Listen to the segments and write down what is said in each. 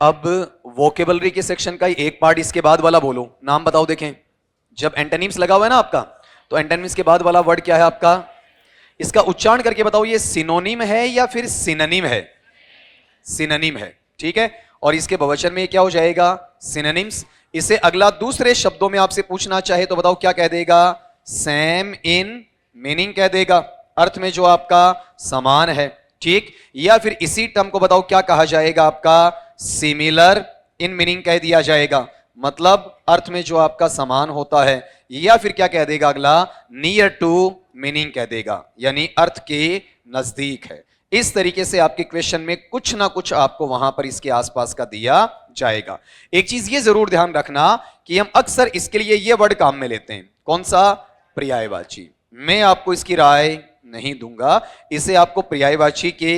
अब वोकेबलरी के सेक्शन का ही एक पार्ट इसके बाद वाला बोलो, नाम बताओ देखें। जब एंटोनिम्स लगा हुआ है ना आपका, तो एंटोनिम्स के बाद वाला वर्ड क्या है आपका? इसका उच्चारण करके बताओ, ये सिनोनिम है या फिर सिनोनिम है? सिनोनिम है, ठीक है। और इसके बहुवचन में क्या हो जाएगा? सिनोनिम्स। इसे अगला दूसरे शब्दों में आपसे पूछना चाहे तो बताओ क्या कह देगा? सेम इन मीनिंग कह देगा, अर्थ में जो आपका समान है, ठीक। या फिर इसी टर्म को बताओ क्या कहा जाएगा आपका? सिमिलर इन मीनिंग कह दिया जाएगा, मतलब अर्थ में जो आपका समान होता है। या फिर क्या कह देगा अगला? नियर टू मीनिंग कह देगा, यानी अर्थ के नजदीक है। इस तरीके से आपके क्वेश्चन में कुछ ना कुछ आपको वहां पर इसके आसपास का दिया जाएगा। एक चीज ये जरूर ध्यान रखना कि हम अक्सर इसके लिए ये वर्ड काम में लेते हैं, कौन सा? पर्यायवाची। मैं आपको इसकी राय नहीं दूंगा, इसे आपको पर्यायवाची के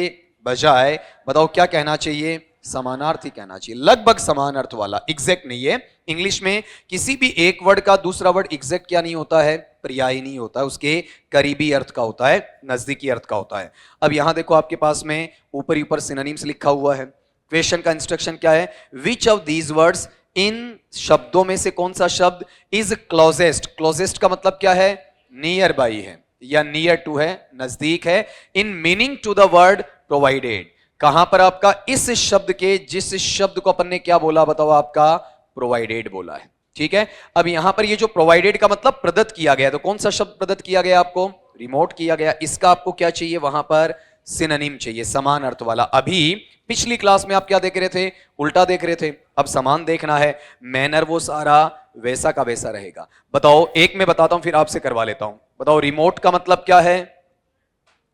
बजाय बताओ क्या कहना चाहिए? समानार्थी कहना चाहिए, लगभग समान अर्थ वाला, एग्जैक्ट नहीं है। इंग्लिश में किसी भी एक वर्ड का दूसरा वर्ड एग्जैक्ट क्या नहीं होता है? पर्यायी नहीं होता है, उसके करीबी अर्थ का होता है, नजदीकी अर्थ का होता है। अब यहां देखो आपके पास में ऊपर ऊपर सिनोनिम्स लिखा हुआ है। क्वेश्चन का इंस्ट्रक्शन क्या है? विच ऑफ दीज वर्ड्स, इन शब्दों में से कौन सा शब्द इज क्लोजेस्ट? क्लोजेस्ट का मतलब क्या है? नियर बाई है या नियर टू है, नजदीक है। In meaning to the word provided, कहां पर आपका? इस शब्द के, जिस शब्द को अपन ने क्या बोला बताओ आपका? प्रोवाइडेड बोला है, ठीक है। अब यहां पर ये जो प्रोवाइडेड का मतलब प्रदत्त किया गया, तो कौन सा शब्द प्रदत्त किया गया आपको? रिमोट किया गया। इसका आपको क्या चाहिए वहां पर? सिनोनिम चाहिए, समान अर्थ वाला। अभी पिछली क्लास में आप क्या देख रहे थे? उल्टा देख रहे थे, अब समान देखना है। मैनर वो सारा वैसा का वैसा रहेगा। बताओ, एक मैं बताता हूं फिर आपसे करवा लेता हूं। बताओ रिमोट का मतलब क्या है?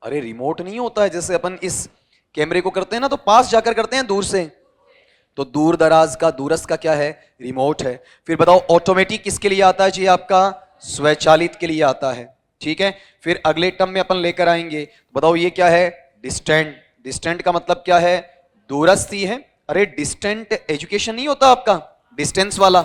अरे रिमोट नहीं होता है, जैसे अपन इस कैमरे को करते हैं ना तो पास जाकर करते हैं, दूर से, तो दूर दराज का, दूरस्थ का क्या है? रिमोट है। फिर बताओ ऑटोमेटिक किसके लिए आता है जी? आपका स्वचालित के लिए आता है, ठीक है। फिर अगले टर्म में अपन लेकर आएंगे, बताओ ये क्या है? डिस्टेंट। डिस्टेंट का मतलब क्या है? दूरस्थ ही है। अरे डिस्टेंट एजुकेशन नहीं होता आपका, डिस्टेंस वाला,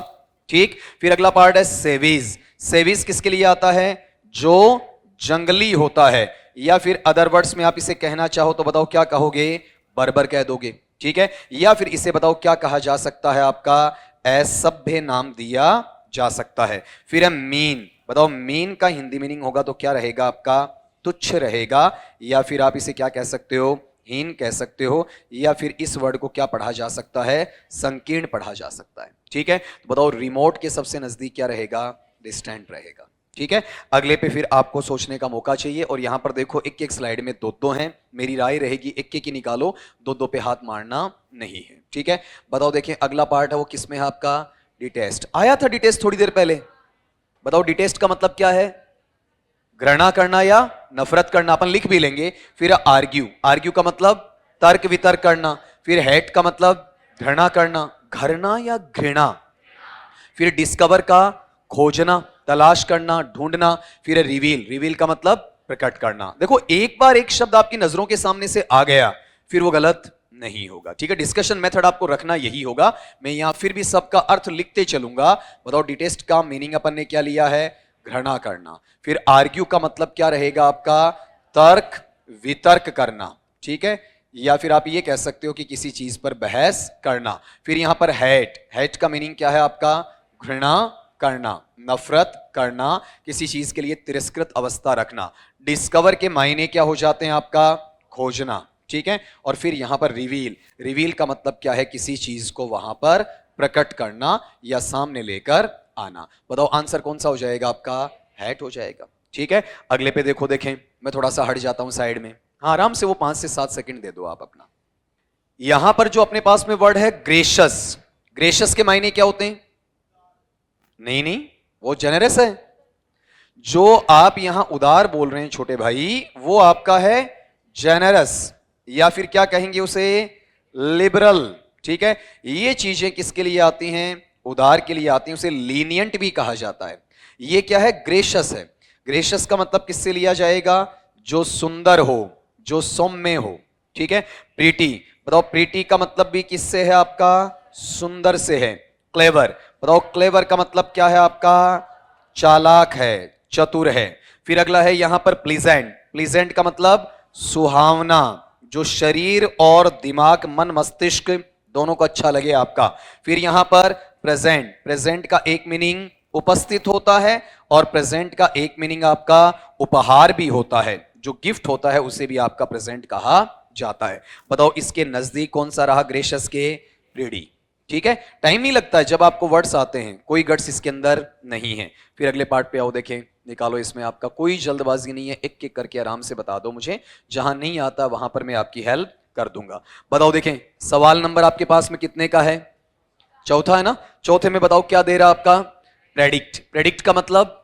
ठीक। फिर अगला पार्ट है सेविज। सेविज किसके लिए आता है? जो जंगली होता है। या फिर अदर वर्ड्स में आप इसे कहना चाहो तो बताओ क्या कहोगे? बर्बर कह दोगे, ठीक है। या फिर इसे बताओ क्या कहा जा सकता है आपका? असभ्य नाम दिया जा सकता है। फिर है मीन। बताओ मीन का हिंदी मीनिंग होगा तो क्या रहेगा आपका? तुच्छ रहेगा। या फिर आप इसे क्या कह सकते हो? हीन कह सकते हो। या फिर इस वर्ड को क्या पढ़ा जा सकता है? संकीर्ण पढ़ा जा सकता है, ठीक है। तो बताओ रिमोट के सबसे नजदीक क्या रहेगा? डिस्टेंट रहेगा, ठीक है। अगले पे फिर आपको सोचने का मौका चाहिए। और यहां पर देखो एक एक स्लाइड में दो दो हैं, मेरी राय रहेगी एक एक ही निकालो, दो दो पे हाथ मारना नहीं है, ठीक है। बताओ देखें अगला पार्ट है वो किस में है आपका? डिटेस्ट। आया था डिटेस्ट थोड़ी देर पहले। बताओ डिटेस्ट का मतलब क्या है? घृणा करना या नफरत करना, अपन लिख भी लेंगे। फिर आर्ग्यू। आर्ग्यू का मतलब तर्क वितर्क करना। फिर हेट का मतलब घृणा करना, घृणा या घृणा। फिर डिस्कवर का खोजना, तलाश करना, ढूंढना। फिर रिवील। रिवील का मतलब प्रकट करना। देखो एक बार एक शब्द आपकी नजरों के सामने से आ गया फिर वो गलत नहीं होगा, ठीक है। डिस्कशन मेथड आपको रखना यही होगा। मैं यहां फिर भी सबका अर्थ लिखते चलूंगा। बताओ डिटेस्ट का मीनिंग अपन ने क्या लिया है? घृणा करना। फिर आर्ग्यू का मतलब क्या रहेगा आपका? तर्क वितर्क करना, ठीक है। या फिर आप ये कह सकते हो कि किसी चीज पर बहस करना। फिर यहां पर हेट। हेट का मीनिंग क्या है आपका? घृणा करना, नफरत करना, किसी चीज के लिए तिरस्कृत अवस्था रखना। डिस्कवर के मायने क्या हो जाते हैं आपका? खोजना, ठीक है। और फिर यहां पर रिवील। रिवील का मतलब क्या है? किसी चीज को वहां पर प्रकट करना या सामने लेकर आना। बताओ आंसर कौन सा हो जाएगा आपका? हैट हो जाएगा, ठीक है। अगले पे देखो, देखें मैं थोड़ा सा हट जाता हूं साइड में। हाँ आराम से वो 5 से 7 सेकंड दे दो आप अपना। यहां पर जो अपने पास में वर्ड है ग्रेशियस। ग्रेशियस के मायने क्या होते हैं? नहीं नहीं, वो जेनरस है। जो आप यहां उदार बोल रहे हैं छोटे भाई, वो आपका है जेनरस, या फिर क्या कहेंगे उसे? लिबरल, ठीक है। ये चीजें किसके लिए आती हैं? उदार के लिए आती हैं, उसे लीनियंट भी कहा जाता है। ये क्या है? ग्रेशियस है। ग्रेशियस का मतलब किससे लिया जाएगा? जो सुंदर हो, जो सौम्य हो, ठीक है। प्रीटी। बताओ प्रीटी का मतलब भी किससे है आपका? सुंदर से है। क्लेवर। बताओ क्लेवर का मतलब क्या है आपका? चालाक है, चतुर है। फिर अगला है यहां पर प्लीजेंट। प्लीजेंट का मतलब सुहावना, जो शरीर और दिमाग, मन मस्तिष्क दोनों को अच्छा लगे आपका। फिर यहां पर प्रेजेंट, प्रेजेंट का एक मीनिंग उपस्थित होता है और प्रेजेंट का एक मीनिंग आपका उपहार भी होता है, जो गिफ्ट होता है उसे भी आपका प्रेजेंट कहा जाता है। बताओ इसके नजदीक कौन सा रहा ग्रेशियस के? रेडी। ठीक है, टाइम नहीं लगता है जब आपको वर्ड्स आते हैं, कोई गट्स इसके अंदर नहीं है। फिर अगले पार्ट पे आओ, देखें निकालो, इसमें आपका कोई जल्दबाजी नहीं है, एक एक करके आराम से बता दो मुझे, जहां नहीं आता वहां पर मैं आपकी हेल्प कर दूंगा। बताओ देखें, सवाल नंबर आपके पास में कितने का है? चौथा है ना। चौथे में बताओ क्या दे रहा आपका? प्रेडिक्ट। प्रेडिक्ट का मतलब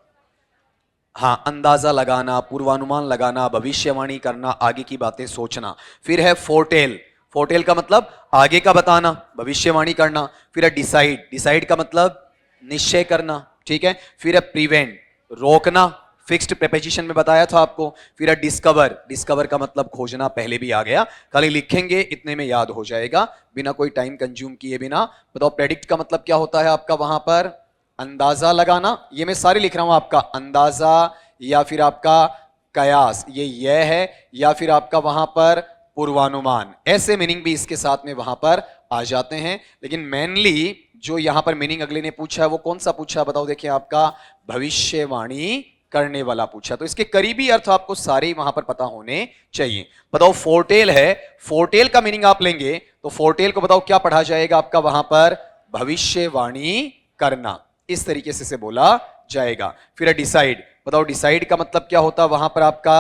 हाँ, अंदाजा लगाना, पूर्वानुमान लगाना, भविष्यवाणी करना, आगे की बातें सोचना। फिर है फोरटेल। फोरटेल का मतलब आगे का बताना, भविष्यवाणी करना। फिर है डिसाइड। डिसाइड का मतलब निश्चय करना। ठीक है। फिर है प्रिवेंट, रोकना, फिक्स्ड प्रीपोजिशन में बताया था आपको। फिर है डिस्कवर। डिस्कवर का मतलब खोजना, पहले भी आ गया, खाली लिखेंगे इतने में याद हो जाएगा बिना कोई टाइम कंज्यूम किए बिना। बताओ प्रेडिक्ट का मतलब क्या होता है आपका? वहां पर अंदाजा लगाना, ये मैं सारे लिख रहा हूं आपका, अंदाजा या फिर आपका कयास, ये है, या फिर आपका वहां पर पूर्वानुमान, ऐसे मीनिंग भी इसके साथ में वहां पर आ जाते हैं। लेकिन मेनली जो यहां पर मीनिंग अगले ने पूछा है वो कौन सा पूछा है? बताओ देखिए, आपका भविष्यवाणी करने वाला पूछा, तो इसके करीबी अर्थ आपको सारे वहां पर पता होने चाहिए। बताओ फोरटेल है, फोरटेल का मीनिंग आप लेंगे तो फोरटेल को बताओ क्या पढ़ा जाएगा आपका वहां पर? भविष्यवाणी करना, इस तरीके से बोला जाएगा। फिर है डिसाइड। बताओ डिसाइड का मतलब क्या होता है वहां पर आपका?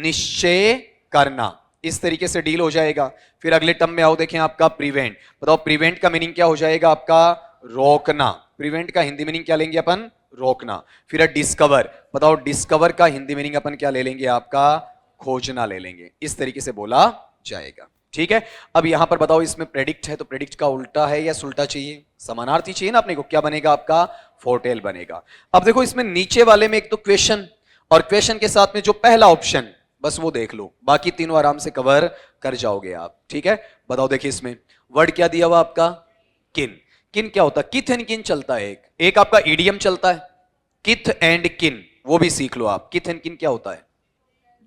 निश्चय करना, इस तरीके से डील हो जाएगा। फिर अगले टर्म में आओ, देखें आपका प्रिवेंट। बताओ प्रिवेंट का मीनिंग क्या हो जाएगा आपका? रोकना। प्रिवेंट का हिंदी मीनिंग क्या लेंगे अपन? रोकना। फिर है डिस्कवर। बताओ डिस्कवर का हिंदी मीनिंग अपन क्या ले लेंगे आपका? खोजना ले लेंगे, इस तरीके से बोला जाएगा। ठीक है। अब यहां पर बताओ इसमें प्रेडिक्ट है तो प्रेडिक्ट का उल्टा है या सुल्टा चाहिए? समानार्थी चाहिए ना अपने को, क्या बनेगा आपका? फोरटेल बनेगा। अब देखो इसमें नीचे वाले में एक तो क्वेश्चन, और क्वेश्चन के साथ में जो पहला ऑप्शन, बस वो देख लो, बाकी तीनों आराम से कवर कर जाओगे आप। ठीक है। बताओ देखिए इसमें वर्ड क्या दिया हुआ आपका? किन। किन क्या होता है? किथ एंड किन चलता है, एक आपका ईडियम चलता है, किथ एंड किन, वो भी सीख लो आप। किथ एंड किन क्या होता है?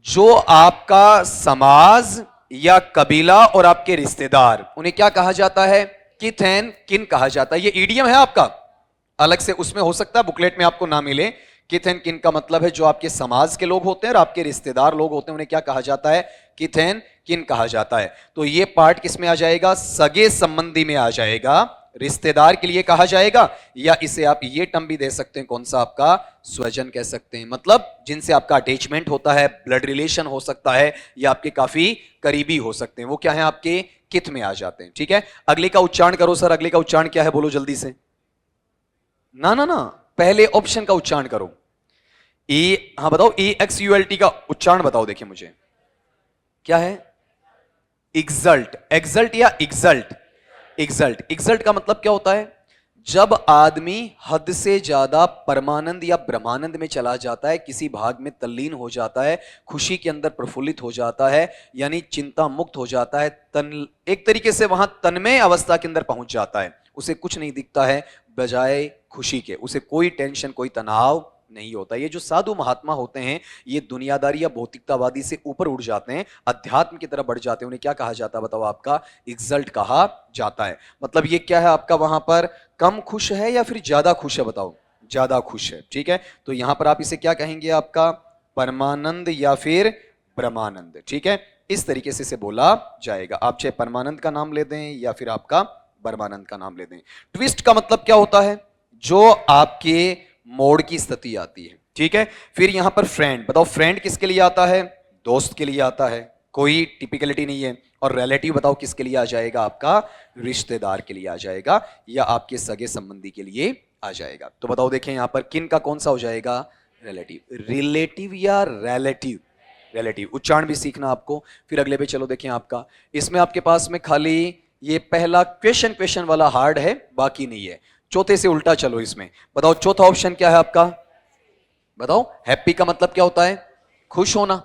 जो आपका समाज या कबीला और आपके रिश्तेदार, उन्हें क्या कहा जाता है? किथ एंड किन कहा जाता है। ये ईडियम है आपका, अलग से उसमें हो सकता है बुकलेट में आपको ना मिले। किथ एंड किन का मतलब है जो आपके समाज के लोग होते हैं और आपके रिश्तेदार लोग होते हैं, उन्हें क्या कहा जाता है? किथ एंड किन कहा जाता है। तो ये पार्ट किस में आ जाएगा? सगे संबंधी में आ जाएगा, रिश्तेदार के लिए कहा जाएगा, या इसे आप ये टर्म भी दे सकते हैं, कौन सा आपका? स्वजन कह सकते हैं, मतलब जिनसे आपका अटैचमेंट होता है, ब्लड रिलेशन हो सकता है, या आपके काफी करीबी हो सकते हैं, वो क्या है? आपके किथ में आ जाते हैं। ठीक है। अगले का उच्चारण करो सर, अगले का उच्चारण क्या है बोलो जल्दी से। ना ना ना, पहले ऑप्शन का उच्चारण करो। ई, हाँ बताओ, EXULT का उच्चारण बताओ देखिए मुझे, क्या है? एक्सल्ट। एक्सल्ट या एक्सल्ट? एक्सल्ट। एक्सल्ट का मतलब क्या होता है? जब आदमी हद से ज्यादा परमानंद या ब्रह्मानंद में चला जाता है, किसी भाग में तल्लीन हो जाता है, खुशी के अंदर प्रफुल्लित हो जाता है, यानी चिंता मुक्त हो जाता है, तन एक तरीके से वहां तन्मय अवस्था के अंदर पहुंच जाता है, उसे कुछ नहीं दिखता है बजाय खुशी के, उसे कोई टेंशन कोई तनाव नहीं होता। ये जो साधु महात्मा होते हैं, ये दुनियादारी या भौतिकतावादी से ऊपर उठ जाते हैं, अध्यात्म की तरफ बढ़ जाते हैं, उन्हें क्या कहा जाता है बताओ? आपका एक्सल्ट कहा जाता है। मतलब ये क्या है आपका? वहां पर कम खुश है या फिर ज्यादा खुश है? बताओ, ज्यादा खुश है। ठीक है। तो यहां पर आप इसे क्या कहेंगे? आपका परमानंद या फिर ब्रह्मानंद। ठीक है, इस तरीके से इसे बोला जाएगा। आप चाहे परमानंद का नाम ले दें या फिर आपका ब्रह्मानंद का नाम ले दें। ट्विस्ट का मतलब क्या होता है? जो आपके मोड़ की स्थिति आती है। ठीक है। फिर यहां पर फ्रेंड। बताओ फ्रेंड किसके लिए आता है? दोस्त के लिए आता है, कोई टिपिकलिटी नहीं है। और रिलेटिव बताओ किसके लिए आ जाएगा? आपका रिश्तेदार के लिए आ जाएगा, या आपके सगे संबंधी के लिए आ जाएगा। तो बताओ देखें यहां पर किन का कौन सा हो जाएगा? रिलेटिव। रिलेटिव या रिलेटिव? रिलेटिव। उच्चारण भी सीखना आपको। फिर अगले पे चलो देखें आपका, इसमें आपके पास में खाली ये पहला क्वेश्चन वाला हार्ड है, बाकी नहीं है। चौथे से उल्टा चलो इसमें। बताओ चौथा ऑप्शन क्या है आपका? बताओ। हैप्पी का मतलब क्या होता है? खुश होना।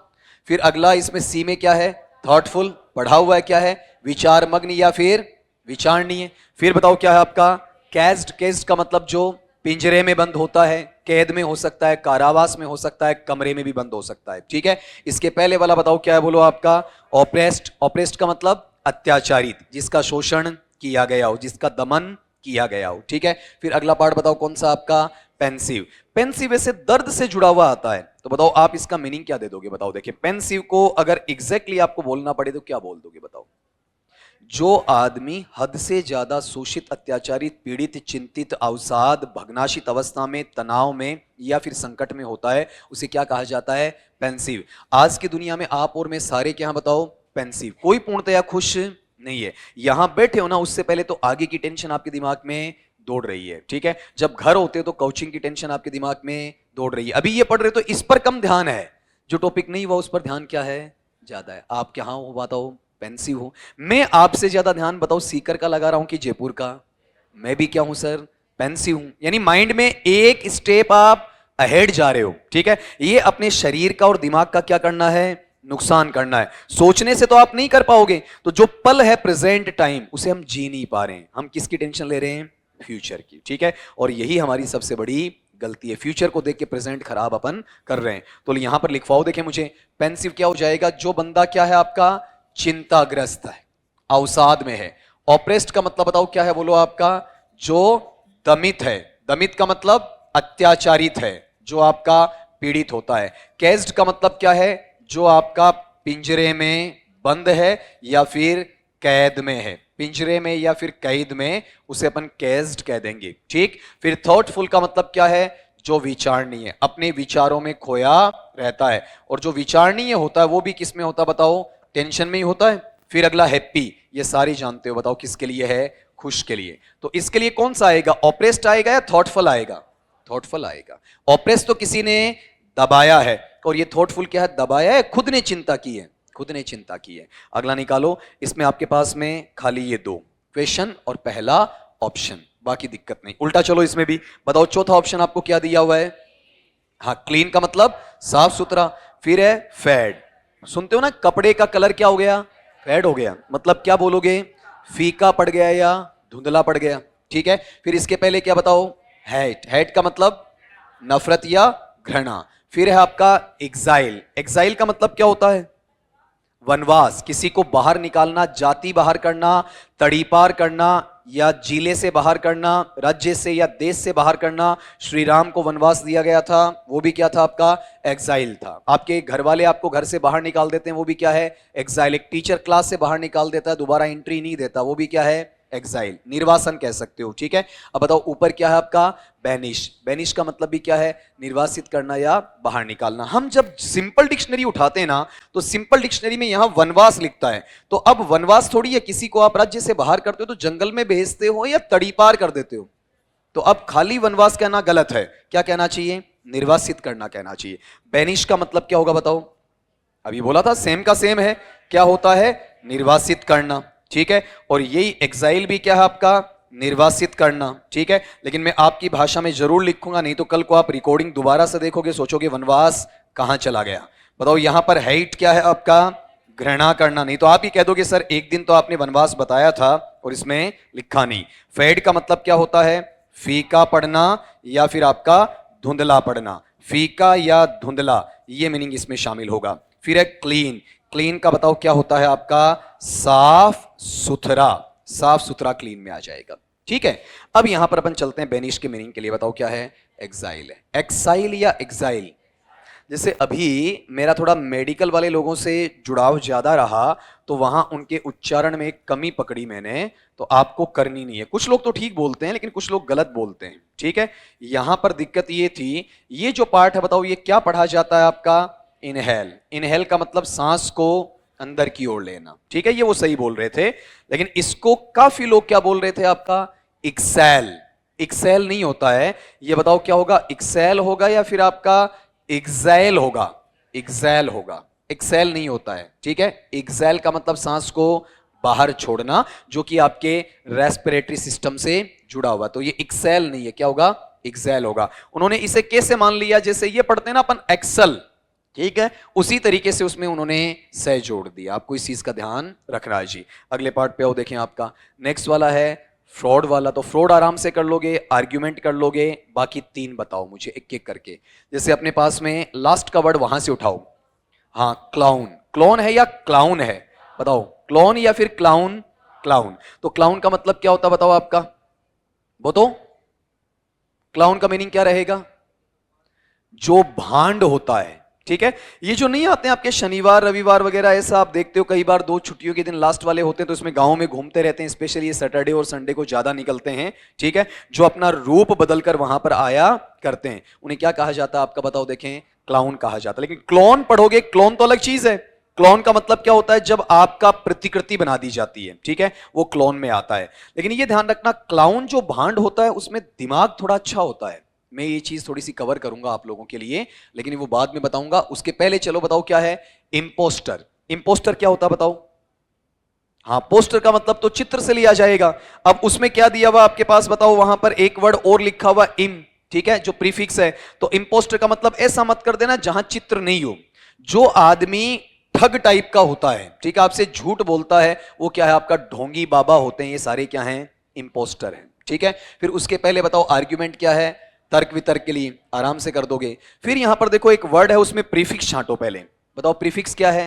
फिर अगला इसमें सी में क्या है? थॉटफुल। पढ़ा हुआ है क्या है? विचार मग्न या फिर विचारणीय। फिर बताओ क्या है आपका? कैज्ड। कैज्ड का मतलब जो पिंजरे में बंद होता है, कैद में हो सकता है, कारावास में हो सकता है, कमरे में भी बंद हो सकता है। ठीक है। इसके पहले वाला बताओ क्या है? बोलो आपका ऑप्रेस्ड। ऑप्रेस्ड का मतलब अत्याचारित, जिसका शोषण किया गया हो, जिसका दमन किया गया हो, ठीक है। फिर अगला पार्ट बताओ कौन सा आपका, पेंसिव। पेंसिव वैसे दर्द से जुड़ा हुआ आता है, तो बताओ आप इसका मीनिंग क्या दे दोगे, बताओ। देखिए पेंसिव को अगर एग्जैक्टली आपको बोलना पड़े तो क्या बोल दोगे, बताओ। जो आदमी हद से ज्यादा शोषित, अत्याचारित, पीड़ित, चिंतित, अवसाद, भग्नाशित अवस्था में, तनाव में या फिर संकट में होता है, उसे क्या कहा जाता है, पेंसिव। आज की दुनिया में आप और मैं सारे क्या बताओ, पेंसिव। कोई पूर्णतया खुश नहीं है। यहां बैठे हो ना, उससे पहले तो आगे की टेंशन आपके दिमाग में दौड़ रही है, ठीक है। जब घर होते हो तो कोचिंग की टेंशन आपके दिमाग में दौड़ रही है। अभी ये पढ़ रहे तो इस पर कम ध्यान है, जो टॉपिक नहीं हुआ उस पर ध्यान क्या है, ज्यादा है। आप क्या हो, बताओ, पेंसिव हो। मैं आपसे ज्यादा ध्यान बताओ सीकर का लगा रहा हूं कि जयपुर का, मैं भी क्या हूं सर, पेंसिव हूं। यानी माइंड में एक स्टेप आप अहेड जा रहे हो, ठीक है। ये अपने शरीर का और दिमाग का क्या करना है, नुकसान करना है। सोचने से तो आप नहीं कर पाओगे। तो जो पल है प्रेजेंट टाइम, उसे हम जी नहीं पा रहे हैं। हम किसकी टेंशन ले रहे हैं, फ्यूचर की, ठीक है। और यही हमारी सबसे बड़ी गलती है, फ्यूचर को देख के प्रेजेंट खराब अपन कर रहे हैं। तो यहां पर लिखवाओ, देखें मुझे, पेंसिव क्या हो जाएगा, जो बंदा क्या है आपका, चिंताग्रस्त है, अवसाद में है। ऑप्रेस्ड का मतलब बताओ क्या है, बोलो आपका, जो दमित है। दमित का मतलब अत्याचारित है, जो आपका पीड़ित होता है। कैस्ड का मतलब क्या है, जो आपका पिंजरे में बंद है या फिर कैद में है, पिंजरे में या फिर कैद में, उसे अपन कैस्ड कह देंगे, ठीक। फिर थॉटफुल का मतलब क्या है, जो विचारणीय है, अपने विचारों में खोया रहता है। और जो विचारणीय होता है वो भी किस में होता है, बताओ, टेंशन में ही होता है। फिर अगला हैप्पी, ये सारी जानते हो, बताओ किसके लिए है, खुश के लिए। तो इसके लिए कौन सा आएगा, ऑप्रेस्ड आएगा या थॉटफुल आएगा, थॉटफुल आएगा। ऑप्रेस्ड तो किसी ने दबाया है, और ये थॉटफुल क्या है, दबाया है, खुद ने चिंता की है, खुद ने चिंता की है। अगला निकालो, इसमें आपके पास में खाली ये दो क्वेश्चन और पहला ऑप्शन, बाकी दिक्कत नहीं। उल्टा चलो इसमें भी बताओ, चौथा ऑप्शन आपको क्या दिया हुआ है, हाँ, क्लीन का मतलब साफ सुथरा। फिर है फेड, सुनते हो ना, कपड़े का कलर क्या हो गया, फेड हो गया, मतलब क्या बोलोगे, फीका पड़ गया या धुंधला पड़ गया, ठीक है। फिर इसके पहले क्या बताओ, हेट। हेट का मतलब नफरत या घृणा। फिर है आपका एग्जाइल। एग्जाइल का मतलब क्या होता है, वनवास, किसी को बाहर निकालना, जाति बाहर करना, तड़ीपार करना या जिले से बाहर करना, राज्य से या देश से बाहर करना। श्री राम को वनवास दिया गया था, वो भी क्या था आपका, एग्जाइल था। आपके घर वाले आपको घर से बाहर निकाल देते हैं, वो भी क्या है, एग्जाइल। एक टीचर क्लास से बाहर निकाल देता है, दोबारा एंट्री नहीं देता, वो भी क्या है, एग्जाइल, निर्वासन कह सकते हो, ठीक है। अब बताओ ऊपर क्या है आपका, बैनिश। बैनिश का मतलब भी क्या है, निर्वासित करना या बाहर निकालना। हम जब सिंपल डिक्शनरी उठाते हैं ना, तो सिंपल डिक्शनरी में यहां वनवास लिखता है। तो अब वनवास थोड़ी है, किसी को आप राज्य से बाहर करते हो तो जंगल में भेजते हो या तड़ीपार कर देते हो। तो अब खाली वनवास कहना गलत है, क्या कहना चाहिए, निर्वासित करना कहना चाहिए। बैनिश का मतलब क्या होगा बताओ, अभी बोला था सेम का सेम है, क्या होता है, निर्वासित करना, ठीक है। और यही एग्जाइल भी क्या है आपका, निर्वासित करना, ठीक है। लेकिन मैं आपकी भाषा में जरूर लिखूंगा, नहीं तो कल को आप रिकॉर्डिंग दोबारा से देखोगे, सोचोगे वनवास कहां चला गया। बताओ यहां पर हेट क्या है आपका, घृणा करना। नहीं तो आप ही कह दोगे सर एक दिन तो आपने वनवास बताया था और इसमें लिखा नहीं। फेड का मतलब क्या होता है, फीका पड़ना या फिर आपका धुंधला पड़ना, फीका या धुंधला, ये मीनिंग इसमें शामिल होगा। फिर है क्लीन। क्लीन का बताओ क्या होता है आपका, साफ सुथरा, साफ सुथरा क्लीन में आ जाएगा, ठीक है। अब यहां पर अपन चलते हैं बेनिश के मीनिंग के लिए, बताओ क्या है, एक्साइल है। एक्साइल या एक्साइल, जैसे अभी मेरा थोड़ा मेडिकल वाले लोगों से जुड़ाव ज्यादा रहा, तो वहां उनके उच्चारण में एक कमी पकड़ी मैंने, तो आपको करनी नहीं है। कुछ लोग तो ठीक बोलते हैं लेकिन कुछ लोग गलत बोलते हैं, ठीक है। यहां पर दिक्कत ये थी, ये जो पार्ट है बताओ ये क्या पढ़ा जाता है आपका, इनहेल। इनहेल का मतलब सांस को अंदर की ओर लेना, ठीक है, ये वो सही बोल रहे थे। लेकिन इसको काफी लोग क्या बोल रहे थे आपका, एक्सेल। एक्सेल नहीं होता है, ये बताओ क्या होगा, एक्सेल होगा या फिर आपका एक्साइल होगा, एक्साइल होगा, एक्सेल नहीं होता है, ठीक है। एक्साइल का मतलब सांस को बाहर छोड़ना, जो कि आपके रेस्पिरेटरी सिस्टम से जुड़ा हुआ, तो ये एक्सेल नहीं है, क्या होगा, एक्साइल होगा। उन्होंने इसे कैसे मान लिया, जैसे ये पढ़ते हैं ना अपन एक्सेल, ठीक है, उसी तरीके से उसमें उन्होंने सह जोड़ दिया। आपको इस चीज का ध्यान रखना है जी। अगले पार्ट पे आओ, देखें आपका नेक्स्ट वाला है फ्रॉड वाला। तो फ्रॉड आराम से कर लोगे, आर्ग्यूमेंट कर लोगे, बाकी तीन बताओ मुझे एक एक करके। जैसे अपने पास में लास्ट का वर्ड वहां से उठाओ, हाँ, क्लाउन। क्लोन है या क्लाउन है, बताओ, क्लोन या फिर क्लाउन, क्लाउन। तो क्लाउन का मतलब क्या होता है बताओ आपका, वो तो क्लाउन का मीनिंग क्या रहेगा, जो भांड होता है। ठीक है, ये जो नहीं आते हैं आपके शनिवार रविवार वगैरह, ऐसा आप देखते हो कई बार 2 छुट्टियों के दिन लास्ट वाले होते हैं, तो इसमें गांव में घूमते रहते हैं, स्पेशली ये सैटरडे और संडे को ज्यादा निकलते हैं। ठीक है, जो अपना रूप बदलकर वहां पर आया करते हैं, उन्हें क्या कहा जाता है आपका बताओ देखें, क्लाउन कहा जाता है। लेकिन क्लोन पढ़ोगे, क्लोन तो अलग चीज है। क्लोन का मतलब क्या होता है, जब आपका प्रतिकृति बना दी जाती है, ठीक है, वो क्लोन में आता है। लेकिन ये ध्यान रखना, क्लाउन जो भांड होता है उसमें दिमाग थोड़ा अच्छा होता है। मैं ये चीज थोड़ी सी कवर करूंगा आप लोगों के लिए, लेकिन वो बाद में बताऊंगा। उसके पहले चलो बताओ क्या है इंपोस्टर। इंपोस्टर क्या होता है बताओ। हाँ, पोस्टर का मतलब तो चित्र से लिया जाएगा। अब उसमें क्या दिया हुआ आपके पास बताओ, वहां पर एक वर्ड और लिखा हुआ इम, ठीक है, जो प्रीफिक्स है। तो इंपोस्टर का मतलब ऐसा मत कर देना जहां चित्र नहीं हो। जो आदमी ठग टाइप का होता है, ठीक है, आपसे झूठ बोलता है, वो क्या है आपका ढोंगी बाबा होते हैं, ये सारे क्या हैं, इंपोस्टर हैं। ठीक है, फिर उसके पहले बताओ आर्ग्यूमेंट क्या है, तर्क वितर्क के लिए आराम से कर दोगे। फिर यहां पर देखो एक वर्ड है, उसमें प्रीफिक्स छांटो पहले, बताओ प्रीफिक्स क्या है।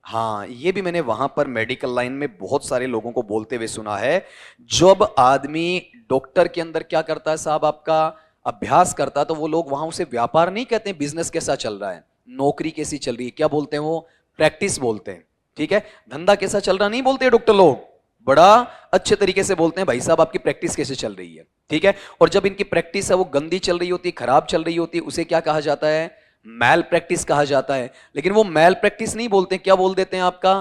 हाँ, ये भी मैंने वहां पर मेडिकल लाइन में बहुत सारे लोगों को बोलते हुए सुना है। जब आदमी डॉक्टर के अंदर क्या करता है साहब, आपका अभ्यास करता है, तो वो लोग वहां उसे व्यापार नहीं कहते हैं, बिजनेस कैसा चल रहा है, नौकरी कैसी चल रही है, क्या बोलते हैं वो, प्रैक्टिस बोलते हैं। ठीक है, धंधा कैसा चल रहा नहीं बोलते डॉक्टर लोग, बड़ा अच्छे तरीके से बोलते हैं, भाई साहब आपकी प्रैक्टिस कैसे चल रही है। ठीक है, और जब इनकी प्रैक्टिस है वो गंदी चल रही होती है, खराब चल रही होती है, उसे क्या कहा जाता है, मैल प्रैक्टिस कहा जाता है। लेकिन वो मैल प्रैक्टिस नहीं बोलते, क्या बोल देते हैं आपका,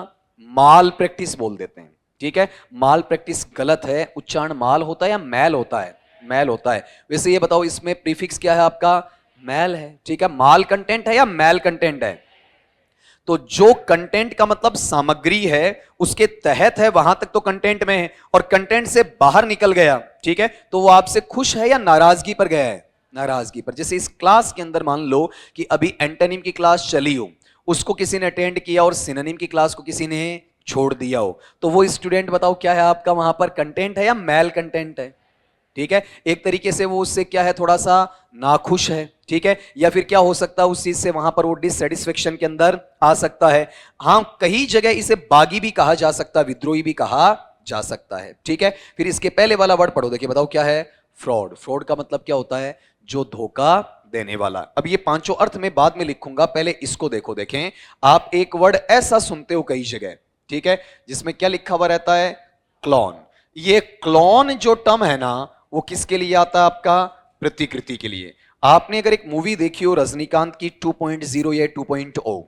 माल प्रैक्टिस बोल देते हैं। ठीक है, माल प्रैक्टिस गलत है, उच्चारण माल होता है या मैल होता है, मैल होता है। वैसे ये बताओ इसमें प्रीफिक्स क्या है आपका, मैल है। ठीक है, माल कंटेंट है या मैल कंटेंट है। तो जो कंटेंट का मतलब सामग्री है उसके तहत है, वहां तक तो कंटेंट में है, और कंटेंट से बाहर निकल गया, ठीक है, तो वो आपसे खुश है या नाराजगी पर गया है, नाराजगी पर। जैसे इस क्लास के अंदर मान लो कि अभी एंटोनिम की क्लास चली हो, उसको किसी ने अटेंड किया और सिनोनिम की क्लास को किसी ने छोड़ दिया हो, तो वो स्टूडेंट बताओ क्या है आपका वहां पर, कंटेंट है या मैल कंटेंट है। ठीक है, एक तरीके से वो उससे क्या है, थोड़ा सा नाखुश है। ठीक है, या फिर क्या हो सकता है उस चीज से वहां पर वो डिससेटिस्फेक्शन के अंदर आ सकता है। हाँ, कई जगह इसे बागी भी कहा जा सकता है, विद्रोही भी कहा जा सकता है। ठीक है, फिर इसके पहले वाला वर्ड पढ़ो, देखिए बताओ क्या है, फ्रॉड। फ्रॉड का मतलब क्या होता है, जो धोखा देने वाला। अब ये पांचों अर्थ में बाद में लिखूंगा, पहले इसको देखो। देखें, आप एक वर्ड ऐसा सुनते हो कई जगह, ठीक है, जिसमें क्या लिखा हुआ रहता है, क्लोन। ये क्लोन जो टर्म है ना, वो किसके लिए आता है आपका, प्रतिकृति के लिए। आपने अगर एक मूवी देखी हो रजनीकांत की 2.0 या 2.0,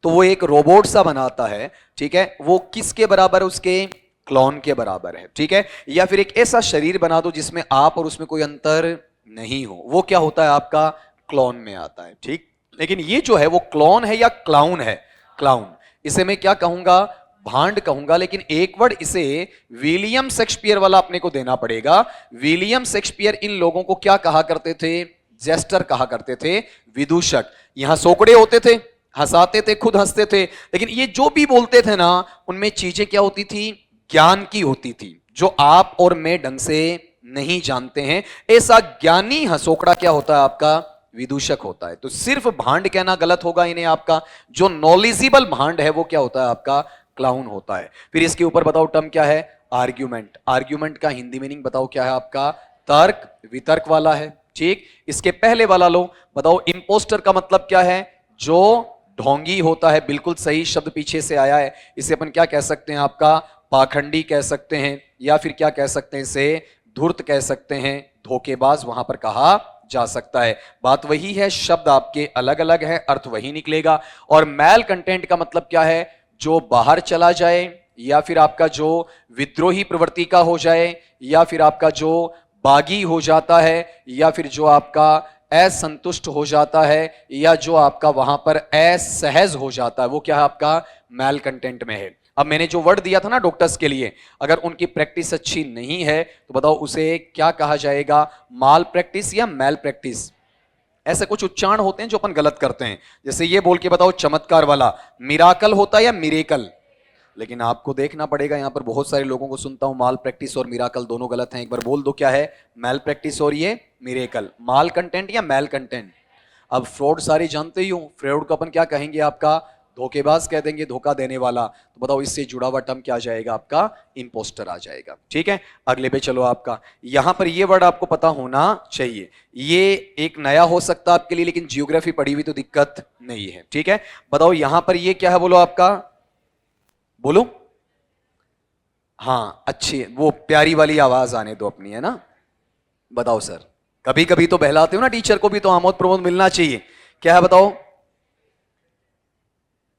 तो वो एक रोबोट सा बनाता है, ठीक है, वो किसके बराबर है, उसके क्लोन के बराबर है। ठीक है, या फिर एक ऐसा शरीर बना दो जिसमें आप और उसमें कोई अंतर नहीं हो, वो क्या होता है आपका, क्लोन में आता है। ठीक, लेकिन ये जो है वो क्लोन है या क्लाउन है, क्लाउन। इसे मैं क्या कहूंगा, भांड कहूंगा। लेकिन एक वर्ड इसे विलियम शेक्सपियर वाला अपने को देना पड़ेगा। विलियम शेक्सपियर इन लोगों को क्या कहा करते थे, जेस्टर कहा करते थे, विदूषक। यहां सोकड़े होते थे, हंसाते थे, खुद हंसते थे, लेकिन ये जो भी बोलते थे ना, उनमें चीजें क्या होती थी, ज्ञान की होती थी, जो आप और मैं ढंग से नहीं जानते हैं। ऐसा ज्ञानी हंसोकड़ा क्या होता है आपका, विदूषक होता है। तो सिर्फ भांड कहना गलत होगा इन्हें, आपका जो नॉलेजेबल भांड है वो क्या होता है आपका, क्लाउन होता है। फिर इसके ऊपर बताओ टर्म क्या है, आर्ग्यूमेंट। आर्ग्यूमेंट का हिंदी मीनिंग बताओ क्या है आपका, तर्क वितर्क वाला है। ठीक, इसके पहले वाला लो, बताओ इंपोस्टर का मतलब क्या है, जो ढोंगी होता है। बिल्कुल सही शब्द पीछे से आया है, इसे अपन क्या कह सकते हैं आपका, पाखंडी कह सकते हैं, या फिर क्या कह सकते हैं इसे, धूर्त कह सकते हैं, धोखेबाज वहां पर कहा जा सकता है। बात वही है, शब्द आपके अलग अलग है, अर्थ वही निकलेगा। और मैल कंटेंट का मतलब क्या है, जो बाहर चला जाए, या फिर आपका जो विद्रोही प्रवृत्ति का हो जाए, या फिर आपका जो बागी हो जाता है, या फिर जो आपका असंतुष्ट हो जाता है, या जो आपका वहां पर असहज हो जाता है, वो क्या है आपका, मैल कंटेंट में है। अब मैंने जो वर्ड दिया था ना डॉक्टर्स के लिए, अगर उनकी प्रैक्टिस अच्छी नहीं है तो बताओ उसे क्या कहा जाएगा, माल प्रैक्टिस या मैल प्रैक्टिस। ऐसे कुछ उच्चारण होते हैं जो अपन गलत करते हैं। जैसे ये बोल के बताओ चमत्कार वाला, मिराकल होता है या मिरेकल। लेकिन आपको देखना पड़ेगा, यहां पर बहुत सारे लोगों को सुनता हूं माल प्रैक्टिस और मिराकल दोनों गलत हैं। एक बार बोल दो क्या है, मैल प्रैक्टिस और ये मिरेकल। माल कंटेंट या मैल कंटेंट। अब फ्रॉड सारे जानते ही हो, फ्रॉड को अपन क्या कहेंगे आपका, धोखेबाज कह देंगे, धोखा देने वाला। तो बताओ इससे जुड़ा हुआ टर्म क्या आ जाएगा आपका? इंपोस्टर आ जाएगा। ठीक है, अगले पे चलो। आपका यहां पर ये वर्ड आपको पता होना चाहिए। ये एक नया हो सकता है आपके लिए, लेकिन जियोग्राफी पढ़ी हुई तो दिक्कत नहीं है। ठीक है, बताओ यहां पर ये क्या है? बोलो आपका, बोलो। हाँ, अच्छी वो प्यारी वाली आवाज आने दो अपनी, है ना। बताओ सर, कभी कभी तो बहलाते हो ना टीचर को भी, तो आमोद प्रमोद मिलना चाहिए। क्या है बताओ?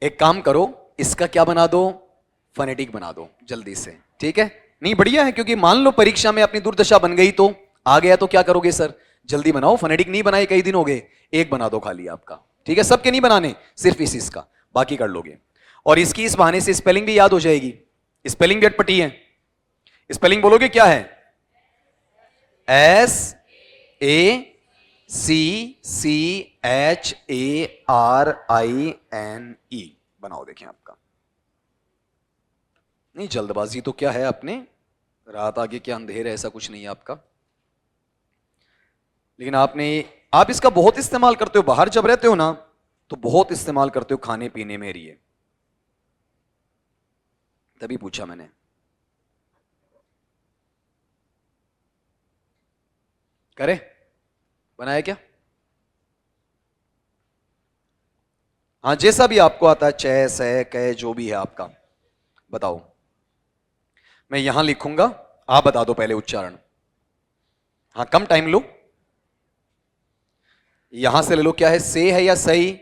एक काम करो, इसका क्या बना दो? फोनेटिक बना दो जल्दी से। ठीक है, नहीं बढ़िया है, क्योंकि मान लो परीक्षा में अपनी दुर्दशा बन गई तो आ गया तो क्या करोगे सर? जल्दी बनाओ। फोनेटिक नहीं बनाए कई दिन हो गए, एक बना दो खाली आपका। ठीक है, सबके नहीं बनाने, सिर्फ इस इसका, बाकी कर लोगे। और इसकी इस बहाने से स्पेलिंग भी याद हो जाएगी। स्पेलिंग भी अटपटी है। स्पेलिंग बोलोगे क्या है? SACCHARINE बनाओ। देखें आपका, नहीं जल्दबाजी तो क्या है अपने, रात आगे क्या अंधेर है, ऐसा कुछ नहीं है आपका। लेकिन आप इसका बहुत इस्तेमाल करते हो, बाहर जब रहते हो ना तो बहुत इस्तेमाल करते हो खाने पीने में रही है, तभी पूछा मैंने। करे बनाया क्या? हाँ, जैसा भी आपको आता है, चै सै कै जो भी है आपका, बताओ। मैं यहां लिखूंगा, आप बता दो पहले उच्चारण। हाँ, कम टाइम लो। यहां से ले लो, क्या है? से है या सही?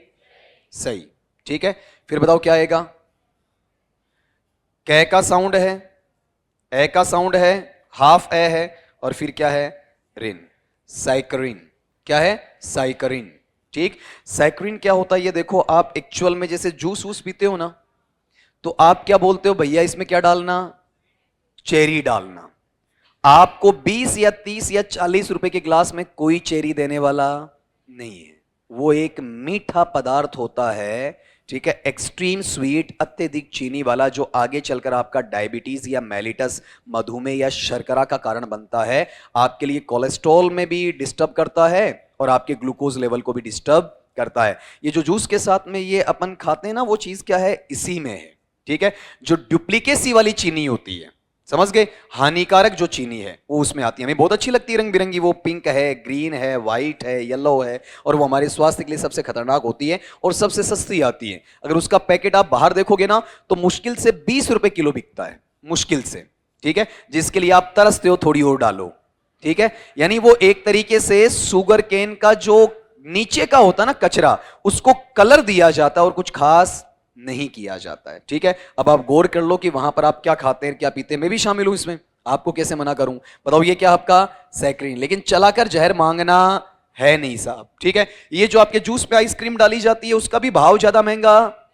सही। ठीक है, फिर बताओ क्या आएगा? कै का साउंड है, ए का साउंड है, हाफ ए है, और फिर क्या है? रिन। साइकरिन। क्या है? साइकरिन। ठीक, साइकरिन क्या होता है ये देखो। आप एक्चुअल में जैसे जूस वूस पीते हो ना, तो आप क्या बोलते हो? भैया इसमें क्या डालना? चेरी डालना। आपको 20 या 30 या 40 रुपए के ग्लास में कोई चेरी देने वाला नहीं है। वो एक मीठा पदार्थ होता है, ठीक है, एक्सट्रीम स्वीट, अत्यधिक चीनी वाला, जो आगे चलकर आपका डायबिटीज या मेलिटस, मधुमेह या शर्करा का कारण बनता है। आपके लिए कोलेस्ट्रॉल में भी डिस्टर्ब करता है और आपके ग्लूकोज लेवल को भी डिस्टर्ब करता है। ये जो जूस के साथ में ये अपन खाते हैं ना, वो चीज क्या है? इसी में है। ठीक है, जो डुप्लीकेसी वाली चीनी होती है, समझ गए, हानिकारक जो चीनी है वो उसमें आती है। हमें बहुत अच्छी लगती है रंग बिरंगी, वो पिंक है, ग्रीन है, व्हाइट है, येलो है, और वो हमारे स्वास्थ्य के लिए सबसे खतरनाक होती है और सबसे सस्ती आती है। अगर उसका पैकेट आप बाहर देखोगे ना तो मुश्किल से 20 रुपए किलो बिकता है, मुश्किल से। ठीक है, जिसके लिए आप तरसते हो, थोड़ी और डालो। ठीक है, यानी वो एक तरीके से शुगर केन का जो नीचे का होता है ना कचरा, उसको कलर दिया जाता है और कुछ खास नहीं किया जाता है। ठीक है, अब आप गौर कर लो कि वहां पर आप क्या खाते हैं, क्या पीते हैं। मैं भी शामिल हूं इसमें, आपको कैसे मना करूं? बताओ, ये क्या आपका? सैक्रीन। लेकिन चलाकर जहर मांगना है नहीं साहब। ठीक है, ये जो आपके जूस पे आइसक्रीम डाली जाती है, उसका भी भाव ज्यादा महंगा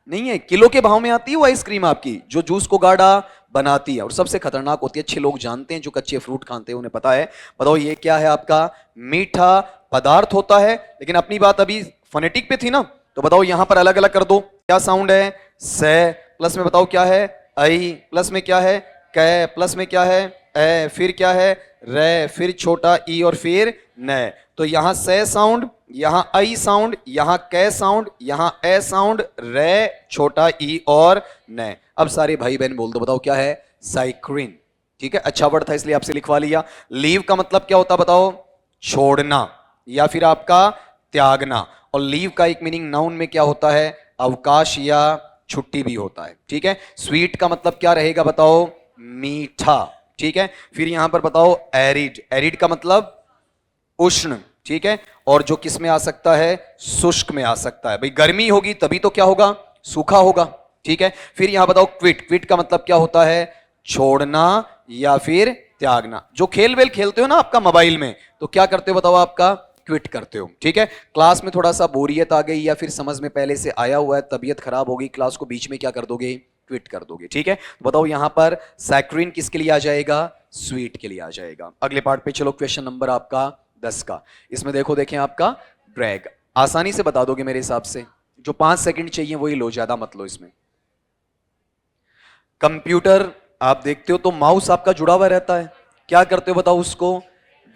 नहीं है, किलो के भाव में आती है वो आइसक्रीम आपकी, जो जूस को गाढ़ा बनाती है और सबसे खतरनाक होती है। अच्छे लोग जानते हैं, जो कच्चे फ्रूट खाते हैं उन्हें पता है। बताओ, ये क्या है आपका? मीठा पदार्थ होता है। लेकिन अपनी बात अभी फोनेटिक पे थी ना, तो बताओ यहां पर अलग अलग कर दो। क्या साउंड है? से, प्लस में बताओ क्या है? आई, प्लस में क्या है? कै, प्लस में क्या है? ए, फिर क्या है? रे, फिर छोटा ई, और फिर न। तो यहां से साउंड, यहां आई साउंड, यहां कै साउंड, यहां ए साउंड, रे, छोटा ई और न। अब सारे भाई बहन बोल दो, बताओ क्या है? साइक्रिन। ठीक है, अच्छा वर्ड था इसलिए आपसे लिखवा लिया। लीव का मतलब क्या होता बताओ? छोड़ना या फिर आपका त्यागना। और लीव का एक मीनिंग नाउन में क्या होता है? अवकाश या छुट्टी भी होता है। ठीक है, स्वीट का मतलब क्या रहेगा बताओ? मीठा। ठीक है, फिर यहां पर बताओ एरिड। एरिड का मतलब उष्ण। ठीक है, और जो किस में आ सकता है? शुष्क में आ सकता है। भाई गर्मी होगी तभी तो क्या होगा? सूखा होगा। ठीक है, फिर यहां बताओ क्विट। क्विट का मतलब क्या होता है? छोड़ना या फिर त्यागना। जो खेल वेल खेलते हो ना आपका मोबाइल में, तो क्या करते हो बताओ? आपका क्विट करते हो। ठीक है, क्लास में थोड़ा सा बोरियत आ गई या फिर समझ में पहले से आया हुआ है, तबीयत खराब हो गई, क्लास को बीच में क्या कर दोगे? क्विट कर दोगे। ठीक है, तो बताओ यहां पर सैक्रिन किसके लिए आ जाएगा? स्वीट के लिए आ जाएगा। अगले पार्ट पे चलो, क्वेश्चन नंबर आपका 10 का। इसमें देखो, देखें आपका ब्रैग, आसानी से बता दोगे मेरे हिसाब से। जो 5 सेकंड चाहिए वही लो, ज्यादा मत लो इसमें। कंप्यूटर आप देखते हो तो माउस आपका जुड़ा हुआ रहता है, क्या करते हो बताओ? उसको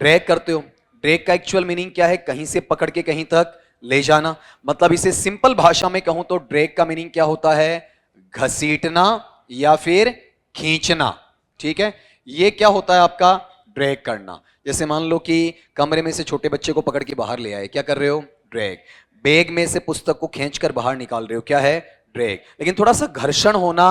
ड्रैग करते हो। ड्रैग का एक्चुअल मीनिंग क्या है? कहीं से पकड़ के कहीं तक ले जाना। मतलब इसे सिंपल भाषा में कहूं तो ड्रैग का मीनिंग क्या होता है? घसीटना या फिर खींचना। ठीक है, ये क्या होता है आपका? ड्रैग करना। जैसे मान लो कि कमरे में से छोटे बच्चे को पकड़ के बाहर ले आए, क्या कर रहे हो? ड्रैग। बैग में से पुस्तक को खींचकर बाहर निकाल रहे हो, क्या है? ड्रैग। लेकिन थोड़ा सा घर्षण होना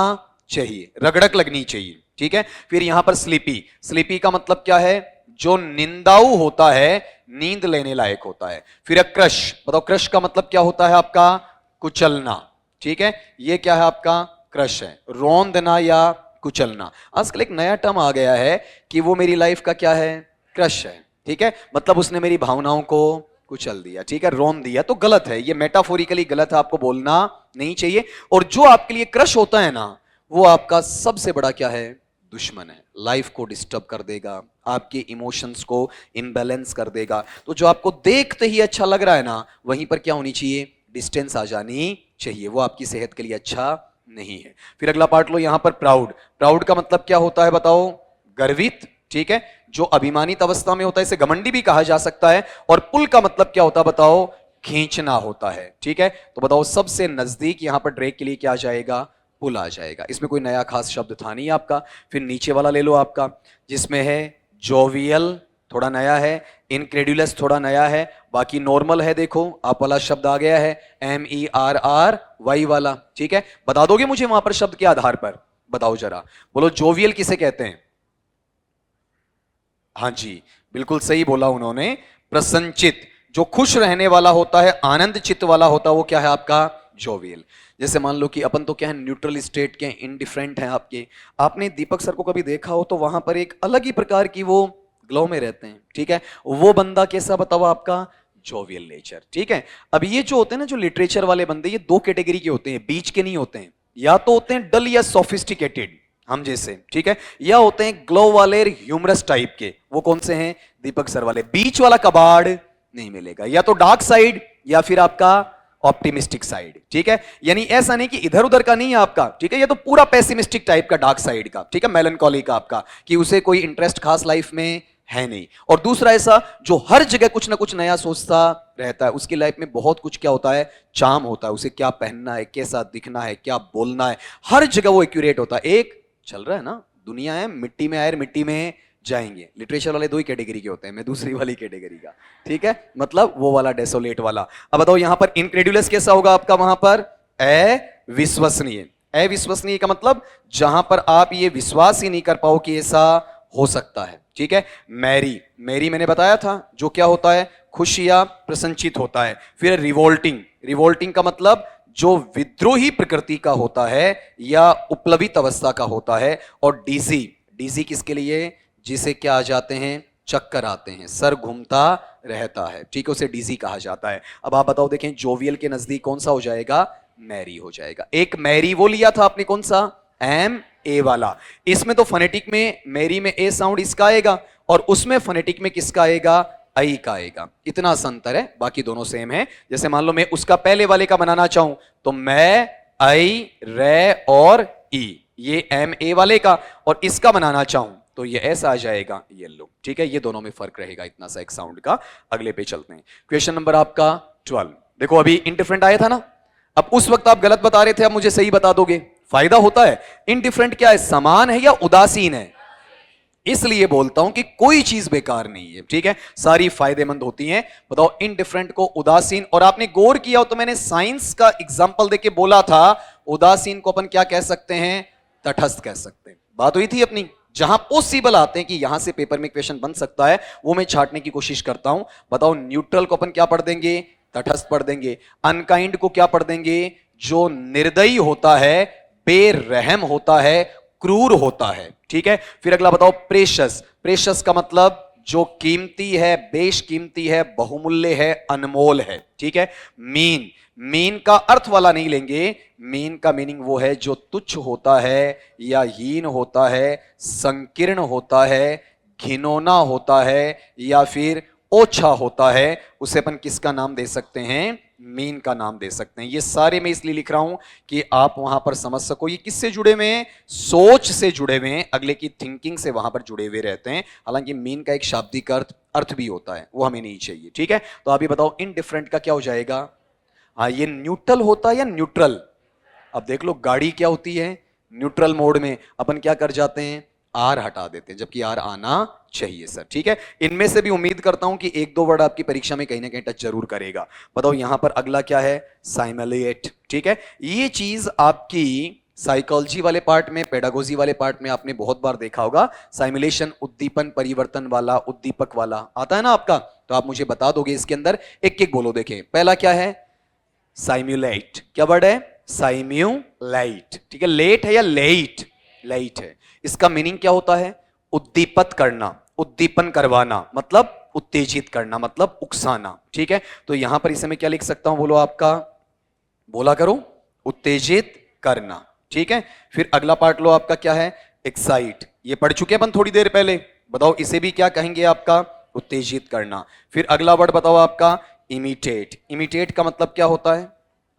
चाहिए, रगड़क लगनी चाहिए। ठीक है, फिर यहां पर स्लीपी। स्लीपी का मतलब क्या है? जो निंदाऊ होता है, नींद लेने लायक होता है। फिर क्रश, बताओ क्रश का मतलब क्या होता है आपका? कुचलना। ठीक है, ये क्या है आपका? क्रश है। रौंदना या कुचलना। आजकल एक नया टर्म आ गया है कि वो मेरी लाइफ का क्या है? क्रश है। ठीक है, मतलब उसने मेरी भावनाओं को कुचल दिया। ठीक है, रोन दिया। तो गलत है, ये मेटाफोरिकली गलत है, आपको बोलना नहीं चाहिए। और जो आपके लिए क्रश होता है ना, वो आपका सबसे बड़ा क्या है? दुश्मन है। लाइफ को डिस्टर्ब कर देगा, आपके इमोशंस को इनबैलेंस कर देगा। तो जो आपको देखते ही अच्छा लग रहा है ना, वहीं पर क्या होनी चाहिए? डिस्टेंस आ जानी चाहिए। वो आपकी सेहत के लिए अच्छा नहीं है। फिर अगला पार्ट लो, यहां पर प्राउड। प्राउड का मतलब क्या होता है बताओ? गर्वित। ठीक है, जो अभिमानित अवस्था में होता है, इसे घमंडी भी कहा जा सकता है। और पुल का मतलब क्या होता है बताओ? खींचना होता है। ठीक है, तो बताओ सबसे नजदीक यहां पर ड्रैग के लिए क्या आ जाएगा? पुल आ जाएगा। इसमें कोई नया खास शब्द था नहीं आपका। फिर नीचे वाला ले लो आपका, जिसमें है जोवियल, थोड़ा नया है। इनक्रेडुलस थोड़ा नया है। बाकी नॉर्मल है। देखो आप वाला शब्द आ गया है, MERRY वाला। ठीक है, बता दोगे मुझे वहां पर शब्द के आधार पर? बताओ जरा, बोलो जोवियल किसे कहते हैं? हाँ जी, बिल्कुल सही बोला उन्होंने, प्रसन्नचित। जो खुश रहने वाला होता है, आनंद चित्त वाला होता है, वो क्या है आपका? जोवियल। जैसे मान लो कि अपन तो क्या है, न्यूट्रल स्टेट के, इनडिफरेंट हैं आपके। आपने दीपक सर को कभी देखा हो तो वहां पर एक अलग ही प्रकार की वो ग्लो में रहते हैं। ठीक है, वो बंदा कैसा बताओ आपका? Jovial nature. ठीक है, अब ये जो होते हैं ना, जो लिटरेचर वाले बंदे, ये दो कैटेगरी के होते हैं, बीच के नहीं होते हैं। या तो होते हैं डल या सोफिस्टिकेटेड, हम जैसे। ठीक है, या होते हैं ग्लो वाले, ह्यूमरस टाइप के। वो कौन से हैं? दीपक सर वाले। बीच वाला कबाड़ नहीं मिलेगा, या तो डार्क साइड या फिर आपका ऑप्टिमिस्टिक साइड। ठीक है, यानी ऐसा नहीं कि इधर उधर का नहीं है आपका। ठीक है, ये तो पूरा पेसिमिस्टिक टाइप का, डार्क साइड का। ठीक है, मेलनकॉली का आपका, कि उसे कोई इंटरेस्ट खास लाइफ में है नहीं। और दूसरा ऐसा जो हर जगह कुछ ना कुछ नया सोचता रहता है। उसकी लाइफ में बहुत कुछ क्या होता है? चार्म होता है। उसे क्या पहनना है, कैसा दिखना है, क्या बोलना है, हर जगह वो एक्यूरेट होता है। एक चल रहा है ना, दुनिया है, मिट्टी में आए मिट्टी में जाएंगे। लिटरेचर वाले दो ही कैटेगरी के होते हैं, मैं दूसरी वाली कैटेगरी का। ठीक है, मतलब वो वाला डेसोलेट वाला। अब बताओ यहां पर इनक्रेडुलस कैसा होगा आपका? वहां पर अविश्वसनीय। अविश्वसनीय का मतलब जहां पर आप ये विश्वास ही नहीं कर पाओ कि ऐसा हो सकता है। ठीक है, मैरी। मैरी मैंने बताया था, जो क्या होता है? खुश या प्रसन्नचित होता है। फिर रिवोल्टिंग। रिवोल्टिंग का मतलब जो विद्रोही प्रकृति का होता है या उपलवित अवस्था का होता है। और डीजी। डीजी किसके लिए? जिसे क्या आ जाते हैं? चक्कर आते हैं, सर घूमता रहता है। ठीक है, उसे डीजी कहा जाता है। अब आप बताओ, देखें जोवियल के नजदीक कौन सा हो जाएगा? मैरी हो जाएगा। एक मैरी वो लिया था आपने, कौन सा? MA वाला। इसमें तो फोनेटिक में मैरी में ए साउंड इसका आएगा, और उसमें फोनेटिक में किसका आएगा? आई का आएगा। इतना सा अंतर है, बाकी दोनों सेम है। जैसे मान लो मैं उसका पहले वाले का बनाना चाहूं तो मैं, आई, रे और ई, ये MA वाले का। और इसका बनाना चाहूं तो ये ऐसा आ जाएगा, येलो। ठीक है, ये दोनों में फर्क रहेगा इतना सा एक साउंड का। अगले पे चलते हैं। क्वेश्चन नंबर आपका 12। देखो अभी इनडिफरेंट आया था ना, अब उस वक्त आप गलत बता रहे थे, अब मुझे सही बता दोगे, फायदा होता है। इनडिफरेंट क्या है? समान है या उदासीन है? इसलिए बोलता हूं कि कोई चीज बेकार नहीं है। ठीक है, सारी फायदेमंद होती हैं। बताओ इनडिफरेंट को उदासीन, और आपने गौर किया हो तो मैंने साइंस का एग्जांपल देके बोला था, उदासीन को अपन क्या कह सकते हैं? तटस्थ कह सकते हैं। बात हुई थी अपनी। जहां पॉसिबल आते हैं कि यहां से पेपर में क्वेश्चन बन सकता है, वो मैं छाटने की कोशिश करता हूं। बताओ न्यूट्रल को अपन क्या पढ़ देंगे? तटस्थ पढ़ देंगे। अनकाइंड को क्या पढ़ देंगे? जो निर्दयी होता है, बेरहम होता है, क्रूर होता है। ठीक है, फिर अगला बताओ प्रेशस। प्रेशस का मतलब जो कीमती है, बेशकीमती है, बहुमूल्य है, अनमोल है। ठीक है, मीन। मीन का अर्थ वाला नहीं लेंगे। मीन का मीनिंग वो है जो तुच्छ होता है या हीन होता है, संकीर्ण होता है, घिनौना होता है, या फिर ओछा होता है उसे अपन किसका नाम दे सकते हैं? मीन का नाम दे सकते हैं। ये सारे मैं इसलिए लिख रहा हूं कि आप वहां पर समझ सको ये किससे जुड़े हुए हैं? सोच से जुड़े हुए हैं, अगले की थिंकिंग से वहां पर जुड़े हुए रहते हैं। हालांकि मीन का एक शाब्दिक अर्थ भी होता है, वो हमें नहीं चाहिए। ठीक है, तो आप ये बताओ इनडिफरेंट का क्या हो जाएगा? हाँ, ये न्यूट्रल होता है या न्यूट्रल? अब देख लो, गाड़ी क्या होती है? न्यूट्रल मोड में अपन क्या कर जाते हैं? आर हटा देते हैं, जबकि आर आना चाहिए सर। ठीक है, इनमें से भी उम्मीद करता हूं कि एक दो वर्ड आपकी परीक्षा में कहीं ना कहीं टच जरूर करेगा। बताओ यहां पर अगला क्या है? साइमुलेट। ठीक है, ये चीज आपकी साइकोलॉजी वाले पार्ट में, पेडागोजी वाले पार्ट में आपने बहुत बार देखा होगा। साइमुलेशन उद्दीपन परिवर्तन वाला, उद्दीपक वाला आता है ना आपका, तो आप मुझे बता दोगे इसके अंदर एक एक बोलो। देखें, पहला क्या है? साइम्युलेट। क्या वर्ड है? साइम्युलेट। ठीक है, लेट है या लेट? लेट है। इसका मीनिंग क्या होता है? उद्दीपित करना, उद्दीपन करवाना, मतलब उत्तेजित करना, मतलब उकसाना। ठीक है, तो यहां पर इसे मैं क्या लिख सकता हूं? बोलो आपका, बोला करो, उत्तेजित करना। ठीक है, फिर अगला पार्ट लो आपका, क्या है? एक्साइट। ये पढ़ चुके अपन थोड़ी देर पहले। बताओ इसे भी क्या कहेंगे आपका? उत्तेजित करना। फिर अगला वर्ड बताओ आपका, इमिटेट। इमिटेट का मतलब क्या होता है?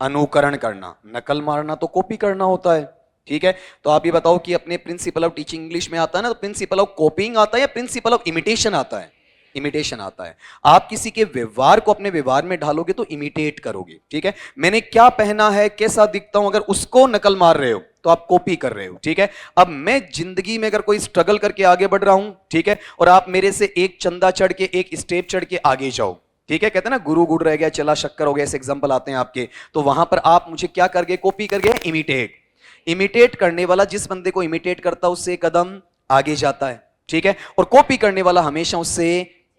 अनुकरण करना। नकल मारना तो कॉपी करना होता है। ठीक है, तो आप ये बताओ कि अपने प्रिंसिपल ऑफ टीचिंग इंग्लिश में आता है ना, तो प्रिंसिपल ऑफ कॉपिंग आता है या प्रिंसिपल ऑफ इमिटेशन आता है? इमिटेशन आता है। आप किसी के व्यवहार को अपने व्यवहार में ढालोगे तो इमिटेट करोगे। ठीक है, मैंने क्या पहना है, कैसा दिखता हूं, अगर उसको नकल मार रहे हो तो आप कॉपी कर रहे हो। ठीक है, अब मैं जिंदगी में अगर कोई स्ट्रगल करके आगे बढ़ रहा हूं, ठीक है, और आप मेरे से एक चंदा चढ़ के, एक स्टेप चढ़ के आगे जाओ, ठीक है, कहते हैं ना गुरु गुड़ रह गया चला शक्कर हो गया, ऐसे एग्जांपल आते हैं आपके, तो वहां पर आप मुझे क्या कर गए? कॉपी कर गए, इमिटेट। इमिटेट करने वाला जिस बंदे को इमिटेट करता है उससे कदम आगे जाता है। ठीक है, और कॉपी करने वाला हमेशा उससे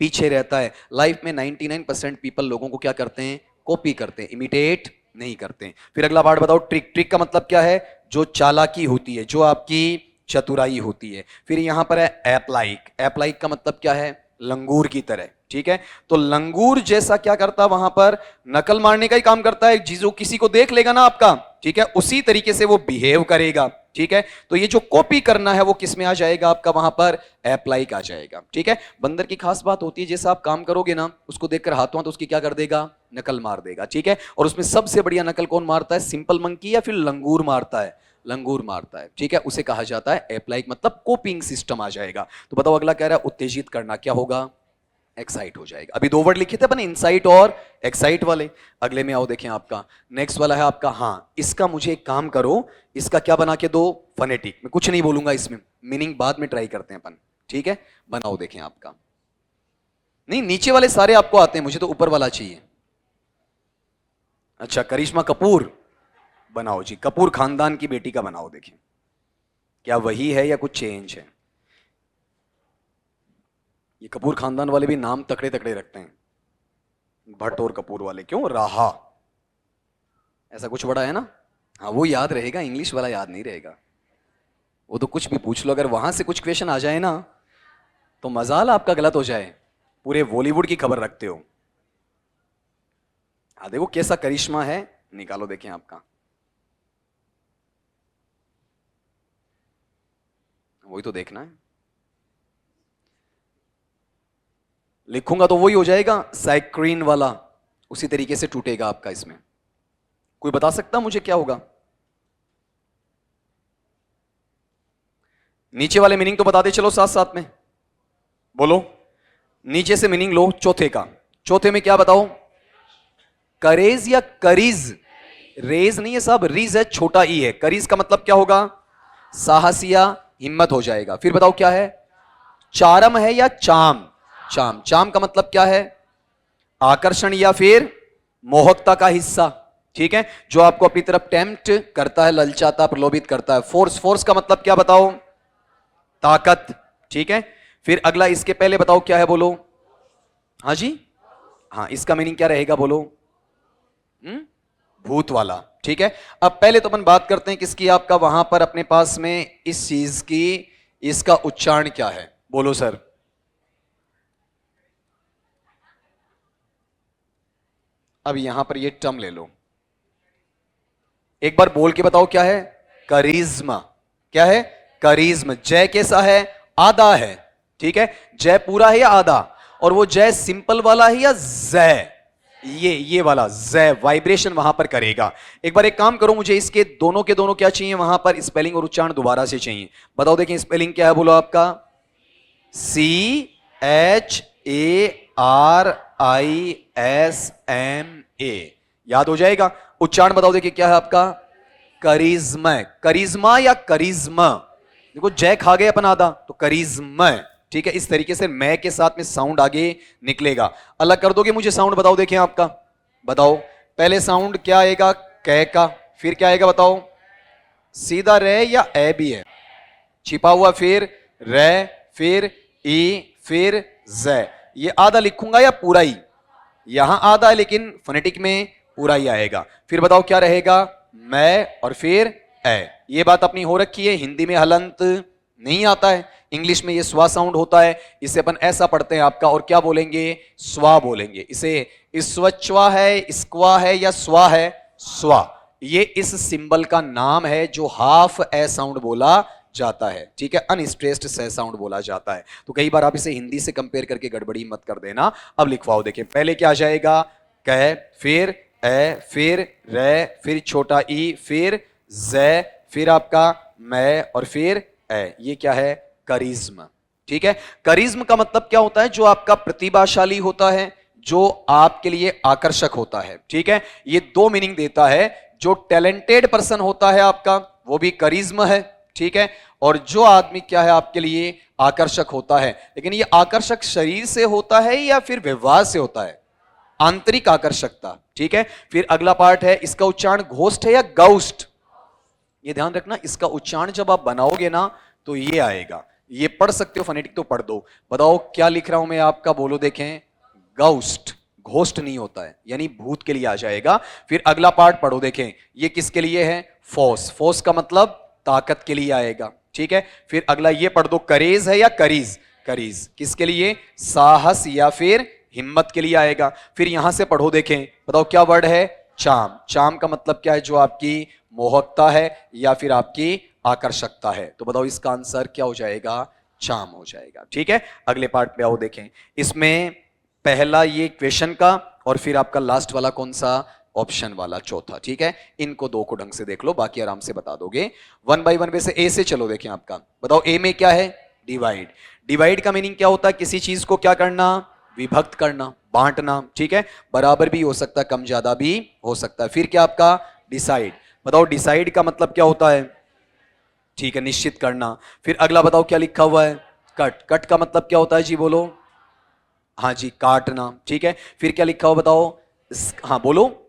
पीछे रहता है। लाइफ में 99% पीपल लोगों को क्या करते हैं? कॉपी करते हैं, इमिटेट नहीं करते हैं। फिर अगला पार्ट बताओ, ट्रिक। ट्रिक का मतलब क्या है? जो चालाकी होती है, जो आपकी चतुराई होती है। फिर यहां पर है एप्लाइक। एप्लाइक का मतलब क्या है? लंगूर की तरह। ठीक है, तो लंगूर जैसा क्या करता है वहां पर? नकल मारने का ही काम करता है। जो किसी को देख लेगा ना आपका, ठीक है, उसी तरीके से वो बिहेव करेगा। ठीक है, तो ये जो कॉपी करना है वो किस में आ जाएगा आपका? वहां पर एप्लाइक आ जाएगा। ठीक है, बंदर की खास बात होती है, जैसा आप काम करोगे ना, उसको देखकर हाथों हाथ उसकी क्या कर देगा? नकल मार देगा। ठीक है, और उसमें सबसे बढ़िया नकल कौन मारता है? सिंपल मंकी या फिर लंगूर मारता है? लंगूर मारता है। ठीक है, उसे कहा जाता है एप्लाइक, मतलब कॉपिंग सिस्टम आ जाएगा। तो बताओ अगला कह रहा है उत्तेजित करना, क्या होगा? एक्साइट हो जाएगा। अभी दो वर्ड लिखे थे अपन, इनसाइट और एक्साइट वाले। अगले में आओ, देखें आपका नेक्स्ट वाला है आपका, हाँ, इसका मुझे एक काम करो, इसका क्या बना के दो? फोनेटिक। मैं कुछ नहीं बोलूंगा इसमें, मीनिंग बाद में ट्राई करते हैं अपन। ठीक है, बनाओ, देखें आपका। नहीं, नीचे वाले सारे आपको आते हैं, मुझे तो ऊपर वाला चाहिए। अच्छा, करिश्मा कपूर बनाओ जी, कपूर खानदान की बेटी का बनाओ। देखें क्या वही है या कुछ चेंज है? ये कपूर खानदान वाले भी नाम तकड़े तकड़े रखते हैं, भट्ट और कपूर वाले। क्यों? राहा ऐसा कुछ बड़ा है ना। हाँ, वो याद रहेगा, इंग्लिश वाला याद नहीं रहेगा। वो तो कुछ भी पूछ लो, अगर वहां से कुछ क्वेश्चन आ जाए ना तो मजाल आपका गलत हो जाए, पूरे बॉलीवुड की खबर रखते हो। हाँ देखो कैसा करिश्मा है, निकालो, देखें आपका। वही तो देखना है, लिखूंगा तो वही हो जाएगा, साइक्रीन वाला, उसी तरीके से टूटेगा आपका। इसमें कोई बता सकता मुझे क्या होगा? नीचे वाले मीनिंग तो बता दे चलो साथ साथ में, बोलो। नीचे से मीनिंग लो चौथे का। चौथे में क्या बताओ? करेज या करीज? रेज नहीं है साहब, रीज है, छोटा ई है। करीज का मतलब क्या होगा? साहस या हिम्मत हो जाएगा। फिर बताओ क्या है? चारम है या चाम? चाम। चाम का मतलब क्या है? आकर्षण या फिर मोहकता का हिस्सा। ठीक है, जो आपको अपनी तरफ टेम्प्ट करता है, ललचाता, प्रलोभित करता है। फोर्स। फोर्स का मतलब क्या बताओ? ताकत। ठीक है, फिर अगला इसके पहले बताओ क्या है, बोलो। हाँ जी, हाँ, इसका मीनिंग क्या रहेगा, बोलो। भूत वाला। ठीक है, अब पहले तो अपन बात करते हैं किसकी, आपका वहां पर अपने पास में इस चीज की, इसका उच्चारण क्या है, बोलो सर। अब यहां पर ये टर्म ले लो, एक बार बोल के बताओ क्या है? करिश्मा। क्या है? करिश्मा। जय कैसा है? आधा है। ठीक है, जय पूरा है या आधा? और वो जय सिंपल वाला है या जय, ये वाला जय वाइब्रेशन वहां पर करेगा। एक बार एक काम करो, मुझे इसके दोनों के दोनों क्या चाहिए वहां पर, स्पेलिंग और उच्चारण दोबारा से चाहिए। बताओ देखें स्पेलिंग क्या है, बोलो आपका CHARISMA, याद हो जाएगा। उच्चारण बताओ देखिए क्या है आपका, करिश्मा। करिश्मा या करिश्मा, देखो जय खा गए अपन आधा, तो करिश्मा, ठीक है। इस तरीके से मैं के साथ में साउंड आगे निकलेगा। अलग कर दोगे मुझे साउंड, बताओ देखें आपका, बताओ पहले साउंड क्या आएगा, कै का, फिर क्या आएगा बताओ, सीधा रे या ए भी है, छिपा हुआ, फिर रे, फिर ई, फिर ज। ये आधा लिखूंगा या पूरा ही, यहां आधा है लेकिन फोनेटिक में पूरा ही आएगा। फिर बताओ क्या रहेगा, मैं और फिर ए। ये बात अपनी हो रखी है, हिंदी में हलंत नहीं आता है, इंग्लिश में ये स्वा साउंड होता है, इसे अपन ऐसा पढ़ते हैं आपका, और क्या बोलेंगे, स्वा बोलेंगे। इसे स्वच्वा है, स्क्वा है या स्वा है, स्वा। ये इस सिंबल का नाम है जो हाफ ए साउंड बोला जाता है, ठीक है, अनस्ट्रेस्ड से साउंड बोला जाता है। तो कई बार आप इसे हिंदी से कंपेयर करके गड़बड़ी मत कर देना। अब लिखवाओ, देखिए पहले क्या आ जाएगा, कै, फिर ए, फिर रे, फिर छोटा ई, फिर ज, फिर आपका मैं और फिर ए। ये क्या है, करिश्मा, ठीक है। करिश्म का मतलब क्या होता है, जो आपका प्रतिभाशाली होता है, जो आपके लिए आकर्षक होता है, ठीक है। ये दो मीनिंग देता है, जो टैलेंटेड पर्सन होता है आपका वो भी करिश्मा है, ठीक है। और जो आदमी क्या है आपके लिए आकर्षक होता है, लेकिन ये आकर्षक शरीर से होता है या फिर व्यवहार से होता है, आंतरिक आकर्षकता, ठीक है। फिर अगला पार्ट है, इसका उच्चारण घोस्ट है या गौस्ट, ये ध्यान रखना। इसका उच्चारण जब आप बनाओगे ना तो ये आएगा, ये पढ़ सकते हो फोनेटिक तो पढ़ दो। बताओ क्या लिख रहा हूं मैं आपका, बोलो देखें, गौस्ट, घोस्ट नहीं होता है, यानी भूत के लिए आ जाएगा। फिर अगला पार्ट पढ़ो, देखें ये किसके लिए है, फोर्स, फोर्स का मतलब ताकत के लिए आएगा, ठीक है। फिर अगला ये पढ़ दो, करेज है या करीज, करीज किसके लिए, साहस या फिर हिम्मत के लिए आएगा। फिर यहां से पढ़ो, देखें बताओ क्या वर्ड है, चाम। चाम का मतलब क्या है, जो आपकी मोहकता है या फिर आपकी आकर्षकता है। तो बताओ इसका आंसर क्या हो जाएगा, चाम हो जाएगा, ठीक है। अगले पार्ट पे आओ, देखें इसमें पहला ये क्वेश्चन का और फिर आपका लास्ट वाला कौन सा, ऑप्शन वाला चौथा, ठीक है। इनको दो को ढंग से देख लो, बाकी आराम से बता दोगे। वन बाय वन वैसे ए से चलो, देखें आपका, बताओ ए में क्या है, डिवाइड। डिवाइड का मीनिंग क्या होता है, किसी चीज को क्या करना, विभक्त करना, बांटना, ठीक है। बराबर भी हो सकता है, कम ज्यादा भी हो सकता है। फिर क्या आपका डिसाइड, बताओ डिसाइड का मतलब क्या होता है, ठीक है, निश्चित करना। फिर अगला बताओ क्या लिखा हुआ है, कट। कट का मतलब क्या होता है जी, बोलो, हाँ जी, काटना, ठीक है। फिर क्या लिखा हुआ बताओ, हाँ बोलो,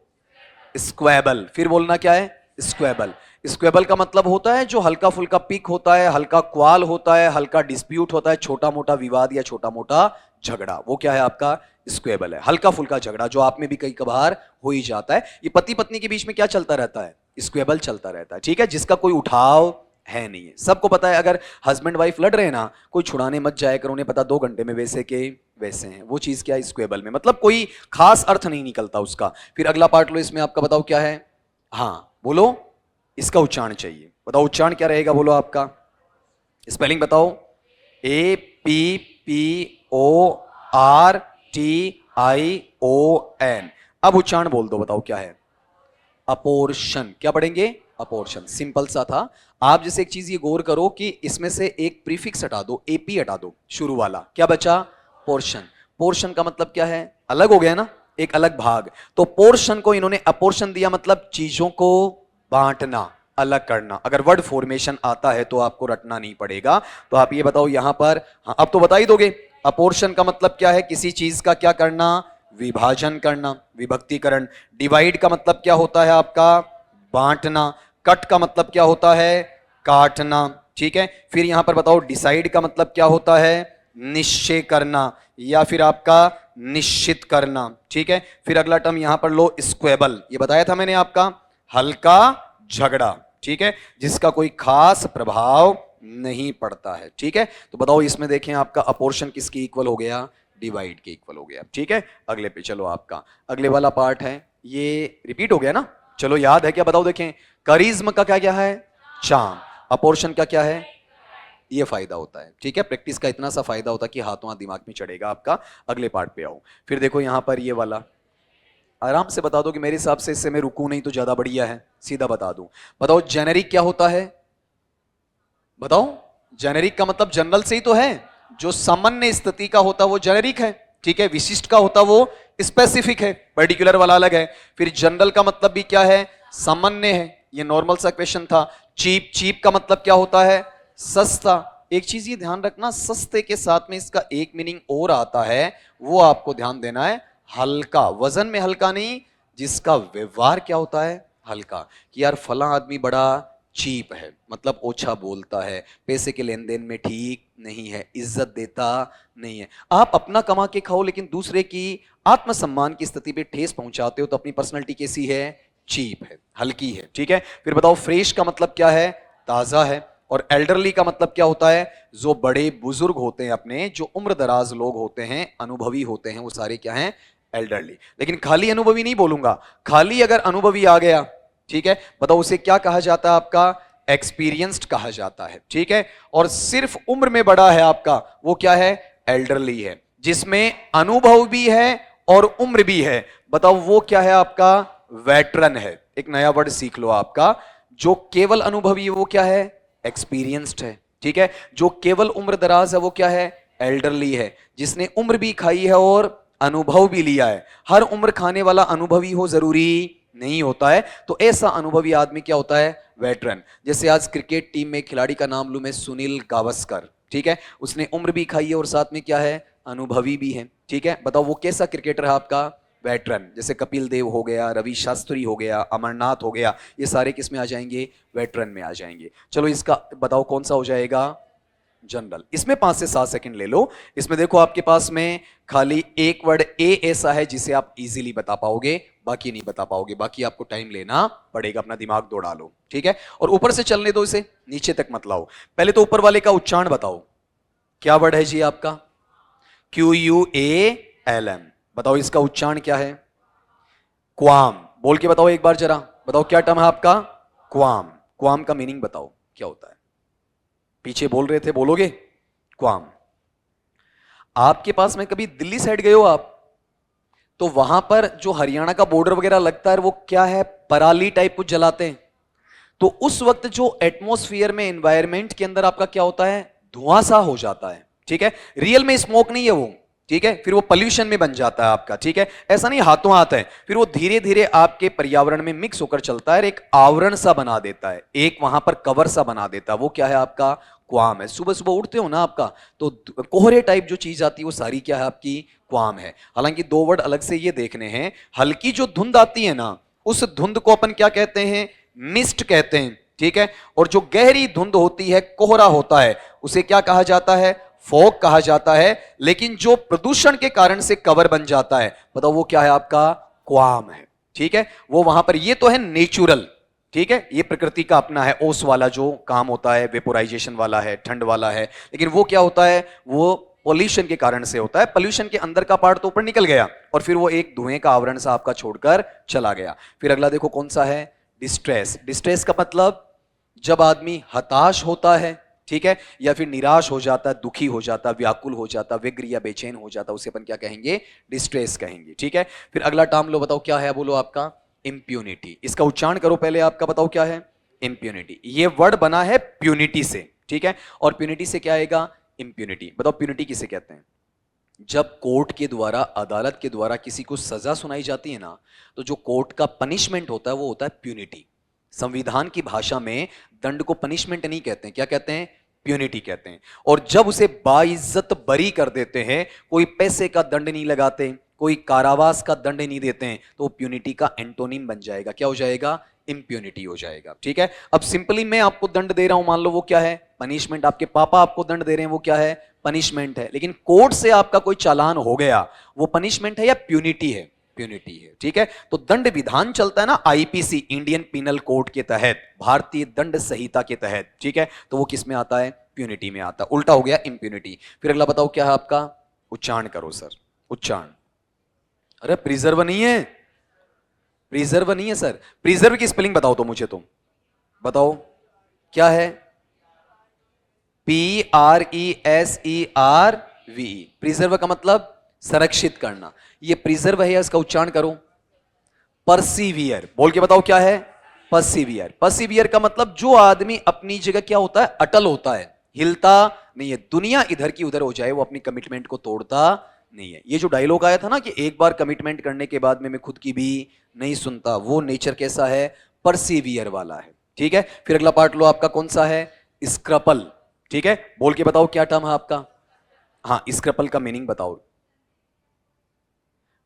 स्क्वेबल। फिर बोलना क्या है, स्क्वेबल। स्क्वेबल का मतलब होता है जो हल्का फुल्का पिक होता है, हल्का क्वाल होता है, हल्का डिस्प्यूट होता है, छोटा मोटा विवाद या छोटा मोटा झगड़ा, वो क्या है आपका, स्क्वेबल है। हल्का फुल्का झगड़ा जो आप में भी कई कभार हो ही जाता है। ये पति पत्नी के बीच में क्या चलता रहता है, स्क्वेबल चलता रहता है, ठीक है, जिसका कोई उठाव है नहीं है। सबको पता है, अगर हस्बैंड वाइफ लड़ रहे हैं ना, कोई छुड़ाने मत जाए कर, उन्हें पता 2 घंटे में वैसे के वैसे हैं। वो चीज क्या है, स्क्वेबल में, मतलब कोई खास अर्थ नहीं निकलता उसका। फिर अगला पार्ट लो, इसमें आपका बताओ क्या है, हाँ बोलो, इसका उच्चारण चाहिए, बताओ उच्चारण क्या रहेगा, बोलो आपका स्पेलिंग बताओ, APPORTION। अब उच्चारण बोल दो, बताओ क्या है, अपोर्शन। क्या पढ़ेंगे, अपोर्शन, सिंपल सा था। आप जैसे एक चीज ये गौर करो कि इसमें से एक प्रीफिक्स हटा दो, एपी हटा दो, शुरू वाला क्या बचा, पोर्शन। पोर्शन का मतलब क्या है, अलग हो गया ना, एक अलग भाग। तो पोर्शन को इन्होंने अपोर्शन दिया, मतलब चीजों को बांटना, अलग करना। अगर वर्ड फॉर्मेशन आता है तो आपको रटना नहीं पड़ेगा। तो आप ये बताओ यहां पर, हाँ अब तो बता ही दोगे, अपोर्शन का मतलब क्या है, किसी चीज का क्या करना, विभाजन करना, विभक्तिकरण। डिवाइड का मतलब क्या होता है आपका, बांटना। कट का मतलब क्या होता है, काटना, ठीक है। फिर यहां पर बताओ डिसाइड का मतलब क्या होता है, निश्चय करना या फिर आपका निश्चित करना, ठीक है। फिर अगला टर्म यहां पर लो, स्क्वेबल, ये बताया था मैंने आपका, हल्का झगड़ा, ठीक है, जिसका कोई खास प्रभाव नहीं पड़ता है, ठीक है। तो बताओ इसमें देखें आपका अपोर्शन किसकी इक्वल हो गया, डिवाइड के इक्वल हो गया, ठीक है। अगले पे चलो, आपका अगले वाला पार्ट है, ये रिपीट हो गया ना, चलो याद है क्या, बताओ देखें, करिश्मा का क्या क्या है, चार्म। अपोर्शन का क्या है, ये फायदा होता है, ठीक है। प्रैक्टिस का इतना सा फायदा होता है कि हाथों हाथ दिमाग में चढ़ेगा आपका। अगले पार्ट पे आओ। फिर देखो यहां पर ये वाला आराम से बता दो कि मेरे हिसाब से इससे मैं रुकू नहीं तो ज्यादा बढ़िया है, सीधा बता दूं। बताओ जेनेरिक क्या होता है, बताओ। जेनेरिक का मतलब जनरल से ही तो है, जो सामान्य स्थिति का होता है वो जेनेरिक है, ठीक है। विशिष्ट का होता वो स्पेसिफिक है, पर्टिकुलर वाला अलग है। फिर जनरल का मतलब भी क्या है, सामान्य है। ये नॉर्मल सा क्वेश्चन था। चीप, चीप का मतलब क्या होता है, सस्ता। एक चीज ये ध्यान रखना, सस्ते के साथ में इसका एक मीनिंग और आता है, वो आपको ध्यान देना है, हल्का। वजन में हल्का नहीं, जिसका व्यवहार क्या होता है, हल्का। कि यार फला आदमी बड़ा चीप है, मतलब ओछा बोलता है, पैसे के लेन देन में ठीक नहीं है, इज्जत देता नहीं है। आप अपना कमा के खाओ लेकिन दूसरे की आत्मसम्मान की स्थिति पे ठेस पहुंचाते हो, तो अपनी पर्सनैलिटी कैसी है, चीप है, हल्की है, ठीक है। फिर बताओ फ्रेश का मतलब क्या है, ताजा है। और एल्डरली का मतलब क्या होता है, जो बड़े बुजुर्ग होते हैं अपने, जो उम्र दराज लोग होते हैं, अनुभवी होते हैं, वो सारे क्या हैं, एल्डरली। लेकिन खाली अनुभवी नहीं बोलूंगा, खाली अगर अनुभवी आ गया, ठीक है, बताओ उसे क्या कहा जाता है, आपका एक्सपीरियंस्ड कहा जाता है, ठीक है। और सिर्फ उम्र में बड़ा है आपका, वो क्या है, एल्डरली है। जिसमें अनुभव भी है और उम्र भी है, बताओ वो क्या है आपका, वेटरन है। एक नया वर्ड सीख लो आपका। जो केवल अनुभवी है वो क्या है, एक्सपीरियंस्ड है, ठीक है। जो केवल उम्र दराज है वो क्या है, एल्डरली है। जिसने उम्र भी खाई है और अनुभव भी लिया है। हर उम्र खाने वाला अनुभवी हो जरूरी नहीं होता है, तो ऐसा अनुभवी आदमी क्या होता है, वेटरन। जैसे आज क्रिकेट टीम में खिलाड़ी का नाम लूं मैं, सुनील गावस्कर, ठीक है। उसने उम्र भी खाई है और साथ में क्या है, अनुभवी भी है, ठीक है। बताओ वो कैसा क्रिकेटर है आपका, वेटरन। जैसे कपिल देव हो गया, रवि शास्त्री हो गया, अमरनाथ हो गया, ये सारे किस में आ जाएंगे, वेटरन में आ जाएंगे। चलो इसका बताओ कौन सा हो जाएगा, जनरल। इसमें 5 से 7 सेकंड ले लो। इसमें देखो आपके पास में खाली एक वर्ड ए ऐसा है जिसे आप इजीली बता पाओगे, बाकी नहीं बता पाओगे। बाकी आपको टाइम लेना पड़ेगा, अपना दिमाग दौड़ा लो, ठीक है। और ऊपर से चलने दो, इसे नीचे तक मत लाओ। पहले तो ऊपर वाले का उच्चारण बताओ, क्या वर्ड है जी आपका, QUALM। बताओ इसका उच्चारण क्या है, क्वाम। बोल के बताओ एक बार जरा, बताओ क्या टर्म है आपका, क्वाम। क्वाम का मीनिंग बताओ क्या होता है, पीछे बोल रहे थे, बोलोगे, क्वाम। आपके पास में कभी दिल्ली साइड गए हो आप, तो वहां पर जो हरियाणा का बॉर्डर वगैरह लगता है, वो क्या है, पराली टाइप कुछ जलाते हैं। तो उस वक्त जो एटमॉस्फेयर में, एनवायरमेंट के अंदर आपका क्या होता है, धुआं सा हो जाता है, ठीक है। रियल में स्मोक नहीं है वो, ठीक है। फिर वो पॉल्यूशन में बन जाता है आपका, ठीक है। ऐसा नहीं हाथों हाथ है, फिर वो धीरे धीरे आपके पर्यावरण में मिक्स होकर चलता है, एक आवरण सा बना देता है, एक वहां पर कवर सा बना देता है, वो क्या है आपका, क्वाम है। सुबह सुबह उठते हो ना आपका, तो कोहरे टाइप जो चीज आती है वो सारी क्या है आपकी, क्वाम है। हालांकि 2 वर्ड अलग से ये देखने हैं। हल्की जो धुंध आती है ना, उस धुंध को अपन क्या कहते हैं, मिस्ट कहते हैं, ठीक है। और जो गहरी धुंध होती है, कोहरा होता है, उसे क्या कहा जाता है, फॉग कहा जाता है। लेकिन जो प्रदूषण के कारण से कवर बन जाता है, बताओ वो क्या है आपका, क्वाम है, ठीक है। वो वहां पर, ये तो है नेचुरल, ठीक है, ये प्रकृति का अपना है, ओस वाला जो काम होता है, वेपोराइजेशन वाला है, ठंड वाला है। लेकिन वो क्या होता है, वो पॉल्यूशन के कारण से होता है। पॉल्यूशन के अंदर का पार्ट तो ऊपर निकल गया और फिर वो एक धुएं का आवरण सा आपका छोड़कर चला गया। फिर अगला देखो कौन सा है, डिस्ट्रेस। डिस्ट्रेस का मतलब जब आदमी हताश होता है, ठीक है, या फिर निराश हो जाता है, दुखी हो जाता, व्याकुल हो जाता, व्यग्र या बेचैन हो जाता, उसे अपन क्या कहेंगे, डिस्ट्रेस कहेंगे, ठीक है। फिर अगला टर्म लो, बताओ क्या है, बोलो आपका, इंप्यूनिटी। इसका उच्चारण करो पहले आपका, बताओ क्या है, इंप्यूनिटी। ये वर्ड बना है प्यूनिटी से, ठीक है। और प्यूनिटी से क्या आएगा, इंप्यूनिटी। बताओ प्यूनिटी किसे कहते हैं, जब कोर्ट के द्वारा, अदालत के द्वारा किसी को सजा सुनाई जाती है ना, तो जो कोर्ट का पनिशमेंट होता है वो होता है प्यूनिटी। संविधान की भाषा में दंड को पनिशमेंट नहीं कहते हैं, क्या कहते हैं, प्यूनिटी कहते हैं। और जब उसे बाइज्जत बरी कर देते हैं, कोई पैसे का दंड नहीं लगाते, कोई कारावास का दंड नहीं देते हैं, तो प्यूनिटी का एंटोनिम बन जाएगा, क्या हो जाएगा, इंप्यूनिटी हो जाएगा, ठीक है। अब सिंपली मैं आपको दंड दे रहा हूं, मान लो वो क्या है, पनिशमेंट। आपके पापा आपको दंड दे रहे हैं, वो क्या है, पनिशमेंट है। लेकिन कोर्ट से आपका कोई चालान हो गया, वो पनिशमेंट है या प्यूनिटी है, प्यूनिटी है, ठीक है। तो दंड विधान चलता है ना आईपीसी, इंडियन पिनल कोड के तहत, भारतीय दंड संहिता के तहत, ठीक है। तो वो किस में आता है, प्यूनिटी में आता है, उल्टा हो गया इंप्यूनिटी। फिर अगला बताओ क्या है आपका, उच्चारण करो सर, उच्चारण। अरे प्रिजर्व नहीं है, प्रिजर्व नहीं है सर, प्रिजर्व की स्पेलिंग बताओ तो मुझे, तुम बताओ क्या है, PRESERVE, प्रिजर्व का मतलब संरक्षित करना। ये प्रिजर्व है या इसका उच्चारण करो परसिवियर, बोल के बताओ क्या है परसिवियर। परसिवियर का मतलब जो आदमी अपनी जगह क्या होता है अटल होता है, हिलता नहीं है, दुनिया इधर की उधर हो जाए वो अपनी कमिटमेंट को तोड़ता नहीं है। ये जो डायलॉग आया था ना कि एक बार कमिटमेंट करने के बाद में मैं खुद की भी नहीं सुनता, वो नेचर कैसा है परसिवियर वाला है। ठीक है, फिर अगला पार्ट लो आपका कौन सा है स्क्रपल। ठीक है, बोल के बताओ क्या टर्म है आपका, हाँ स्क्रपल का मीनिंग बताओ।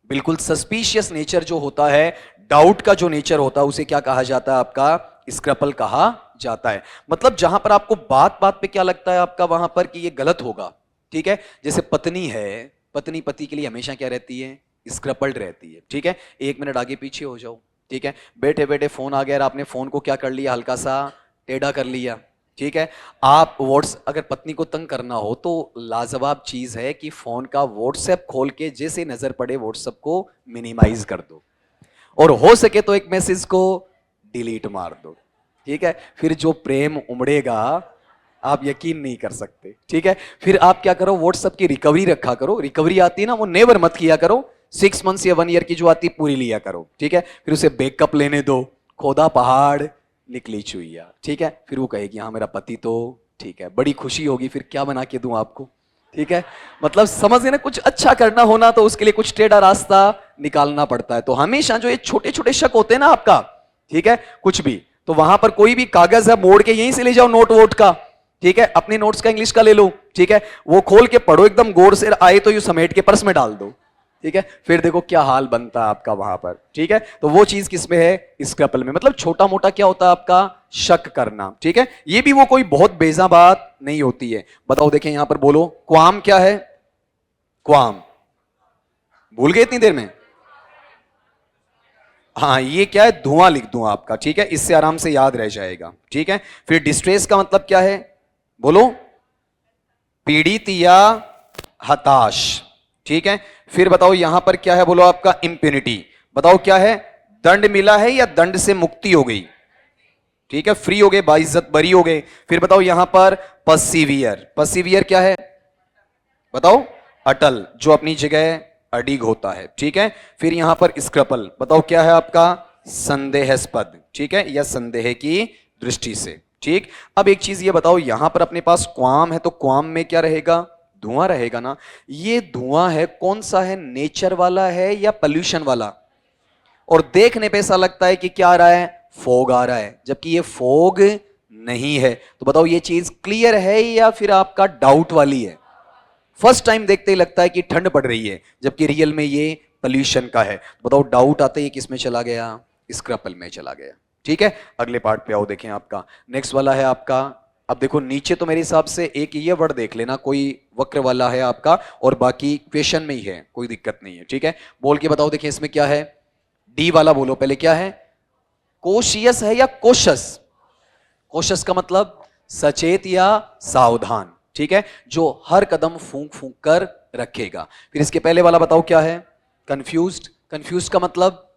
बिल्कुल सस्पिशियस नेचर जो होता है, डाउट का जो नेचर होता है उसे क्या कहा जाता है आपका स्क्रपल कहा जाता है। मतलब जहां पर आपको बात बात पे क्या लगता है आपका वहां पर कि ये गलत होगा। ठीक है, जैसे पत्नी है, पत्नी पति के लिए हमेशा क्या रहती है स्क्रपल्ड रहती है। ठीक है, एक मिनट आगे पीछे हो जाओ। ठीक है, बैठे बैठे फोन आ गया और आपने फोन को क्या कर लिया हल्का सा टेढ़ा कर लिया। ठीक है, आप अगर पत्नी को तंग करना हो तो लाजवाब चीज है कि फोन का व्हाट्सएप खोल के जैसे नजर पड़े व्हाट्सएप को मिनिमाइज कर दो और हो सके तो एक मैसेज को डिलीट मार दो। ठीक है, फिर जो प्रेम उमड़ेगा आप यकीन नहीं कर सकते। ठीक है, फिर आप क्या करो व्हाट्सएप की रिकवरी रखा करो, रिकवरी आती है ना वो नेवर मत किया करो, 6 मंथ्स या 1 ईयर की जो आती पूरी लिया करो। ठीक है, फिर उसे बैकअप लेने दो, खोदा पहाड़ निकली चुईया। ठीक है, फिर वो कहेगी हाँ मेरा पति तो ठीक है, बड़ी खुशी होगी, फिर क्या बना के दूं आपको। ठीक है, मतलब समझ ना कुछ अच्छा करना होना तो उसके लिए कुछ टेढ़ा रास्ता निकालना पड़ता है। तो हमेशा जो ये छोटे छोटे शक होते हैं ना आपका, ठीक है कुछ भी, तो वहां पर कोई भी कागज है मोड़ के यहीं से ले जाओ नोट वोट का। ठीक है, अपनी नोट्स का इंग्लिश का ले लो। ठीक है, वो खोल के पढ़ो एकदम गौर से, आए तो यूं समेट के पर्स में डाल दो। ठीक है, फिर देखो क्या हाल बनता है आपका वहां पर। ठीक है, तो वो चीज किसमें है स्क्रपल में, मतलब छोटा मोटा क्या होता है आपका शक करना। ठीक है, ये भी वो कोई बहुत बेजा बात नहीं होती है। बताओ देखें यहां पर बोलो क्वाम क्या है, क्वाम भूल गए इतनी देर में, हाँ ये क्या है धुआं लिख दूं आपका। ठीक है, इससे आराम से याद रह जाएगा। ठीक है, फिर डिस्ट्रेस का मतलब क्या है बोलो पीड़ित या हताश। ठीक है, फिर बताओ यहां पर क्या है बोलो आपका इंप्यूनिटी, बताओ क्या है दंड मिला है या दंड से मुक्ति हो गई। ठीक है, फ्री हो गए, बाइज्जत बरी हो गए। फिर बताओ यहां पर पर्सिवियर, पर्सिवियर क्या है बताओ अटल, जो अपनी जगह अडिग होता है। ठीक है, फिर यहां पर स्क्रपल बताओ क्या है आपका संदेहास्पद। ठीक है, या संदेह की दृष्टि से। ठीक, अब एक चीज ये बताओ यहां पर अपने पास क्वाम है तो क्वाम में क्या रहेगा धुआं रहेगा ना। ये धुआं है कौन सा है नेचर वाला है या पोल्यूशन वाला, और देखने पे ऐसा लगता है कि क्या आ रहा है फॉग आ रहा है, जबकि ये फॉग नहीं है। तो बताओ ये चीज क्लियर है या फिर आपका डाउट वाली है। फर्स्ट टाइम देखते ही लगता है कि ठंड पड़ रही है जबकि रियल में ये पोल्यूशन का है। बताओ डाउट आते ही किस में चला गया स्क्रपल में चला गया। ठीक है, अगले पार्ट पे आओ देखें आपका नेक्स्ट वाला है आपका। अब देखो नीचे तो मेरे हिसाब से एक ये वर्ड देख लेना, कोई वक्र वाला है आपका और बाकी क्वेश्चन में ही है, कोई दिक्कत नहीं है। ठीक है, बोल के बताओ देखें इसमें क्या है, डी वाला बोलो पहले क्या है कोशियस है या कोशस। कोशस का मतलब सचेत या सावधान। ठीक है, जो हर कदम फूंक फूंक कर रखेगा। फिर इसके पहले वाला बताओ क्या है कंफ्यूज्ड, कंफ्यूज्ड का मतलब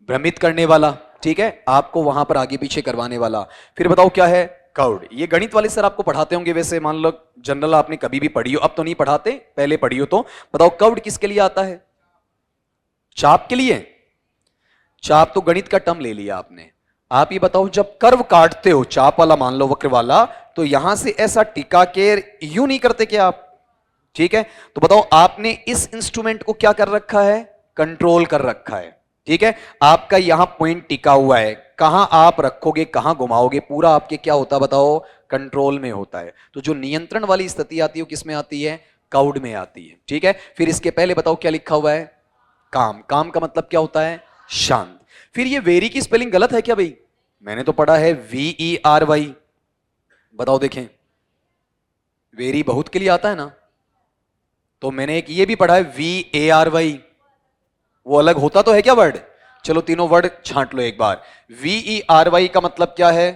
भ्रमित करने वाला। ठीक है, आपको वहां पर आगे पीछे करवाने वाला। फिर बताओ क्या है कर्व्ड, ये गणित वाले सर आपको पढ़ाते होंगे वैसे, मान लो जनरल आपने कभी भी पढ़ी हो, अब तो नहीं पढ़ाते पहले पढ़ी हो। तो बताओ कर्व्ड किसके लिए आता है चाप के लिए। चाप तो गणित का टर्म ले लिया आपने। आप ये बताओ जब कर्व काटते हो चाप वाला मान लो वक्र वाला, तो यहां से ऐसा टिका के यूं नहीं करते क्या आप। ठीक है, तो बताओ आपने इस इंस्ट्रूमेंट को क्या कर रखा है कंट्रोल कर रखा है। ठीक है, आपका यहां पॉइंट टिका हुआ है, कहां आप रखोगे कहां घुमाओगे पूरा आपके क्या होता है बताओ कंट्रोल में होता है। तो जो नियंत्रण वाली स्थिति आती है वो किसमें आती है कर्व्ड में आती है। ठीक है, फिर इसके पहले बताओ क्या लिखा हुआ है काम, काम का मतलब क्या होता है शांत। फिर ये वेरी की स्पेलिंग गलत है क्या भाई, मैंने तो पढ़ा है VERY, बताओ देखें वेरी बहुत के लिए आता है ना, तो मैंने एक ये भी पढ़ा है VARY, वो अलग होता तो है क्या वर्ड। चलो तीनों वर्ड छांट लो एक बार। VERY का मतलब क्या है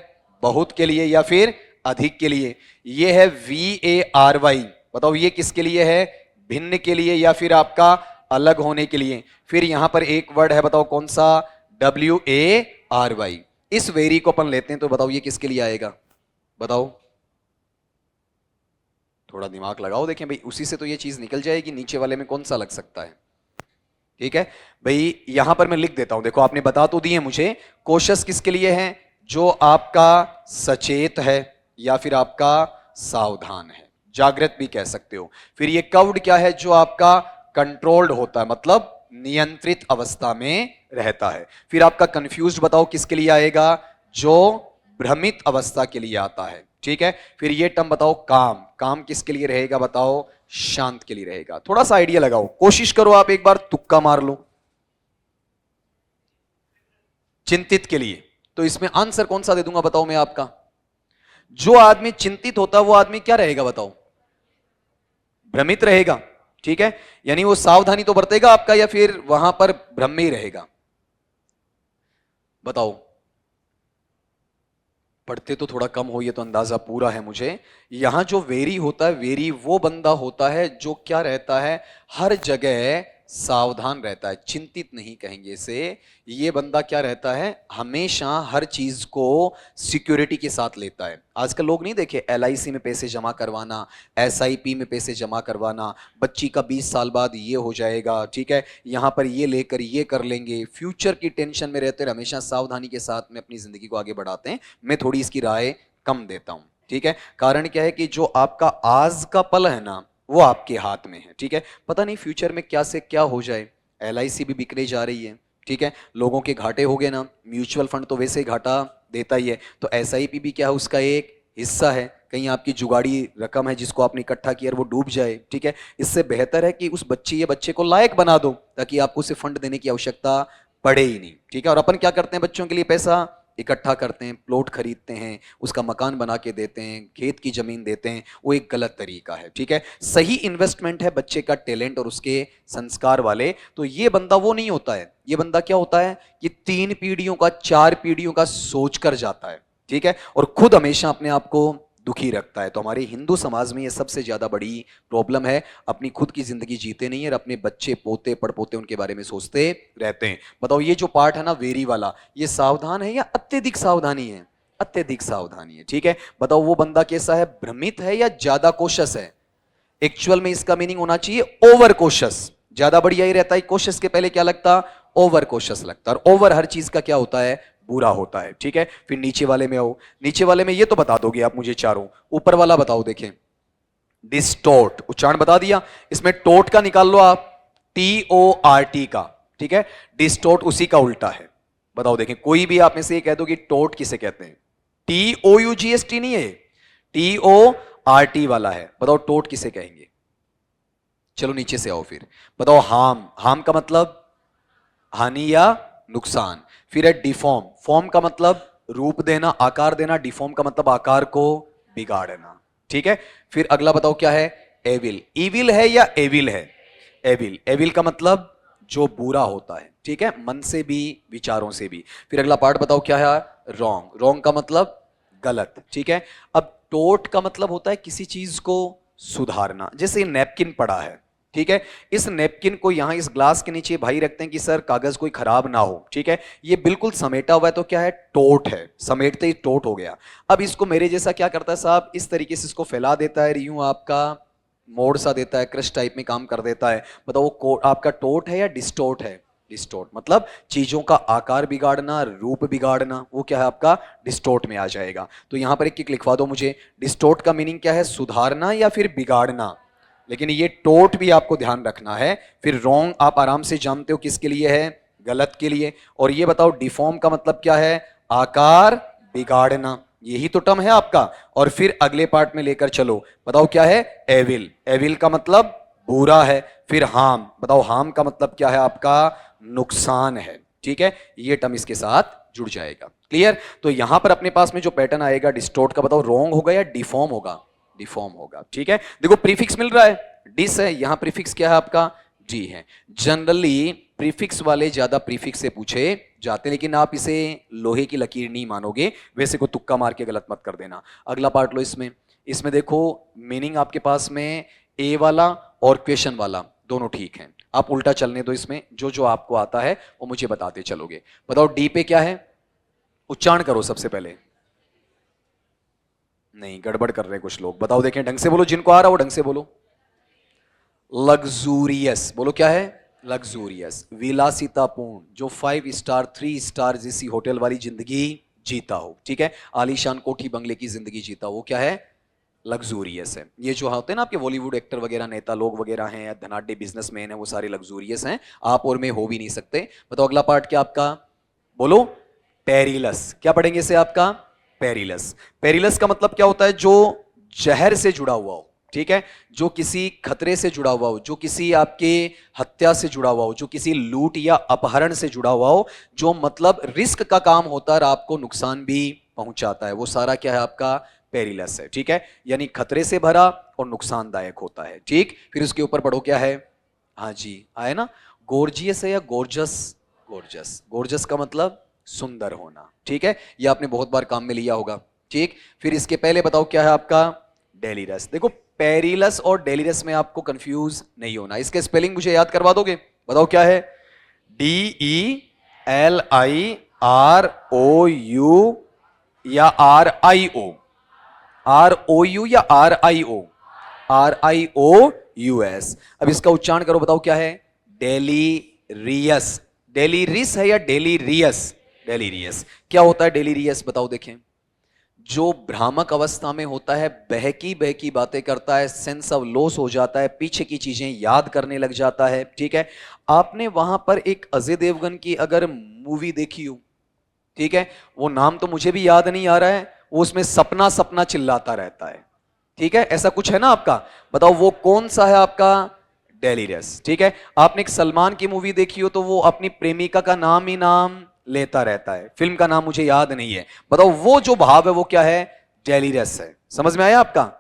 बहुत के लिए या फिर अधिक के लिए। ये है VARY, बताओ ये किसके लिए है भिन्न के लिए या फिर आपका अलग होने के लिए। फिर यहां पर एक वर्ड है बताओ कौन सा WARY, इस वेरी को अपन लेते हैं तो बताओ ये किसके लिए आएगा बताओ थोड़ा दिमाग लगाओ, देखें भाई उसी से तो ये चीज निकल जाएगी, नीचे वाले में कौन सा लग सकता है। ठीक है भाई, यहां पर मैं लिख देता हूं, देखो आपने बता तो दिए मुझे, कोशस किसके लिए है, जो आपका सचेत है या फिर आपका सावधान है, जागृत भी कह सकते हो। फिर ये कव्ड क्या है, जो आपका कंट्रोल्ड होता है, मतलब नियंत्रित अवस्था में रहता है। फिर आपका कंफ्यूज्ड बताओ किसके लिए आएगा, जो भ्रमित अवस्था के लिए आता है। ठीक है, फिर ये टर्म बताओ काम, काम किसके लिए रहेगा बताओ, शांत के लिए रहेगा। थोड़ा सा आइडिया लगाओ, कोशिश करो आप एक बार तुक्का मार लो, चिंतित के लिए। तो इसमें आंसर कौन सा दे दूंगा बताओ मैं आपका, जो आदमी चिंतित होता है वो आदमी क्या रहेगा बताओ, भ्रमित रहेगा। ठीक है, यानी वो सावधानी तो बरतेगा आपका या फिर वहां पर भ्रम में ही रहेगा, बताओ। पढ़ते तो थोड़ा कम हो, ये तो अंदाजा पूरा है मुझे। यहां जो वेरी होता है, वेरी वो बंदा होता है जो क्या रहता है, हर जगह सावधान रहता है, चिंतित नहीं कहेंगे इसे। ये बंदा क्या रहता है, हमेशा हर चीज को सिक्योरिटी के साथ लेता है। आजकल लोग नहीं देखे, LIC में पैसे जमा करवाना, SIP में पैसे जमा करवाना, बच्ची का 20 साल बाद ये हो जाएगा, ठीक है, यहां पर ये लेकर ये कर लेंगे, फ्यूचर की टेंशन में रहते हैं, हमेशा सावधानी के साथ में अपनी जिंदगी को आगे बढ़ाते हैं। मैं थोड़ी इसकी राय कम देता हूं। ठीक है, कारण क्या है कि जो आपका आज का पल है ना, वो आपके हाथ में है। ठीक है, पता नहीं फ्यूचर में क्या से क्या हो जाए। LIC भी बिकने जा रही है, ठीक है, लोगों के घाटे हो गए ना, म्यूचुअल फंड तो वैसे ही घाटा देता ही है, तो SIP भी क्या है, उसका एक हिस्सा है। कहीं आपकी जुगाड़ी रकम है जिसको आपने इकट्ठा किया वो डूब जाए। ठीक है, इससे बेहतर है कि उस बच्ची या बच्चे को लायक बना दो, ताकि आपको उसे फंड देने की आवश्यकता पड़े ही नहीं। ठीक है, और अपन क्या करते हैं, बच्चों के लिए पैसा इकट्ठा करते हैं, प्लॉट खरीदते हैं, उसका मकान बना के देते हैं, खेत की जमीन देते हैं, वो एक गलत तरीका है। ठीक है, सही इन्वेस्टमेंट है बच्चे का टैलेंट और उसके संस्कार वाले। तो ये बंदा वो नहीं होता है, ये बंदा क्या होता है कि 3 पीढ़ियों का 4 पीढ़ियों का सोच कर जाता है। ठीक है, और खुद हमेशा अपने आप को दुखी रखता है। तो हमारे हिंदू समाज में ये सबसे ज्यादा बड़ी प्रॉब्लम है, अपनी खुद की जिंदगी जीते नहीं है और अपने बच्चे पोते पड़पोते उनके बारे में सोचते रहते हैं। बताओ ये जो पार्ट है ना वेरी वाला, ये सावधान है या अत्यधिक सावधानी है, अत्यधिक सावधानी है। ठीक है, बताओ वो बंदा कैसा है, भ्रमित है या ज्यादा कोशिश है। एक्चुअल में इसका मीनिंग होना चाहिए ओवर कोशिश, ज्यादा बढ़िया ही रहता है, कोशिश के पहले क्या लगता, ओवर कोशिश लगता है, और ओवर हर चीज का क्या होता है, बुरा होता है। ठीक है, फिर नीचे वाले में आओ, नीचे वाले में ये तो बता दोगे आप मुझे चारों, ऊपर वाला बताओ, देखें डिस्टोर्ट, उच्चारण बता दिया, इसमें टोट का निकाल लो आप, TORT का। ठीक है, डिस्टोर्ट उसी का उल्टा है। बताओ देखें, कोई भी आप में से ये कह दो कि टोट किसे कहते हैं, TOUGST नहीं है, TORT वाला है। बताओ टोट किसे कहेंगे, चलो नीचे से आओ, फिर बताओ हार्म, हार्म का मतलब हानि या नुकसान। फिर है डिफॉर्म, फॉर्म का मतलब रूप देना, आकार देना, डिफॉर्म का मतलब आकार को बिगाड़ना। ठीक है, फिर अगला बताओ क्या है, एविल, इविल है या एविल है, एविल, एविल का मतलब जो बुरा होता है। ठीक है, मन से भी विचारों से भी। फिर अगला पार्ट बताओ क्या है, रॉन्ग, रॉन्ग का मतलब गलत। ठीक है, अब टोट का मतलब होता है किसी चीज को सुधारना, जैसे नैपकिन पड़ा है, ठीक है, इस नैपकिन को यहां इस ग्लास के नीचे भाई रखते हैं कि सर कागज कोई खराब ना हो। ठीक है, ये बिल्कुल समेटा हुआ है तो क्या है, टोट है, समेटते ही टोट हो गया। अब इसको मेरे जैसा क्या करता है साहब, इस तरीके से इसको फैला देता है, यूं आपका मोड़ सा देता है, क्रश टाइप में काम कर देता है। बताओ वो आपका टोट है या डिस्टोर्ट है, डिस्टोर्ट मतलब चीजों का आकार बिगाड़ना, रूप बिगाड़ना, वो क्या है आपका डिस्टोर्ट में आ जाएगा। तो यहां पर एक लिखवा दो मुझे, डिस्टोर्ट का मीनिंग क्या है, सुधारना या फिर बिगाड़ना, लेकिन ये टोट भी आपको ध्यान रखना है। फिर रॉन्ग आप आराम से जानते हो किसके लिए है, गलत के लिए। और ये बताओ डिफॉर्म का मतलब क्या है, आकार बिगाड़ना, यही तो टर्म है आपका। और फिर अगले पार्ट में लेकर चलो, बताओ क्या है, एविल, एविल का मतलब बुरा है। फिर हार्म, बताओ हार्म का मतलब क्या है आपका, नुकसान है। ठीक है, ये टर्म इसके साथ जुड़ जाएगा। क्लियर, तो यहां पर अपने पास में जो पैटर्न आएगा डिस्टोर्ट का, बताओ रॉन्ग होगा या डिफॉर्म होगा, डिफॉर्म होगा। ठीक है, देखो प्रीफिक्स मिल रहा है, डिस है, यहां प्रीफिक्स क्या है आपका, जी है। जनरली प्रीफिक्स वाले ज्यादा प्रीफिक्स से पूछे जाते, लेकिन आप इसे लोहे की लकीर नहीं मानोगे, वैसे को तुक्का मार के गलत मत कर देना। अगला पार्ट लो, इसमें इसमें देखो मीनिंग आपके पास में ए वाला और क्वेश्चन वाला दोनों ठीक है, आप उल्टा चलने दो, इसमें जो जो आपको आता है वो मुझे बताते चलोगे। बताओ डी पे क्या है, उच्चारण करो सबसे पहले, नहीं, गड़बड़ कर रहे हैं कुछ लोग। बताओ देखें, ढंग से बोलो, जिनको आ रहा हो ढंग से बोलो। लग्जूरियस, बोलो क्या है? लग्जूरियस, विलासितापूर्ण, जो 5 स्टार 3 स्टार जैसी होटल वाली जिंदगी जीता हो, ठीक है, आलीशान कोठी बंगले की जिंदगी जीता हो, वो क्या है? लग्जूरियस है। ये जो होते हैं ना आपके बॉलीवुड एक्टर वगैरह, नेता लोग वगैरह हैं, या धनाढ्य बिजनेसमैन है, वो सारे लग्जूरियस हैं। आप और मैं हो भी नहीं सकते। बताओ अगला पार्ट क्या आपका? बोलो। पेरिलस। क्या पढ़ेंगे इसे आपका? पेरिलस। पेरिलस का मतलब क्या होता है? जो जहर से जुड़ा हुआ हो, ठीक है, जो किसी खतरे से जुड़ा हुआ हो, जो किसी आपके हत्या से जुड़ा हुआ हो, जो किसी लूट या अपहरण से जुड़ा हुआ हो, जो मतलब रिस्क का काम होता है और आपको नुकसान भी पहुंचाता है, वो सारा क्या है आपका? पेरिलस है, ठीक है, यानी खतरे से भरा और नुकसानदायक होता है, ठीक। फिर उसके ऊपर पढ़ो क्या है? हाँ जी, आए ना, गोर्जियस है या गोर्जस? गोर्जस। गोर्जस का मतलब सुंदर होना, ठीक है, ये आपने बहुत बार काम में लिया होगा, ठीक। फिर इसके पहले बताओ क्या है आपका? डेलिरस। देखो, पेरिलस और डेलिरस में आपको कंफ्यूज नहीं होना। इसके स्पेलिंग मुझे याद करवा दोगे? बताओ क्या है? DELIROU या RIO? ROU या RIO? RIOUS। अब इसका उच्चारण करो, बताओ क्या है? डेलीरियस। डेलीरिस है या डेलीरियस? डेलीरियस। क्या होता है डेलीरियस? बताओ देखें। जो भ्रामक अवस्था में होता है, बहकी बहकी बातें करता है, सेंस ऑफ लॉस हो जाता है, पीछे की चीजें याद करने लग जाता है, ठीक है। आपने वहां पर एक अजय देवगन की अगर मूवी देखी हो, ठीक है, वो नाम तो मुझे भी याद नहीं आ रहा है, वो उसमें सपना सपना चिल्लाता रहता है, ठीक है, ऐसा कुछ है ना आपका? बताओ वो कौन सा है आपका? डेलिरियस, ठीक है। आपने एक सलमान की मूवी देखी हो तो वो अपनी प्रेमिका का नाम ही नाम लेता रहता है, फिल्म का नाम मुझे याद नहीं है। बताओ वो जो भाव है वो क्या है? डेलिरियस है। समझ में आया आपका?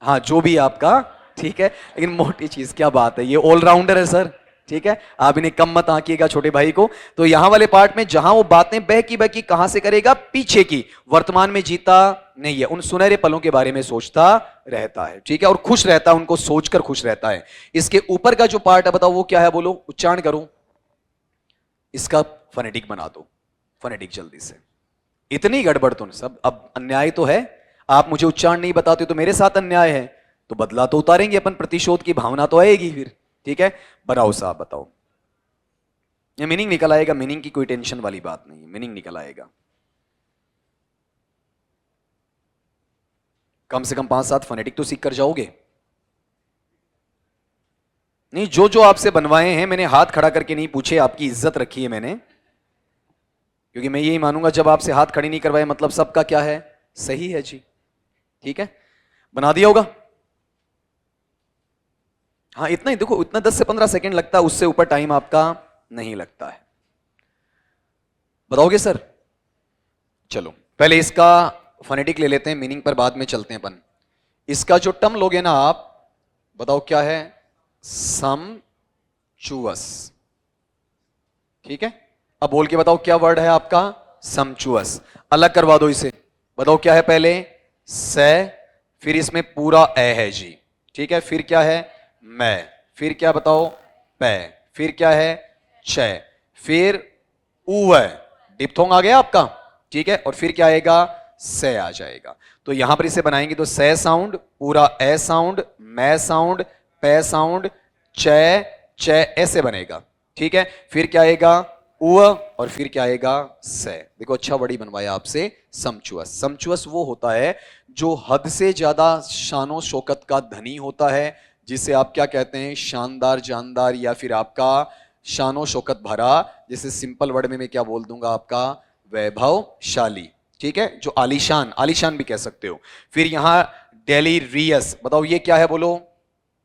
हाँ, जो भी आपका, ठीक है, लेकिन मोटी चीज क्या बात है, ये ऑलराउंडर है सर, ठीक है, आप इन्हें कम मत आंकिएगा छोटे भाई को। तो यहां वाले पार्ट में जहां वो बातें बहकी बहकी कहां से करेगा? पीछे की, वर्तमान में जीता नहीं है, उन सुनहरे पलों के बारे में सोचता रहता है, ठीक है, और खुश रहता है, उनको सोचकर खुश रहता है। इसके ऊपर का जो पार्ट है बताओ वो क्या है? बोलो, उच्चारण करो, इसका फनेटिक बना दो, फनेटिक जल्दी से। इतनी गड़बड़ तो सब, अब अन्याय तो है, आप मुझे उच्चारण नहीं बताते तो मेरे साथ अन्याय है, तो बदला तो उतारेंगे अपन, प्रतिशोध की भावना तो आएगी फिर, ठीक है। बनाओ साहब, बताओ, ये मीनिंग निकल आएगा, मीनिंग की कोई टेंशन वाली बात नहीं, मीनिंग निकल आएगा। कम से कम 5-7 फोनेटिक तो सीख कर जाओगे। नहीं, जो जो आपसे बनवाए हैं मैंने हाथ खड़ा करके नहीं पूछे, आपकी इज्जत रखी है मैंने, क्योंकि मैं यही मानूंगा जब आपसे हाथ खड़ी नहीं करवाए मतलब सबका क्या है? सही है जी, ठीक है। बना दिया होगा? हाँ, इतना ही, देखो इतना 10 से 15 सेकंड लगता है, उससे ऊपर टाइम आपका नहीं लगता है। बताओगे सर? चलो पहले इसका फोनेटिक ले लेते हैं, मीनिंग पर बाद में चलते हैं अपन। इसका जो टर्म लोगे ना आप, बताओ क्या है? समचुअस, ठीक है। अब बोल के बताओ क्या वर्ड है आपका? समचुअस। अलग करवा दो इसे, बताओ क्या है? पहले से, फिर इसमें पूरा ए है जी, ठीक है, फिर क्या है? मैं, फिर क्या बताओ? पै, फिर क्या है? छ, फिर ऊ है, डिप्थोंग आ गया आपका, ठीक है, और फिर क्या आएगा? से आ जाएगा। तो यहां पर इसे बनाएंगे तो से साउंड, पूरा ए साउंड, मैं साउंड, पै साउंड, च, ऐसे बनेगा, ठीक है। फिर क्या आएगा? उ, और फिर क्या आएगा? से। देखो अच्छा वर्ड ही बनवाया आपसे, समचुअस। समचुअस वो होता है जो हद से ज्यादा शानो शौकत का धनी होता है, जिसे आप क्या कहते हैं? शानदार, जानदार, या फिर आपका शानो शौकत भरा, जैसे सिंपल वर्ड में मैं क्या बोल दूंगा आपका? वैभवशाली, ठीक है, जो आलीशान, आलीशान भी कह सकते हो। फिर यहां डेलीरियस, बताओ ये क्या है? बोलो,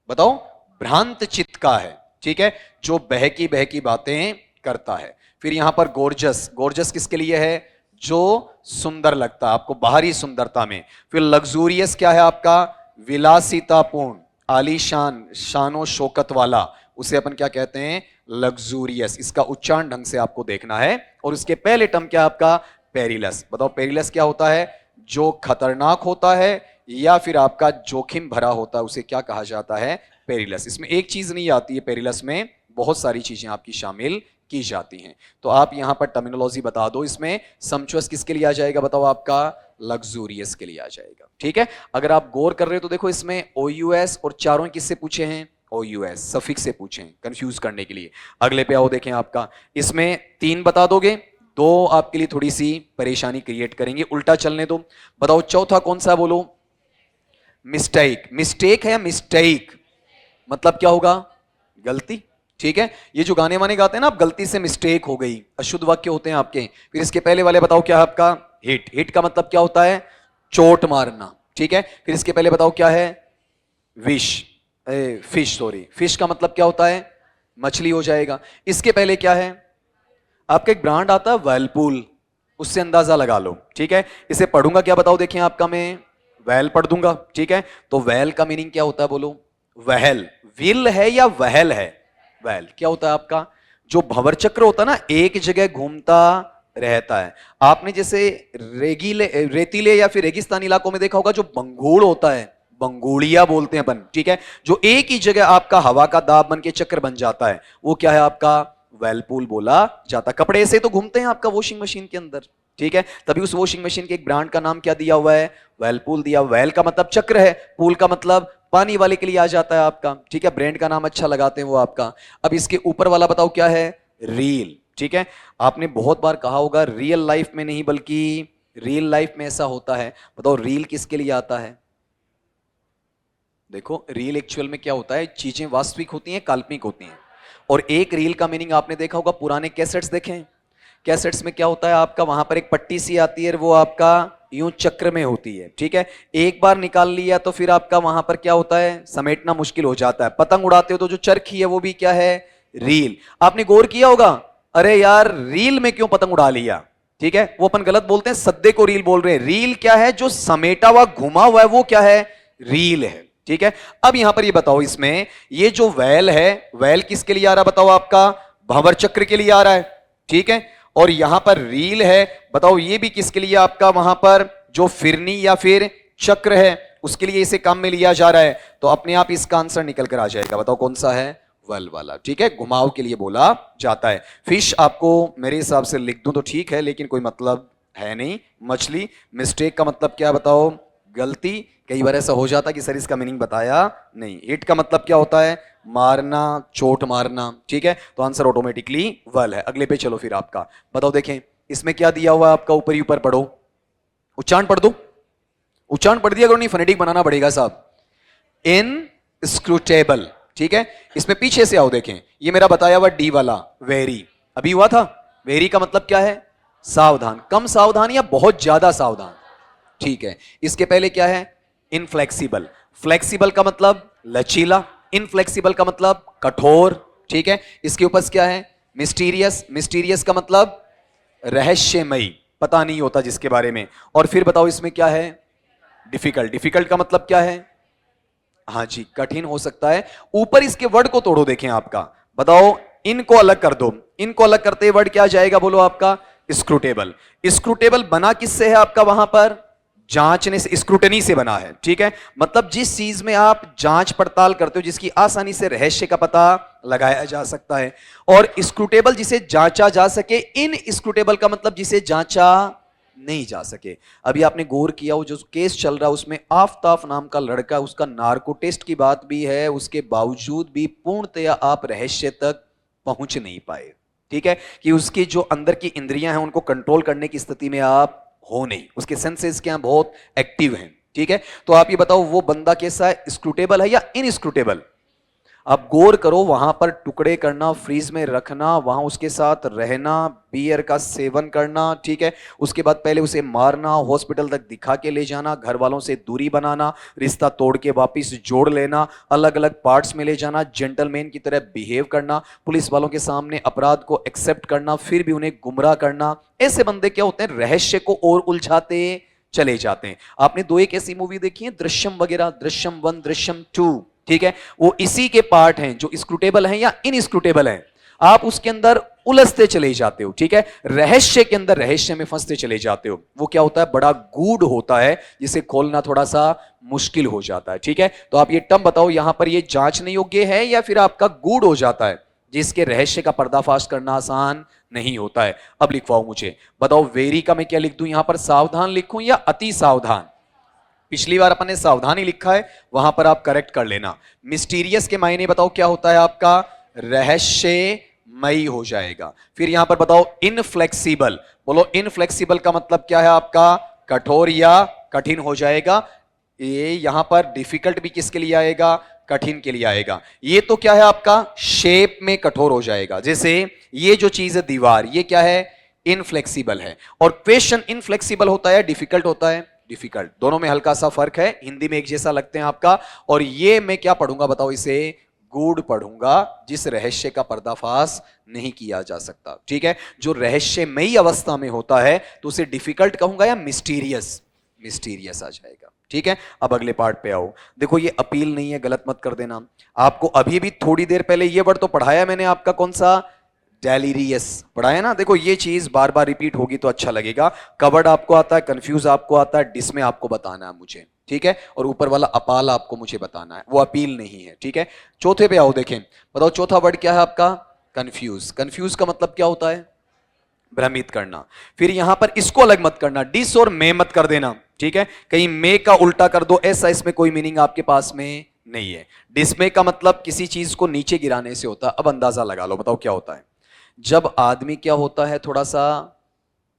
बताओ। भ्रांत चित्त का है, ठीक है, जो बहकी बहकी बातें करता है। फिर यहां पर गोर्जस, गोर्जस किसके लिए है? जो सुंदर लगता है आपको बाहरी सुंदरता में। फिर लग्जूरियस क्या है आपका? विलासितापूर्ण, आलीशान, शानो शौकत वाला, उसे अपन क्या कहते हैं? लग्जूरियस। इसका उच्चारण ढंग से आपको देखना है। और उसके पहले टर्म क्या आपका? पेरिलस। बताओ पेरिलस क्या होता है? जो खतरनाक होता है या फिर आपका जोखिम भरा होता है, उसे क्या कहा जाता है? पेरिलस। इसमें एक चीज नहीं आती है पेरिलस में, बहुत सारी चीजें आपकी शामिल की जाती हैं। तो आप यहां पर टर्मिनोलॉजी बता दो, इसमें सम्चुअस किसके लिए आ जाएगा बताओ, आपका लग्जूरियस के लिए आ जाएगा। ठीक है, अगर आप गौर कर रहे हो तो देखो इसमें OUS और चारों किससे पूछे हैं, OUS सफिक्स से पूछे हैं कंफ्यूज करने के लिए। अगले पे आओ, देखें आपका इसमें 3 बता दोगे, 2 आपके लिए थोड़ी सी परेशानी क्रिएट करेंगे, उल्टा चलने दो। बताओ चौथा कौन सा बोलो, मिस्टेक। मिस्टेक है या मिस्टेक, मतलब क्या होगा, गलती। ठीक है, ये जो गाने वाने गाते हैं ना, आप गलती से मिस्टेक हो गई, अशुद्ध वाक्य होते हैं आपके। फिर इसके पहले वाले बताओ क्या है आपका, हिट। हिट का मतलब क्या होता है, चोट मारना। ठीक है, फिर इसके पहले बताओ क्या है, विश, फिश, सॉरी, फिश का मतलब क्या होता है, मछली हो जाएगा। इसके पहले क्या है, आपका एक ब्रांड आता है वर्लपूल, उससे अंदाजा लगा लो। ठीक है, इसे पढ़ूंगा क्या बताओ, देखें आपका मैं वैल पढ़ दूंगा। ठीक है, तो वैल का मीनिंग क्या होता है बोलो, वहल। विल है या वहल है, वैल क्या होता है आपका, जो भंवर चक्र होता है ना, एक जगह घूमता रहता है। आपने जैसे रेतीले या फिर रेगिस्तानी इलाकों में देखा होगा, जो बंगूड़ होता है, बंगूड़िया बोलते हैं अपन। ठीक है, जो एक ही जगह आपका हवा का दाब बन के चक्र बन जाता है, वो क्या है आपका, वेलपूल बोला जाता। कपड़े ऐसे तो घूमते हैं आपका वॉशिंग मशीन के अंदर। ठीक है, तभी उस वॉशिंग मशीन के एक ब्रांड का नाम क्या दिया हुआ है, वेलपूल दिया। वेल का मतलब चक्र है, पूल का मतलब पानी वाले के लिए आ जाता है आपका। ठीक है, ब्रांड का नाम अच्छा लगाते हैं वो आपका। अब इसके ऊपर वाला बताओ क्या है, रील। ठीक है, आपने बहुत बार कहा होगा रियल लाइफ में नहीं बल्कि रियल लाइफ में ऐसा होता है। बताओ रील किसके लिए आता है, देखो रील एक्चुअल में क्या होता है, चीजें वास्तविक होती हैं, काल्पनिक होती हैं। और एक रील का मीनिंग आपने देखा होगा, पुराने कैसेट्स देखें, कैसेट्स में क्या होता है आपका, वहां पर एक पट्टी सी आती है, वो आपका यूं चक्र में होती है। ठीक है, एक बार निकाल लिया तो फिर आपका वहां पर क्या होता है, समेटना मुश्किल हो जाता है। पतंग उड़ाते हो तो जो चरखी है वो भी क्या है, रील। आपने गौर किया होगा, अरे यार रील में क्यों पतंग उड़ा लिया। ठीक है, वो अपन गलत बोलते हैं, सद्दे को रील बोल रहे हैं। रील क्या है, जो समेटा हुआ घुमा हुआ है वो क्या है, रील है। ठीक है, अब यहां पर ये बताओ, इसमें ये जो वैल है, वैल किसके लिए आ रहा है बताओ, आपका भंवर चक्र के लिए आ रहा है। ठीक है, और यहां पर रील है, बताओ ये भी किसके लिए, आपका वहां पर जो फिरनी या फिर चक्र है उसके लिए इसे काम में लिया जा रहा है। तो अपने आप इसका आंसर निकल कर आ जाएगा, बताओ कौन सा है, वल वाला। ठीक है, घुमाव के लिए बोला जाता है। फिश आपको मेरे हिसाब से लिख दूं तो ठीक है, लेकिन कोई मतलब है नहीं। मछली, मिस्टेक का मतलब क्या बताओ, गलती। कई बार ऐसा हो जाता कि सर इसका मीनिंग बताया नहीं। हिट का मतलब क्या होता है, मारना, चोट मारना। ठीक है, तो आंसर ऑटोमेटिकली वल है। अगले पे चलो फिर आपका बताओ, देखें इसमें क्या दिया हुआ है आपका, ऊपर ही ऊपर पढ़ो, उच्चारण पढ़ दो। उच्चारण पढ़ दिया करो, नहीं फनेटिक बनाना पड़ेगा साहब। इनस्क्रूटेबल। ठीक है, इसमें पीछे से आओ, देखें ये मेरा बताया हुआ डी वाला वेरी अभी हुआ था। वेरी का मतलब क्या है, सावधान, कम सावधान या बहुत ज्यादा सावधान। ठीक है, इसके पहले क्या है, इनफ्लेक्सिबल। फ्लेक्सिबल का मतलब लचीला, इनफ्लेक्सिबल का मतलब कठोर। ठीक है, इसके ऊपर क्या है, मिस्टीरियस। मिस्टीरियस का मतलब रहस्यमयी, पता नहीं होता जिसके बारे में। और फिर बताओ इसमें क्या है, डिफिकल्ट। डिफिकल्ट का मतलब क्या है, हाँ जी कठिन हो सकता है। ऊपर इसके वर्ड को तोड़ो, देखें आपका बताओ, इनको अलग कर दो। इनको अलग करते वर्ड क्या जाएगा बोलो, आपका स्क्रूटेबल। स्क्रूटेबल बना किससे है आपका, वहां पर जांचने से, स्क्रूटनी से बना है। ठीक है, मतलब जिस चीज में आप जांच पड़ताल करते हो, जिसकी आसानी से रहस्य का पता लगाया जा सकता है। और स्क्रूटेबल जिसे जांचा जा सके, इन स्क्रूटेबल का मतलब जिसे जांचा नहीं जा सके। अभी आपने गौर किया, वो जो केस चल रहा है उसमें आफताब नाम का लड़का, उसका नार्को टेस्ट की बात भी है, उसके बावजूद भी पूर्णतया आप रहस्य तक पहुंच नहीं पाए। ठीक है, कि उसकी जो अंदर की इंद्रियां हैं उनको कंट्रोल करने की स्थिति में आप हो नहीं, उसके सेंसेस क्या बहुत एक्टिव हैं। ठीक है, तो आप ये बताओ वो बंदा कैसा है, स्क्रूटेबल है या इनस्क्रूटेबल। आप गौर करो, वहां पर टुकड़े करना, फ्रीज में रखना, वहां उसके साथ रहना, बियर का सेवन करना। ठीक है, उसके बाद पहले उसे मारना, हॉस्पिटल तक दिखा के ले जाना, घर वालों से दूरी बनाना, रिश्ता तोड़ के वापिस जोड़ लेना, अलग अलग पार्ट्स में ले जाना, जेंटलमैन की तरह बिहेव करना, पुलिस वालों के सामने अपराध को एक्सेप्ट करना, फिर भी उन्हें गुमराह करना। ऐसे बंदे क्या होते हैं, रहस्य को और उलझाते चले जाते हैं। आपने 2 एक ऐसी मूवी देखी है, दृश्यम वगैरह, दृश्यम 1, दृश्यम 2। ठीक है, वो इसी के पार्ट हैं, जो स्क्रूटेबल हैं या इनस्क्रूटेबल हैं। आप उसके अंदर उलझते चले जाते हो। ठीक है, रहस्य के अंदर रहस्य में फंसते चले जाते हो। वो क्या होता है, बड़ा गूढ़ होता है, जिसे खोलना थोड़ा सा मुश्किल हो जाता है। ठीक है, तो आप ये टर्म बताओ, यहां पर ये जांचने योग्य है या फिर आपका गूढ़ हो जाता है, जिसके रहस्य का पर्दाफाश करना आसान नहीं होता है। अब लिखवाओ मुझे, बताओ वेरी का मैं क्या लिख दूं यहां पर, सावधान लिखूं या अति सावधान? पिछली बार अपन ने सावधानी लिखा है, वहां पर आप करेक्ट कर लेना। मिस्टीरियस के मायने बताओ क्या होता है आपका, रहस्यमयी हो जाएगा। फिर यहां पर बताओ इनफ्लेक्सिबल, बोलो इनफ्लेक्सिबल का मतलब क्या है आपका, कठोर या कठिन हो जाएगा। ये यहां पर डिफिकल्ट भी किसके लिए आएगा, कठिन के लिए आएगा। ये तो क्या है आपका, शेप में कठोर हो जाएगा। जैसे ये जो चीज है दीवार, ये क्या है, इनफ्लेक्सिबल है। और क्वेश्चन इनफ्लेक्सिबल होता है डिफिकल्ट होता है, डिफिकल्ट। दोनों में हल्का सा फर्क है, हिंदी में एक जैसा लगते हैं आपका। और ये मैं क्या पढ़ूंगा बताओ, इसे गूढ़ पढ़ूंगा, जिस रहस्य का पर्दाफाश नहीं किया जा सकता। ठीक है, जो रहस्यमयी अवस्था में होता है तो उसे डिफिकल्ट कहूंगा या मिस्टीरियस, मिस्टीरियस आ जाएगा। ठीक है, अब अगले पार्ट पे आओ। देखो ये अपील नहीं है, गलत मत कर देना। आपको अभी भी थोड़ी देर पहले ये वर्ड तो पढ़ाया मैंने आपका, कौन सा, डेलीरियस पढ़ाया ना। देखो ये चीज बार बार रिपीट होगी तो अच्छा लगेगा। कवर्ड आपको आता है, कंफ्यूज आपको आता है, डिसमे आपको बताना है मुझे, ठीक है। और ऊपर वाला अपाल आपको मुझे बताना है, वो अपील नहीं है, ठीक है। चौथे पे आओ, देखें बताओ चौथा वर्ड क्या है आपका, कंफ्यूज। कंफ्यूज का मतलब क्या होता है, भ्रमित करना। फिर यहां पर इसको अलग मत करना, डिस और मे मत कर देना, ठीक है। कहीं मे का उल्टा कर दो, ऐसा इसमें कोई मीनिंग आपके पास में नहीं है। डिसमे का मतलब किसी चीज को नीचे गिराने से होता है। अब अंदाजा लगा लो, बताओ क्या होता है। जब आदमी क्या होता है, थोड़ा सा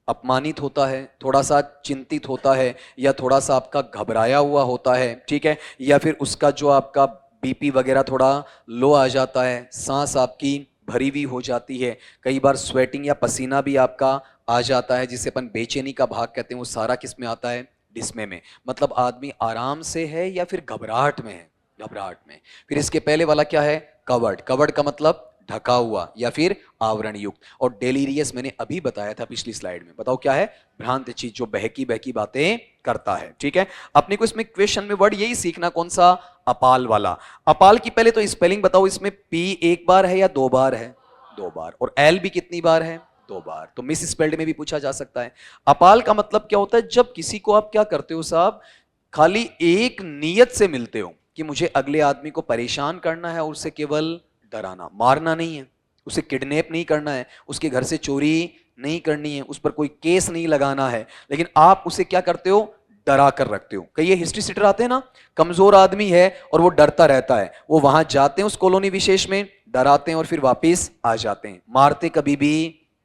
अपमानित होता है, थोड़ा सा चिंतित होता है, या थोड़ा सा आपका घबराया हुआ होता है, ठीक है, या फिर उसका जो आपका बीपी वगैरह थोड़ा लो आ जाता है, सांस आपकी भरी हुई हो जाती है, कई बार स्वेटिंग या पसीना भी आपका आ जाता है, जिसे अपन बेचैनी का भाग कहते हैं, वो सारा किस में आता है, डिस्मे में। मतलब आदमी आराम से है या फिर घबराहट में है, घबराहट में। फिर इसके पहले वाला क्या है, कवर्ड। कवर्ड का मतलब ढका हुआ या फिर आवरण युक्त। और डेलीरियस मैंने अभी बताया था पिछली स्लाइड में, बताओ क्या है, भ्रांत चीज, जो बहकी बहकी बातें करता है, ठीक है। अपने को इसमें क्वेश्चन में वर्ड यही सीखना, कौन सा, अपाल वाला। अपाल की पहले तो स्पेलिंग बताओ, इसमें पी एक बार है या दो बार है, दो बार। और एल भी कितनी बार है, दो बार। तो मिस स्पेल्ड में भी पूछा जा सकता है। अपाल का मतलब क्या होता है, जब किसी को आप क्या करते हो साहब, खाली एक नियत से मिलते हो कि मुझे अगले आदमी को परेशान करना है, और उससे केवल डराना, मारना नहीं है, उसे किडनैप नहीं करना है, उसके घर से चोरी नहीं करनी है, उस पर कोई केस नहीं लगाना है, लेकिन आप उसे क्या करते हो, डरा कर रखते हो। कई ये हिस्ट्री सीटर आते हैं ना, कमजोर आदमी है और वो डरता रहता है, वो वहां जाते हैं उस कॉलोनी विशेष में, डराते हैं और फिर वापस आ जाते हैं, मारते कभी भी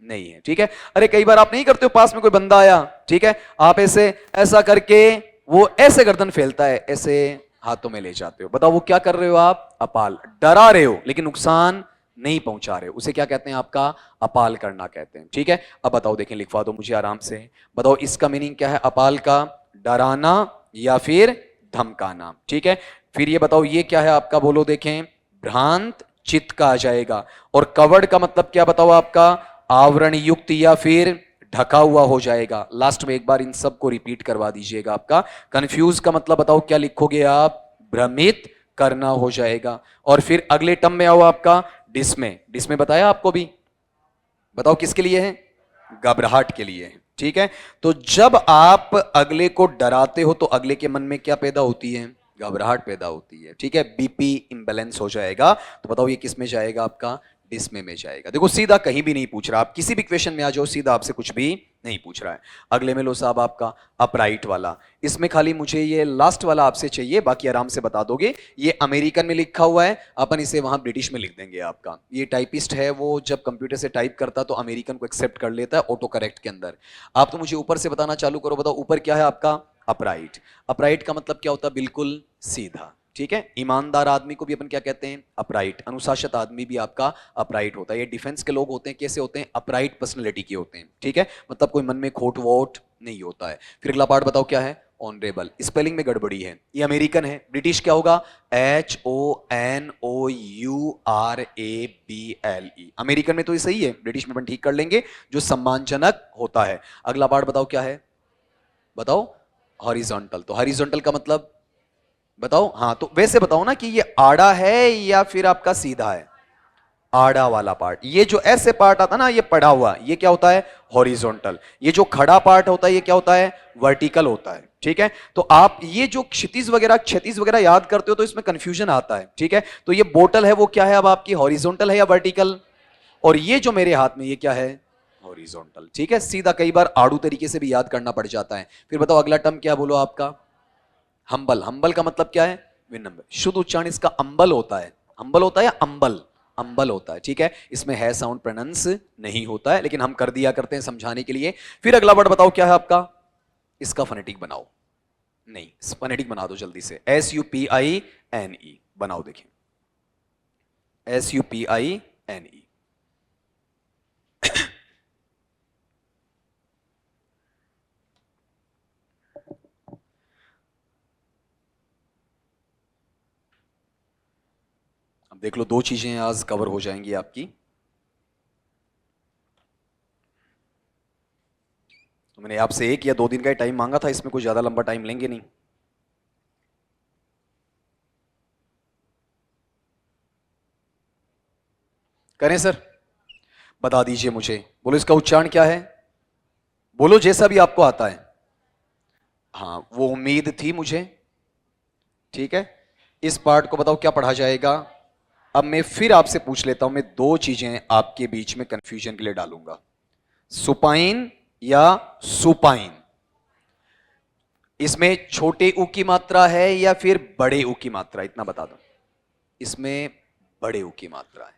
नहीं है, ठीक है। अरे कई बार आप नहीं करते हो, पास में कोई बंदा आया, ठीक है, आप ऐसे ऐसा करके, वो ऐसे गर्दन फैलता है, ऐसे हाथों में ले जाते हो। बताओ वो क्या कर रहे हो आप, अपाल, डरा रहे हो लेकिन नुकसान नहीं पहुंचा रहे हो, उसे क्या कहते हैं, आपका अपाल करना कहते हैं, ठीक है। अब बताओ, देखें लिखवा दो मुझे आराम से, बताओ इसका मीनिंग क्या है अपाल का, डराना या फिर धमकाना, ठीक है। फिर ये बताओ ये क्या है आपका, बोलो देखें, भ्रांत चित्त का आ जाएगा। और कवर्ड का मतलब क्या बताओ आपका, आवरण युक्त या फिर ढका हुआ हो जाएगा। लास्ट में एक बार इन सबको रिपीट करवा दीजिएगा। आपका कंफ्यूज का मतलब बताओ क्या लिखोगे आप, भ्रमित करना हो जाएगा। और फिर अगले टर्म में आओ आपका डिस्मे। डिस्मे बताया आपको भी, बताओ किसके लिए है, घबराहट के लिए है, ठीक है। तो जब आप अगले को डराते हो तो अगले के मन में क्या पैदा होती है, घबराहट पैदा होती है, ठीक है। बीपी इंबैलेंस हो जाएगा। तो बताओ ये किस में जाएगा, आपका डिस्मे में जाएगा। देखो सीधा कहीं भी नहीं पूछ रहा, आप किसी भी क्वेश्चन में आ जाओ, सीधा आपसे कुछ भी नहीं पूछ रहा है। अगले में लो साहब आपका अपराइट वाला। इसमें खाली मुझे ये लास्ट वाला आपसे चाहिए, बाकी आराम से बता दोगे। ये अमेरिकन में लिखा हुआ है, अपन इसे वहां ब्रिटिश में लिख देंगे। आपका ये टाइपिस्ट है, वो जब कंप्यूटर से टाइप करता तो अमेरिकन को एक्सेप्ट कर लेता है ऑटो करेक्ट के अंदर। आप तो मुझे ऊपर से बताना चालू करो। बताओ ऊपर क्या है आपका, अपराइट। अपराइट का मतलब क्या होता है, बिल्कुल सीधा, ठीक है। ईमानदार आदमी को भी अपन क्या कहते हैं, अपराइट। अनुशासित आदमी भी आपका अपराइट होता है। ये डिफेंस के लोग होते हैं, कैसे होते हैं, अपराइट पर्सनैलिटी के होते हैं, ठीक है। मतलब कोई मन में खोट वोट नहीं होता है। फिर अगला पार्ट बताओ क्या है, ऑनरेबल। स्पेलिंग में गड़बड़ी है, ये अमेरिकन है, ब्रिटिश क्या होगा, HONOURABLE। अमेरिकन में तो ये सही है, ब्रिटिश में अपन ठीक कर लेंगे, जो सम्मानजनक होता है। अगला पार्ट बताओ क्या है, बताओ हॉरिजॉन्टल। तो हॉरिजॉन्टल का मतलब बताओ, हाँ तो वैसे बताओ ना कि ये आड़ा है या फिर आपका सीधा है, आड़ा वाला पार्ट। ये जो ऐसे पार्ट आता ना, ये पड़ा हुआ, ये क्या होता है? हॉरिजॉन्टल। ये जो खड़ा पार्ट होता है ये क्या होता है? वर्टिकल होता है। ठीक है, तो आप ये जो क्षितिज वगैरह याद करते हो तो इसमें कंफ्यूजन आता है। ठीक है, तो ये बोतल है वो क्या है अब आपकी? हॉरिजॉन्टल है या वर्टिकल? और ये जो मेरे हाथ में ये क्या है? हॉरिजॉन्टल। ठीक है, सीधा कई बार आड़ू तरीके से भी याद करना पड़ जाता है। फिर बताओ अगला टर्म क्या बोलो आपका? हम्बल। हम्बल का मतलब क्या है? विनम्र। शुद्ध उच्चारण इसका अंबल होता है। अंबल होता है या अंबल? अंबल होता है। ठीक है, इसमें है साउंड प्रोनाउंस नहीं होता है, लेकिन हम कर दिया करते हैं समझाने के लिए। फिर अगला वर्ड बताओ क्या है आपका? इसका फोनेटिक बनाओ। नहीं, फोनेटिक बना दो जल्दी से। SUPINE बनाओ, देखिए SUPINE। अब देख लो, दो चीजें आज कवर हो जाएंगी आपकी। तो मैंने आपसे 1 या 2 दिन का ही टाइम मांगा था, इसमें कोई ज्यादा लंबा टाइम लेंगे नहीं। करें सर? बता दीजिए मुझे, बोलो इसका उच्चारण क्या है? बोलो जैसा भी आपको आता है। हाँ, वो उम्मीद थी मुझे। ठीक है, इस पार्ट को बताओ क्या पढ़ा जाएगा? अब मैं फिर आपसे पूछ लेता हूं, मैं 2 चीजें आपके बीच में कंफ्यूजन के लिए डालूंगा, सुपाइन या सुपाइन। इसमें छोटे ऊ की मात्रा है या फिर बड़े ऊ की मात्रा? इतना बता दो। इसमें बड़े ऊ की मात्रा है,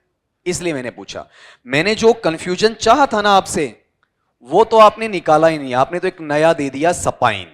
इसलिए मैंने पूछा। मैंने जो कंफ्यूजन चाहा था ना आपसे, वो तो आपने निकाला ही नहीं। आपने तो एक नया दे दिया, सपाइन।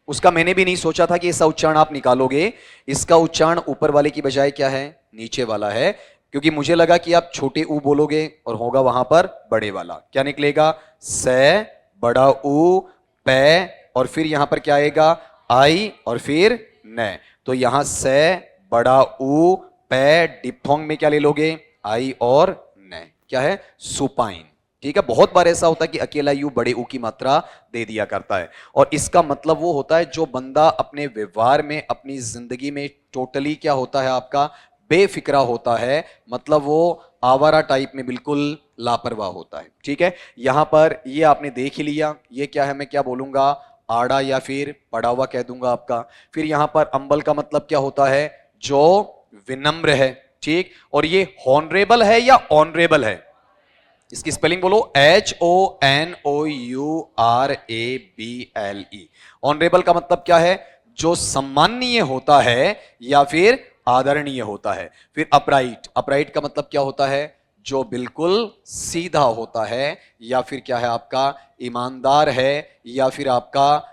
उसका मैंने भी नहीं सोचा था कि इसका उच्चारण आप निकालोगे। इसका उच्चारण ऊपर वाले की बजाय क्या है? नीचे वाला है, क्योंकि मुझे लगा कि आप छोटे ऊ बोलोगे और होगा वहां पर बड़े वाला। क्या निकलेगा? से, बड़ा ऊ, पे, और फिर यहां पर क्या आएगा? आई, और फिर न। तो यहां से, बड़ा ऊ, पे, डिप्थोंग में क्या ले लोगे? आई और न। क्या है? सुपाइन। ठीक है, बहुत बार ऐसा होता है कि अकेला यू बड़े ऊ की मात्रा दे दिया करता है, और इसका मतलब वो होता है जो बंदा अपने व्यवहार में, अपनी जिंदगी में टोटली क्या होता है आपका? बेफिक्रा होता है। मतलब वो आवारा टाइप में बिल्कुल लापरवाह होता है। ठीक है, यहां पर ये आपने देख ही लिया। ये क्या है? मैं क्या बोलूंगा? आड़ा या फिर पड़ा हुआ कह दूंगा आपका। फिर यहां पर अंबल का मतलब क्या होता है? जो विनम्र है। ठीक, और ये हॉनरेबल है या ऑनरेबल है? इसकी स्पेलिंग बोलो, HONOURABLE। ऑनरेबल का मतलब क्या है? जो सम्माननीय होता है या फिर आदरणीय होता है। फिर अपराइट। अपराइट का मतलब क्या होता है? जो बिल्कुल सीधा होता है, या फिर क्या है आपका? ईमानदार है, या फिर आपका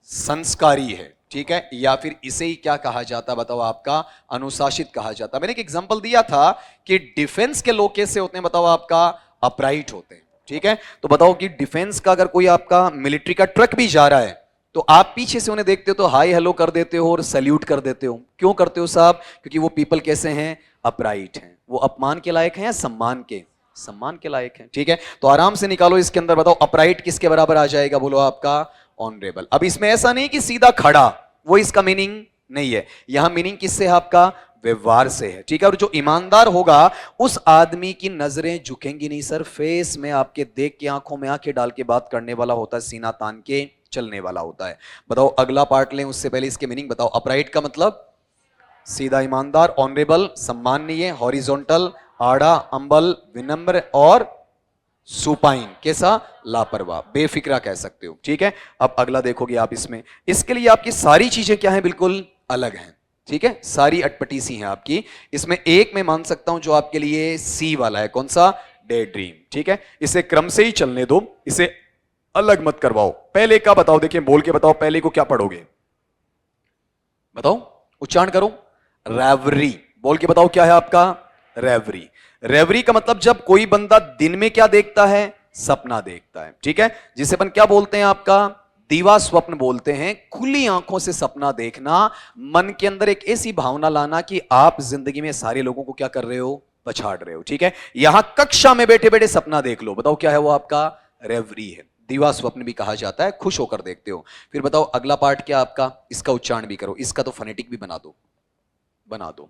संस्कारी है। ठीक है, या फिर इसे ही क्या कहा जाता है बताओ? आपका अनुशासित कहा जाता है। मैंने एक एग्जांपल दिया था कि डिफेंस के लोग कैसे होते हैं बताओ? आपका अपराइट होते हैं। ठीक है, तो बताओ कि डिफेंस का अगर कोई आपका मिलिट्री का ट्रक भी जा रहा है, तो आप पीछे से उन्हें देखते हो तो हाय हेलो कर देते हो और सैल्यूट कर देते हो। क्यों करते हो साहब? क्योंकि वो पीपल कैसे हैं? अपराइट हैं। वो अपमान के लायक हैं या सम्मान के? सम्मान के लायक हैं। ठीक है, तो आराम से निकालो इसके अंदर, बताओ अपराइट किसके बराबर आ जाएगा? बोलो आपका ऑनरेबल। अब इसमें ऐसा नहीं कि सीधा खड़ा, वो इसका मीनिंग नहीं है। यहां मीनिंग किससे है आपका? व्यवहार से है। ठीक है, और जो ईमानदार होगा उस आदमी की नजरें झुकेंगी नहीं सर, फेस में आपके देख के, आंखों में आंखें डाल के बात करने वाला होता है, सीना तान के चलने वाला होता है। बताओ अगला पार्ट लें, उससे पहले इसके मीनिंग बताओ। अपराइट का मतलब सीधा ईमानदार, ऑनरेबल सम्माननीय, हॉरिजॉन्टल आड़ा, अंबल विनम्र, और सुपाइन कैसा? लापरवाह, बेफिक्रा कह सकते हो। ठीक है, अब अगला देखोगे आप इसमें। इसके लिए आपकी सारी चीजें क्या है? बिल्कुल अलग हैं। ठीक है, सारी अटपटी सी हैं आपकी। इसमें एक मैं मान सकता हूं जो आपके लिए सी वाला है। कौन सा? Day dream. ठीक है, इसे क्रम से ही चलने दो, इसे अलग मत करवाओ। पहले का बताओ, देखिए बोल के बताओ, पहले को क्या पढ़ोगे? बताओ, उच्चारण करो। रेवरी। बोल के बताओ क्या है आपका? रेवरी। रेवरी का मतलब जब कोई बंदा दिन में क्या देखता है? सपना देखता है। ठीक है, जिसे अपन क्या बोलते हैं? आपका दीवा स्वप्न बोलते हैं। खुली आंखों से सपना देखना, मन के अंदर एक ऐसी भावना लाना कि आप जिंदगी में सारे लोगों को क्या कर रहे हो? पछाड़ रहे हो। ठीक है, यहां कक्षा में बैठे बैठे सपना देख लो, बताओ क्या है वो? आपका रेवरी है। दीवा स्वप्न भी कहा जाता है, खुश होकर देखते हो। फिर बताओ अगला पार्ट क्या आपका? इसका उच्चारण भी करो, इसका तो फोनेटिक भी बना दो, बना दो,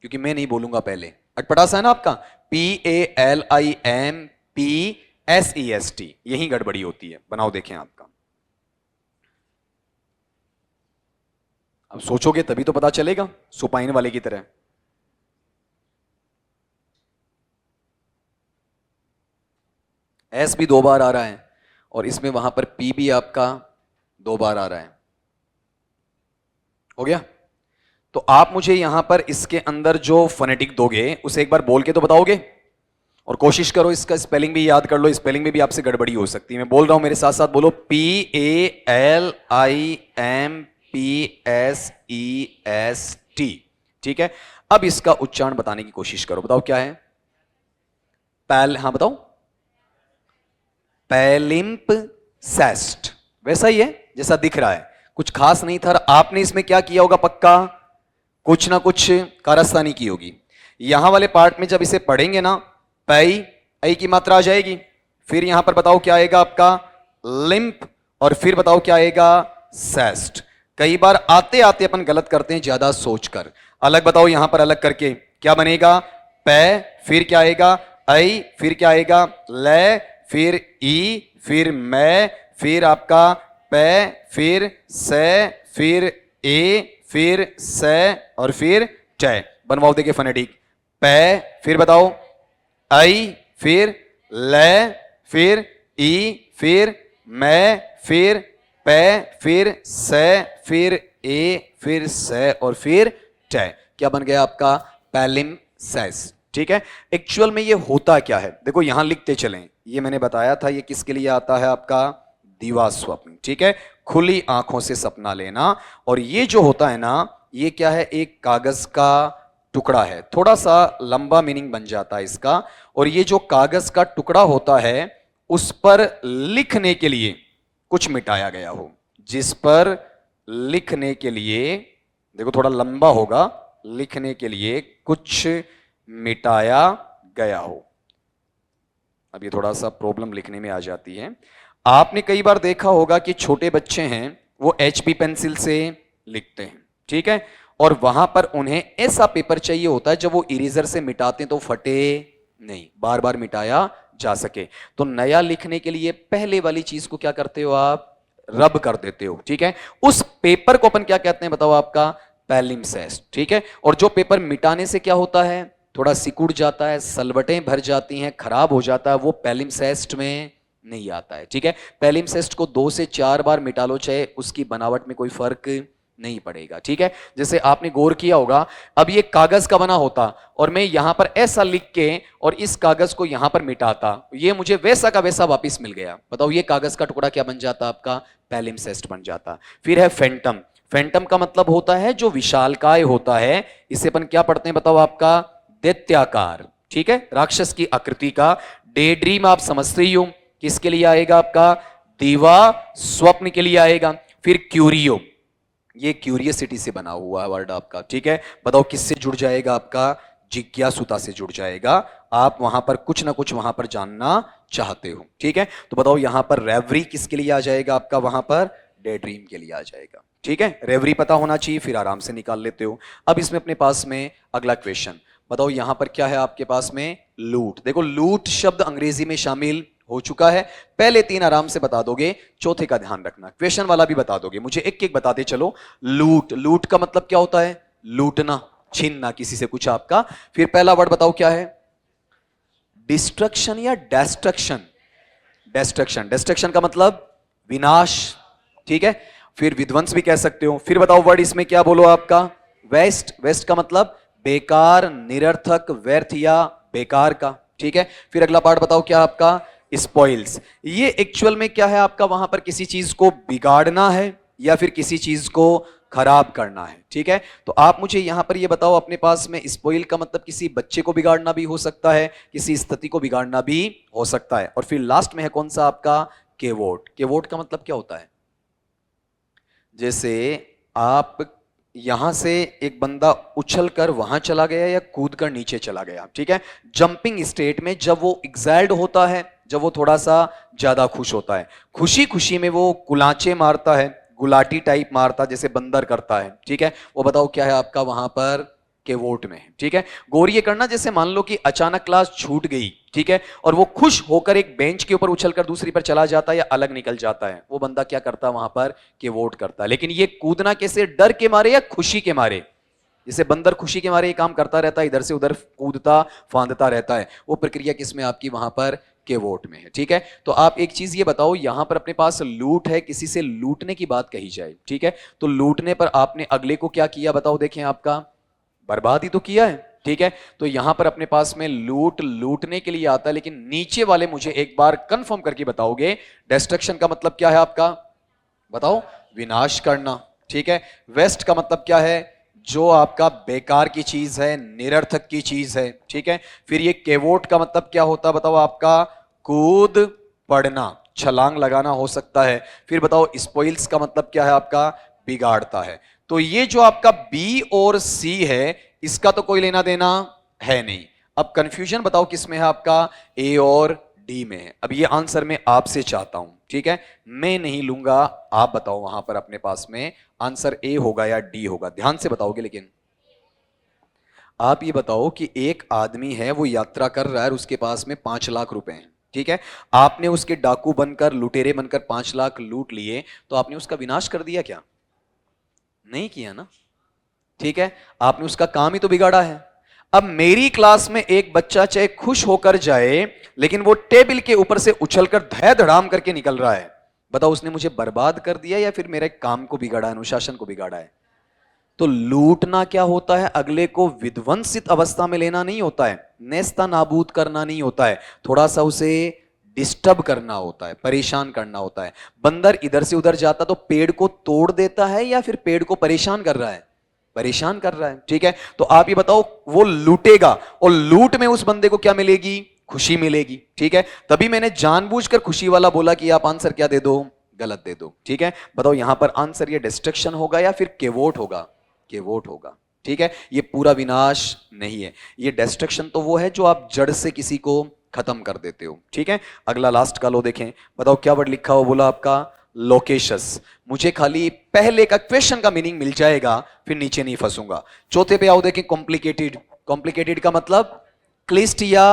क्योंकि मैं नहीं बोलूंगा। पहले अटपटा सा है ना आपका, PALIMPSEST, यही गड़बड़ी होती है। बनाओ देखें आपका, अब सोचोगे तभी तो पता चलेगा, सुपाइन वाले की तरह। एस भी 2 बार आ रहा है और इसमें वहां पर पी भी आपका 2 बार आ रहा है। हो गया? तो आप मुझे यहां पर इसके अंदर जो फोनेटिक दोगे उसे एक बार बोल के तो बताओगे, और कोशिश करो इसका स्पेलिंग भी याद कर लो, स्पेलिंग में भी आपसे गड़बड़ी हो सकती है। मैं बोल रहा हूं, मेरे साथ साथ बोलो, PALIMPSEST। ठीक है, अब इसका उच्चारण बताने की कोशिश करो, बताओ क्या है? हाँ बताओ। पैलिम्पसेस्ट, वैसा ही है जैसा दिख रहा है, कुछ खास नहीं था। आपने इसमें क्या किया होगा? पक्का कुछ ना कुछ कारस्तानी की होगी। यहां वाले पार्ट में जब इसे पढ़ेंगे ना, पै ऐ की मात्रा आ जाएगी, फिर यहां पर बताओ क्या आएगा आपका? लिंप, और फिर बताओ क्या आएगा? सेस्ट। कई बार आते आते अपन गलत करते हैं ज्यादा सोचकर। अलग बताओ, यहां पर अलग करके क्या बनेगा? पै, फिर क्या आएगा? ऐ, फिर क्या आएगा? ले, फिर ई, फिर मैं, फिर आपका पै, फिर से, फिर ए, फिर से, और फिर टे। बनवाओ देखिए फोनेटिक। पै, फिर बताओ आई, फिर ले, फिर ई, फिर मैं, फिर पै, फिर से, फिर ए, फिर से, और फिर टे। क्या बन गया आपका? पैलिम्पसेस्ट। ठीक है, एक्चुअल में ये होता क्या है देखो, यहां लिखते चलें। ये मैंने बताया था, ये किसके लिए आता है आपका? दिवा स्वप्न। ठीक है, खुली आंखों से सपना लेना। और ये जो होता है ना, ये क्या है? एक कागज का टुकड़ा है, थोड़ा सा लंबा मीनिंग बन जाता है इसका। और ये जो कागज का टुकड़ा होता है, उस पर लिखने के लिए कुछ मिटाया गया हो, जिस पर लिखने के लिए, देखो थोड़ा लंबा होगा, लिखने के लिए कुछ मिटाया गया हो। अब ये थोड़ा सा प्रॉब्लम लिखने में आ जाती है। आपने कई बार देखा होगा कि छोटे बच्चे हैं, वो HB पेंसिल से लिखते हैं, ठीक है, और वहां पर उन्हें ऐसा पेपर चाहिए होता है जब वो इरेजर से मिटाते हैं तो फटे नहीं, बार बार मिटाया जा सके। तो नया लिखने के लिए पहले वाली चीज को क्या करते हो आप? रब कर देते हो। ठीक है, उस पेपर को अपन क्या कहते हैं बताओ? आपका पैलिम्पसेस्ट। ठीक है, और जो पेपर मिटाने से क्या होता है? थोड़ा सिकुड़ जाता है, सलवटें भर जाती हैं, खराब हो जाता है, वो पैलिम्पसेस्ट में नहीं आता है। ठीक है, पैलिम्पसेस्ट को 2 से 4 बार मिटा लो, चाहे उसकी बनावट में कोई फर्क नहीं पड़ेगा। ठीक है, जैसे आपने गौर किया होगा, अब ये कागज का बना होता और मैं यहां पर ऐसा लिख के और इस कागज को यहां पर मिटाता, ये मुझे वैसा का वैसा वापस मिल गया। बताओ ये कागज का टुकड़ा क्या बन जाता? आपका पैलिम्पसेस्ट बन जाता। फिर है फैंटम। फैंटम का मतलब होता है जो विशालकाय होता है, इसे अपन क्या पढ़ते हैं बताओ? आपका दैत्याकार। ठीक है, राक्षस की आकृति का। डे ड्रीम आप समझते ही हो, किसके लिए आएगा? आपका दीवा स्वप्न के लिए आएगा। फिर क्यूरियो, ये क्यूरियसिटी से बना हुआ वर्ड आपका। ठीक है, बताओ किससे जुड़ जाएगा? आपका जिज्ञासुता से जुड़ जाएगा। आप वहां पर कुछ ना कुछ वहां पर जानना चाहते हो। ठीक है, तो बताओ यहां पर रेवरी किसके लिए आ जाएगा? आपका वहां पर डे ड्रीम के लिए आ जाएगा। ठीक है, रेवरी पता होना चाहिए, फिर आराम से निकाल लेते हो। अब इसमें अपने पास में अगला क्वेश्चन बताओ, यहां पर क्या है आपके पास में? लूट। देखो लूट शब्द अंग्रेजी में शामिल हो चुका है। पहले 3 आराम से बता दोगे, चौथे का ध्यान रखना, क्वेश्चन वाला भी बता दोगे। मुझे एक एक बताते चलो। लूट, लूट का मतलब क्या होता है? लूटना, छीनना किसी से कुछ आपका। फिर पहला वर्ड बताओ क्या है? डिस्ट्रक्शन या डेस्ट्रक्शन? डेस्ट्रक्शन, डेस्ट्रक्शन का मतलब विनाश। ठीक है, फिर विध्वंस भी कह सकते हो। फिर बताओ वर्ड इसमें क्या बोलो आपका? वेस्ट। वेस्ट का मतलब बेकार, निरर्थक, व्यर्थ या बेकार का। ठीक है, फिर अगला पार्ट बताओ क्या आपका? स्पॉइल्स। ये एक्चुअल में क्या है आपका? वहां पर किसी चीज को बिगाड़ना है या फिर किसी चीज को खराब करना है। ठीक है, तो आप मुझे यहां पर ये बताओ, अपने पास में स्पॉइल का मतलब किसी बच्चे को बिगाड़ना भी हो सकता है, किसी स्थिति को बिगाड़ना भी हो सकता है। और फिर लास्ट में है कौन सा? आपका केवोट। केवोट का मतलब क्या होता है? जैसे आप यहां से एक बंदा उछल कर वहां चला गया या कूद कर नीचे चला गया। ठीक है, जंपिंग स्टेट में जब वो एक्साइल्ड होता है, जब वो थोड़ा सा ज्यादा खुश होता है, खुशी खुशी में वो कुलाचे मारता है, गुलाटी टाइप मारता जैसे बंदर करता है। ठीक है, वो बताओ क्या है आपका वहां पर? केवोट में है। ठीक है, गौर ये करना, जैसे मान लो कि अचानक क्लास छूट गई, ठीक है, और वो खुश होकर एक बेंच के ऊपर उछलकर दूसरी पर चला जाता है या अलग निकल जाता है, वो बंदा क्या करता है वहां पर, केवोट करता है। लेकिन ये कूदना कैसे, डर के मारे या खुशी के मारे? जैसे बंदर खुशी के मारे ये काम करता रहता है, इधर से उधर कूदता फांदता रहता है, वो प्रक्रिया किसमें आपकी, वहां पर केवोट में है। ठीक है, तो आप एक चीज ये बताओ, यहां पर अपने पास लूट है, किसी से लूटने की बात कही जाए, ठीक है, तो लूटने पर आपने अगले को क्या किया बताओ, देखें, आपका बर्बाद ही तो किया है। ठीक है, तो यहां पर अपने पास में लूट लूटने के लिए आता है, लेकिन नीचे वाले मुझे एक बार कंफर्म करके बताओगे, डिस्ट्रक्शन का मतलब क्या है आपका, बताओ, विनाश करना। ठीक है, वेस्ट का मतलब क्या है, जो आपका बेकार की चीज है, निरर्थक की चीज है। ठीक है, फिर ये केवोट का मतलब क्या होता है बताओ आपका, कूद पड़ना, छलांग लगाना हो सकता है। फिर बताओ स्पॉइल्स का मतलब क्या है आपका, बिगाड़ता है। तो ये जो आपका बी और सी है, इसका तो कोई लेना देना है नहीं। अब कंफ्यूजन बताओ किस में है आपका, ए और डी में है। अब ये आंसर मैं आपसे चाहता हूं, ठीक है, मैं नहीं लूंगा, आप बताओ वहां पर अपने पास में आंसर ए होगा या डी होगा, ध्यान से बताओगे। लेकिन आप ये बताओ कि एक आदमी है, वो यात्रा कर रहा है, उसके पास में 5 लाख रुपए हैं, ठीक है, आपने उसके डाकू बनकर, लुटेरे बनकर 5 लाख लूट लिए, तो आपने उसका विनाश कर दिया क्या, नहीं किया ना। ठीक है, आपने उसका काम ही तो बिगाड़ा है। अब मेरी क्लास में एक बच्चा चाहे खुश होकर जाए, लेकिन वो टेबल के ऊपर से उछलकर धय धड़ाम करके निकल रहा है, बताओ उसने मुझे बर्बाद कर दिया या फिर मेरे काम को बिगाड़ा, अनुशासन को बिगाड़ा है। तो लूटना क्या होता है, अगले को विध्वंसित अवस्था में लेना नहीं होता है, नेस्ता नाबूद करना नहीं होता है, थोड़ा सा उसे डिस्टर्ब करना होता है, परेशान करना होता है। बंदर इधर से उधर जाता तो पेड़ को तोड़ देता है या फिर पेड़ को परेशान कर रहा है, परेशान कर रहा है। ठीक है, तो आप ये बताओ, वो लूटेगा और लूट में उस बंदे को क्या मिलेगी, खुशी मिलेगी। ठीक है, तभी मैंने जानबूझकर खुशी वाला बोला कि आप आंसर क्या दे दो, गलत दे दो। ठीक है, बताओ यहां पर आंसर ये डिस्ट्रक्शन होगा या फिर केवोट होगा, केवोट होगा। ठीक है, ये पूरा विनाश नहीं है, ये डिस्ट्रक्शन तो वो है जो आप जड़ से किसी को खत्म कर देते हो। ठीक है, अगला लास्ट का लो देखें, बताओ क्या वर्ड लिखा हो, बोला आपका लोकेशस। मुझे खाली पहले का क्वेश्चन का मीनिंग मिल जाएगा, फिर नीचे नहीं फंसूंगा। चौथे पे आओ देखें, कॉम्प्लिकेटेड। कॉम्प्लिकेटेड का मतलब क्लिष्ट या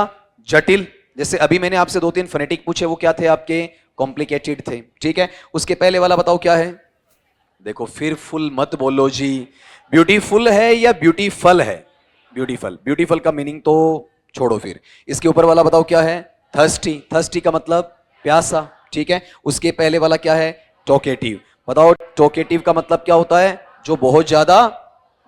जटिल। जैसे अभी मैंने आपसे 2-3 फोनेटिक पूछे, वो क्या थे आपके, कॉम्प्लिकेटेड थे। ठीक है, उसके पहले वाला बताओ क्या है, देखो फिर फुल मत बोलो जी, ब्यूटीफुल है या ब्यूटीफल है, ब्यूटीफल। ब्यूटीफल का मीनिंग तो छोड़ो, फिर इसके ऊपर वाला बताओ क्या है, थर्स्टी। थर्स्टी का मतलब प्यासा। ठीक है, उसके पहले वाला क्या है, टॉकेटिव। बताओ टॉकेटिव का मतलब क्या होता है, जो बहुत ज्यादा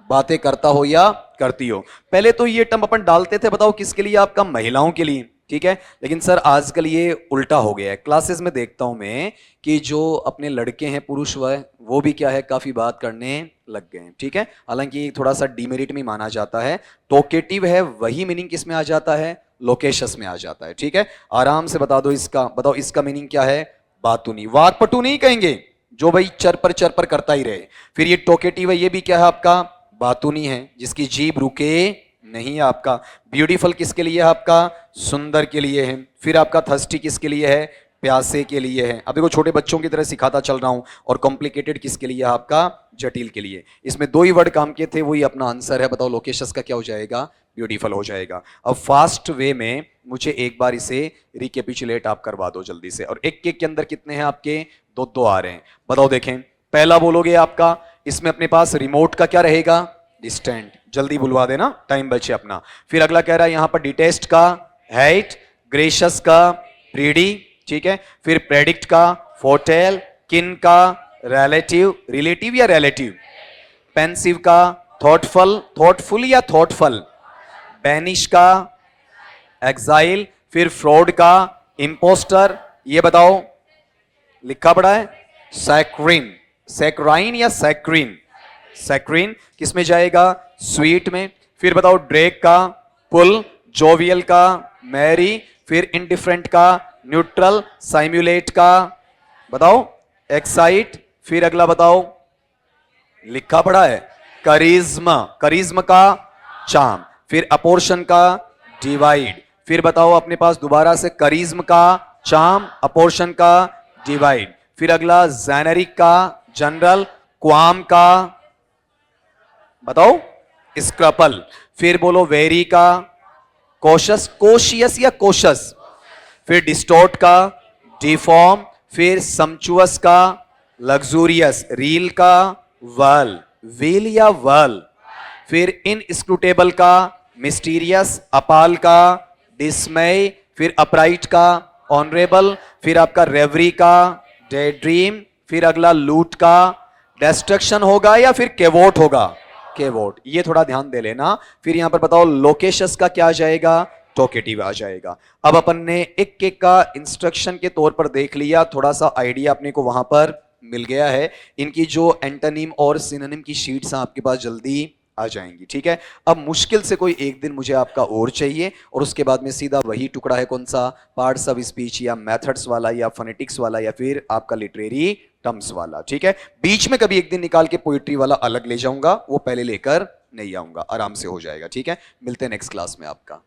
बातें करता हो या करती हो। पहले तो ये टर्म अपन डालते थे, बताओ किसके लिए, आपका महिलाओं के लिए। ठीक है, लेकिन सर आजकल ये उल्टा हो गया है, क्लासेस में देखता हूं मैं कि जो अपने लड़के हैं, पुरुष वो भी क्या है, काफी बात करने लग गए हैं। ठीक है, हालांकि थोड़ा सा डिमेरिट में माना जाता है। टॉकेटिव है, वही मीनिंग किस में आ जाता है, लोकेशस में आ जाता है। ठीक है, आराम से बता दो इसका, बताओ इसका मीनिंग क्या है, बातूनी, वाकपटू नहीं कहेंगे, जो भाई चर पर करता ही रहे। फिर ये टॉकेटिव है, ये भी क्या है आपका, बातूनी है, जिसकी जीभ रुके नहीं है आपका। ब्यूटीफुल किसके लिए है आपका, सुंदर के लिए है। फिर आपका थर्स्टी किसके लिए है, प्यासे के लिए है। अब देखो छोटे बच्चों की तरह सिखाता चल रहा हूं। और कॉम्प्लिकेटेड किसके लिए है आपका, जटिल के लिए। इसमें 2 ही वर्ड काम किए थे, वही अपना आंसर है। बताओ लोकेशस का क्या हो जाएगा, ब्यूटीफुल हो जाएगा। अब फास्ट वे में मुझे एक बार इसे रिकेपिचुलेट आप करवा दो जल्दी से। और एक के अंदर कितने हैं आपके, 2 आ रहे हैं। बताओ देखें, पहला बोलोगे आपका, इसमें अपने पास रिमोट का क्या रहेगा, डिस्टेंट। जल्दी बुलवा देना, टाइम बचे अपना। फिर अगला कह रहा है यहां पर डिटेस्ट का हेट, ग्रेशियस का प्रीडी। ठीक है, फिर प्रेडिक्ट का फोरटेल, किन का रिलेटिव, रिलेटिव या रिलेटिव, पेंसिव का थॉटफुल, थॉटफुल या थॉटफुल, बैनिश का एग्जाइल, फिर फ्रॉड का इंपोस्टर। ये बताओ लिखा पड़ा है सैक्रिन, सैक्राइन या सैक्रिन, सैक्रिन किस में जाएगा, स्वीट में। फिर बताओ ड्रेक का पुल, जोवियल का मैरी, फिर इंडिफरेंट का न्यूट्रल, साइम्युलेट का बताओ एक्साइट। फिर अगला बताओ, लिखा पड़ा है करिश्मा, करिश्मा का चार्म। फिर अपोर्शन का डिवाइड। फिर बताओ अपने पास दोबारा से करिश्मा का चार्म, अपोर्शन का डिवाइड। फिर अगला जेनेरिक का जनरल, क्वाम का बताओ स्क्रपल। फिर बोलो वेरी का कॉशस, कोशियस या कोशस। फिर डिस्टोर्ट का डिफॉर्म। फिर सम्चुअस का लग्जूरियस। रील का वर्ल, व्हील या वर्ल। फिर इनस्क्रूटेबल का मिस्टीरियस। अपाल का डिसमय। फिर अपराइट का ऑनरेबल। फिर आपका रेवरी का डे ड्रीम। फिर अगला लूट का डिस्ट्रक्शन होगा या फिर केवोट होगा, केवोट। ये थोड़ा ध्यान दे लेना। फिर यहां पर बताओ लोकेशस का क्या आ जाएगा, टोकेटिव आ जाएगा। अब अपन ने एक एक का इंस्ट्रक्शन के तौर पर देख लिया, थोड़ा सा आइडिया अपने को वहां पर मिल गया है। इनकी जो एंटोनिम और सिनोनिम की शीट्स हैं आपके पास जल्दी आ जाएंगी, ठीक है। अब मुश्किल से कोई एक दिन मुझे आपका और चाहिए और उसके बाद में सीधा वही टुकड़ा है, कौन सा, पार्ट्स ऑफ स्पीच या मेथड्स वाला या फोनेटिक्स वाला या फिर आपका लिटरेरी टर्म्स वाला, ठीक है। बीच में कभी एक दिन निकाल के पोइट्री वाला अलग ले जाऊंगा, वो पहले लेकर नहीं आऊंगा, आराम से हो जाएगा, ठीक है। मिलते हैं नेक्स्ट क्लास में आपका।